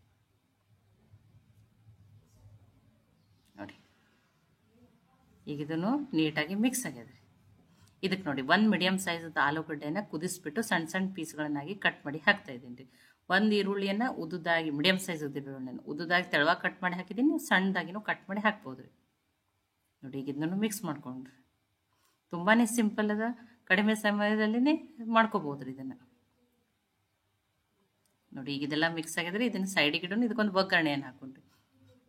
ನೋಡಿ ಈಗ ಇದನ್ನು ನೀಟಾಗಿ ಮಿಕ್ಸ್ ಆಗ್ಯದ ರೀ. ಇದಕ್ಕೆ ನೋಡಿ 1 ಮೀಡಿಯಮ್ ಸೈಜದ ಆಲೂಗಡ್ಡೆಯನ್ನು ಕುದಿಸ್ಬಿಟ್ಟು ಸಣ್ಣ ಸಣ್ಣ ಪೀಸ್ಗಳನ್ನಾಗಿ ಕಟ್ ಮಾಡಿ ಹಾಕ್ತಾ ಇದ್ದೀನಿ ರೀ. 1 ಈರುಳ್ಳಿಯನ್ನು ಉದ್ದುದಾಗಿ ಮೀಡಿಯಮ್ ಸೈಜ್ ಈರುಳ್ಳಿಯನ್ನು ಉದ್ದುದಾಗಿ ತೆಳವಾಗಿ ಕಟ್ ಮಾಡಿ ಹಾಕಿದ್ದೀನಿ. ನೀವು ಸಣ್ಣದಾಗಿನೂ ಕಟ್ ಮಾಡಿ ಹಾಕ್ಬೋದು ರೀ. ನೋಡಿ ಈಗ ಇದನ್ನು ಮಿಕ್ಸ್ ಮಾಡ್ಕೊಂಡ್ರಿ. ತುಂಬಾ ಸಿಂಪಲ್ ಅದ, ಕಡಿಮೆ ಸಮಯದಲ್ಲಿನೇ ಮಾಡ್ಕೋಬೋದು ರೀ ಇದನ್ನು. ನೋಡಿ ಈಗ ಇದೆಲ್ಲ ಮಿಕ್ಸ್ ಆಗಿದ್ರೆ ಇದನ್ನು ಸೈಡಿಗೆ ಇಡೋಣ. ಇದಕ್ಕೊಂದು ಒಗ್ಗರಣೆಯನ್ನು ಹಾಕೊಂಡ್ರಿ.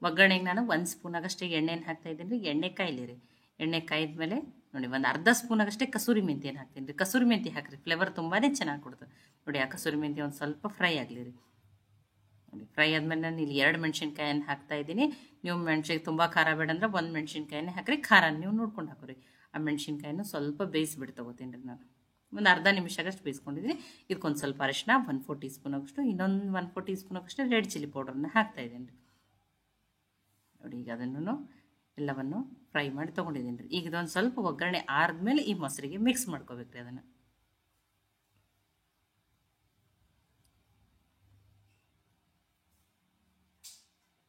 ಒಗ್ಗರಣೆಗೆ ನಾನು 1 ಸ್ಪೂನ್ ಆಗಷ್ಟೇ ಎಣ್ಣೆಯನ್ನು ಹಾಕ್ತಾ ಇದ್ದೀನಿ ರೀ. ಎಣ್ಣೆ ಕಾಯಿಲಿ ರೀ. ಎಣ್ಣೆ ಕಾಯ್ದ ಮೇಲೆ ನೋಡಿ 1 ಅರ್ಧ ಸ್ಪೂನ್ ಆಗಷ್ಟೇ ಕಸೂರಿ ಮೆಂತಿಯನ್ನು ಹಾಕ್ತೀನಿ ರೀ. ಕಸೂರಿ ಮೆಂತಿ ಹಾಕಿರಿ, ಫ್ಲೇವರ್ ತುಂಬಾ ಚೆನ್ನಾಗಿ ಕೊಡ್ತದೆ. ನೋಡಿ ಆ ಕಸೂರಿ ಮೆಂತಿ ಒಂದು ಸ್ವಲ್ಪ ಫ್ರೈ ಆಗಲಿ ರೀ. ನೋಡಿ ಫ್ರೈ ಆದಮೇಲೆ ನಾನು ಇಲ್ಲಿ 2 ಮೆಣಸಿನ್ಕಾಯನ್ನು ಹಾಕ್ತಾ ಇದ್ದೀನಿ. ನೀವು ಮೆಣಸಿಗೆ ತುಂಬ ಖಾರ ಬೇಡ ಅಂದ್ರೆ 1 ಮೆಣಸಿನ್ಕಾಯನ್ನೇ ಹಾಕಿರಿ. ಖಾರ ನೀವು ನೋಡ್ಕೊಂಡು ಹಾಕೋರಿ. ಆ ಮೆಣಸಿನ್ಕಾಯನ್ನು ಸ್ವಲ್ಪ ಬೇಯಿಸ್ಬಿಟ್ಟು ತೊಗೋತೀನಿ ರೀ ನಾನು. ಒಂದು ಅರ್ಧ ನಿಮಿಷ ಆಗಷ್ಟು ಬೇಯಿಸ್ಕೊಂಡಿದ್ದೀನಿ. ಇದಕ್ಕೊಂದು ಸ್ವಲ್ಪ ಅರಿಶಿನ 1/4 ಟೀ ಸ್ಪೂನ್ ಆಗಷ್ಟು, ಇನ್ನೊಂದು 1/4 ಟೀ ಸ್ಪೂನ್ ಆಗಷ್ಟು ರೆಡ್ ಚಿಲ್ಲಿ ಪೌಡ್ರನ್ನ ಹಾಕ್ತಾ ಇದ್ದೀನಿ ರೀ. ನೋಡಿ ಈಗ ಅದನ್ನು ಎಲ್ಲವನ್ನು ಫ್ರೈ ಮಾಡಿ ತೊಗೊಂಡಿದ್ದೀನಿ ರೀ. ಈಗ ಇದೊಂದು ಸ್ವಲ್ಪ ಒಗ್ಗರಣೆ ಆದ್ಮೇಲೆ ಈ ಮೊಸರಿಗೆ ಮಿಕ್ಸ್ ಮಾಡ್ಕೋಬೇಕು ರೀ ಅದನ್ನು.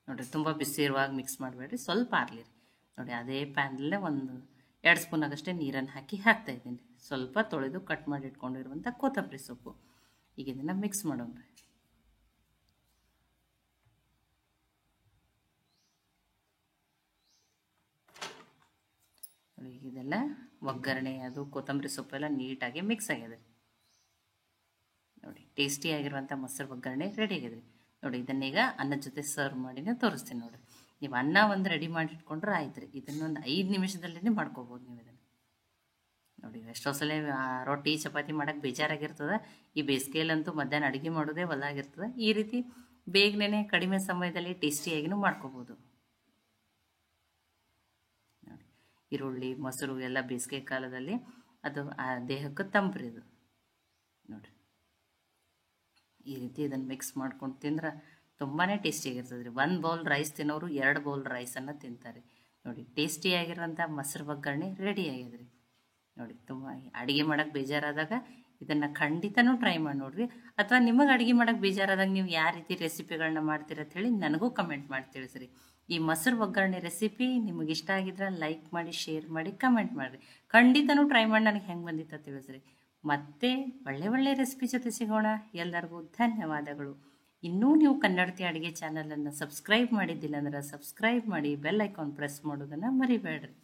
ನೋಡಿರಿ ತುಂಬ ಬಿಸಿ ಇರುವಾಗ ಮಿಕ್ಸ್ ಮಾಡಬೇಡ್ರಿ, ಸ್ವಲ್ಪ ಆರಲಿ ರೀ. ನೋಡಿ ಅದೇ ಪ್ಯಾನಲ್ಲೇ ಒಂದು 2 ಸ್ಪೂನ್ ಆಗಷ್ಟೇ ನೀರನ್ನು ಹಾಕ್ತಾ ಇದ್ದೀನಿ. ಸ್ವಲ್ಪ ತೊಳೆದು ಕಟ್ ಮಾಡಿ ಇಟ್ಕೊಂಡಿರುವಂಥ ಕೊತ್ತಂಬರಿ ಸೊಪ್ಪು. ಈಗ ಇದನ್ನು ಮಿಕ್ಸ್ ಮಾಡೋಣ ರೀ. ನೋಡಿ ಈಗ ಇದೆಲ್ಲ ಒಗ್ಗರಣೆ ಅದು ಕೊತ್ತಂಬರಿ ಸೊಪ್ಪೆಲ್ಲ ನೀಟಾಗಿ ಮಿಕ್ಸ್ ಆಗಿದೆ. ನೋಡಿ ಟೇಸ್ಟಿಯಾಗಿರುವಂಥ ಮೊಸರು ಒಗ್ಗರಣೆ ರೆಡಿ ಆಗಿದೆ. ನೋಡಿ ಇದನ್ನೀಗ ಅನ್ನದ ಜೊತೆ ಸರ್ವ್ ಮಾಡಿನೇ ತೋರಿಸ್ತೀನಿ. ನೋಡಿರಿ ನೀವು ಅನ್ನ ಒಂದು ರೆಡಿ ಮಾಡಿ ಇಟ್ಕೊಂಡ್ರೆ ಆಯ್ತು ರೀ. ಇದನ್ನೊಂದು 5 ನಿಮಿಷದಲ್ಲೇ ಮಾಡ್ಕೋಬೋದು ನೀವು ಇದನ್ನು. ನೋಡಿ ಎಷ್ಟೋ ಸಲ ರೊಟ್ಟಿ ಚಪಾತಿ ಮಾಡೋಕ್ಕೆ ಬೇಜಾರಾಗಿರ್ತದೆ. ಈ ಬೇಸಿಗೆಯಲ್ಲಂತೂ ಮಧ್ಯಾಹ್ನ ಅಡುಗೆ ಮಾಡೋದೇ ಹೊಲಾಗಿರ್ತದೆ. ಈ ರೀತಿ ಬೇಗನೆ ಕಡಿಮೆ ಸಮಯದಲ್ಲಿ ಟೇಸ್ಟಿಯಾಗಿನೂ ಮಾಡ್ಕೋಬೋದು. ನೋಡಿ ಈರುಳ್ಳಿ ಮೊಸರು ಎಲ್ಲ ಬೇಸಿಗೆ ಕಾಲದಲ್ಲಿ ಅದು ದೇಹಕ್ಕೆ ತಂಪ್ರಿ ಇದು. ನೋಡಿ ಈ ರೀತಿ ಇದನ್ನು ಮಿಕ್ಸ್ ಮಾಡ್ಕೊಂಡು ತಿಂದ್ರೆ ತುಂಬಾ ಟೇಸ್ಟಿಯಾಗಿರ್ತದೆ ರೀ. 1 ಬೌಲ್ ರೈಸ್ ತಿನ್ನೋರು 2 ಬೌಲ್ ರೈಸನ್ನು ತಿಂತಾರೆ. ನೋಡಿ ಟೇಸ್ಟಿಯಾಗಿರೋಂಥ ಮೊಸರು ಒಗ್ಗರಣೆ ರೆಡಿ ಆಗಿದೆ ರೀ. ನೋಡಿ ತುಂಬ ಅಡುಗೆ ಮಾಡೋಕ್ಕೆ ಬೇಜಾರಾದಾಗ ಇದನ್ನು ಖಂಡಿತನೂ ಟ್ರೈ ಮಾಡಿ ನೋಡಿರಿ. ಅಥವಾ ನಿಮಗೆ ಅಡುಗೆ ಮಾಡೋಕ್ಕೆ ಬೇಜಾರಾದಾಗ ನೀವು ಯಾವ ರೀತಿ ರೆಸಿಪಿಗಳನ್ನ ಮಾಡ್ತೀರ ಅಂತ ಹೇಳಿ ನನಗೂ ಕಮೆಂಟ್ ಮಾಡಿ ತಿಳಿಸ್ರಿ. ಈ ಮೊಸರು ಒಗ್ಗರಣೆ ರೆಸಿಪಿ ನಿಮಗೆ ಇಷ್ಟ ಆಗಿದ್ರೆ ಲೈಕ್ ಮಾಡಿ, ಶೇರ್ ಮಾಡಿ, ಕಮೆಂಟ್ ಮಾಡಿರಿ. ಖಂಡಿತನೂ ಟ್ರೈ ಮಾಡಿ ನನಗೆ ಹೆಂಗೆ ಬಂದಿತ್ತು ತಿಳಿಸ್ರಿ. ಮತ್ತೆ ಒಳ್ಳೆ ರೆಸಿಪಿ ಜೊತೆ ಸಿಗೋಣ. ಎಲ್ಲರಿಗೂ ಧನ್ಯವಾದಗಳು. ಇನ್ನೂ ನೀವು ಕನ್ನಡತಿ ಅಡುಗೆ ಚಾನಲನ್ನು ಸಬ್ಸ್ಕ್ರೈಬ್ ಮಾಡಿದ್ದಿಲ್ಲ ಅಂದ್ರೆ ಸಬ್ಸ್ಕ್ರೈಬ್ ಮಾಡಿ, ಬೆಲ್ ಐಕಾನ್ ಪ್ರೆಸ್ ಮಾಡೋದನ್ನು ಮರಿಬೇಡ್ರಿ.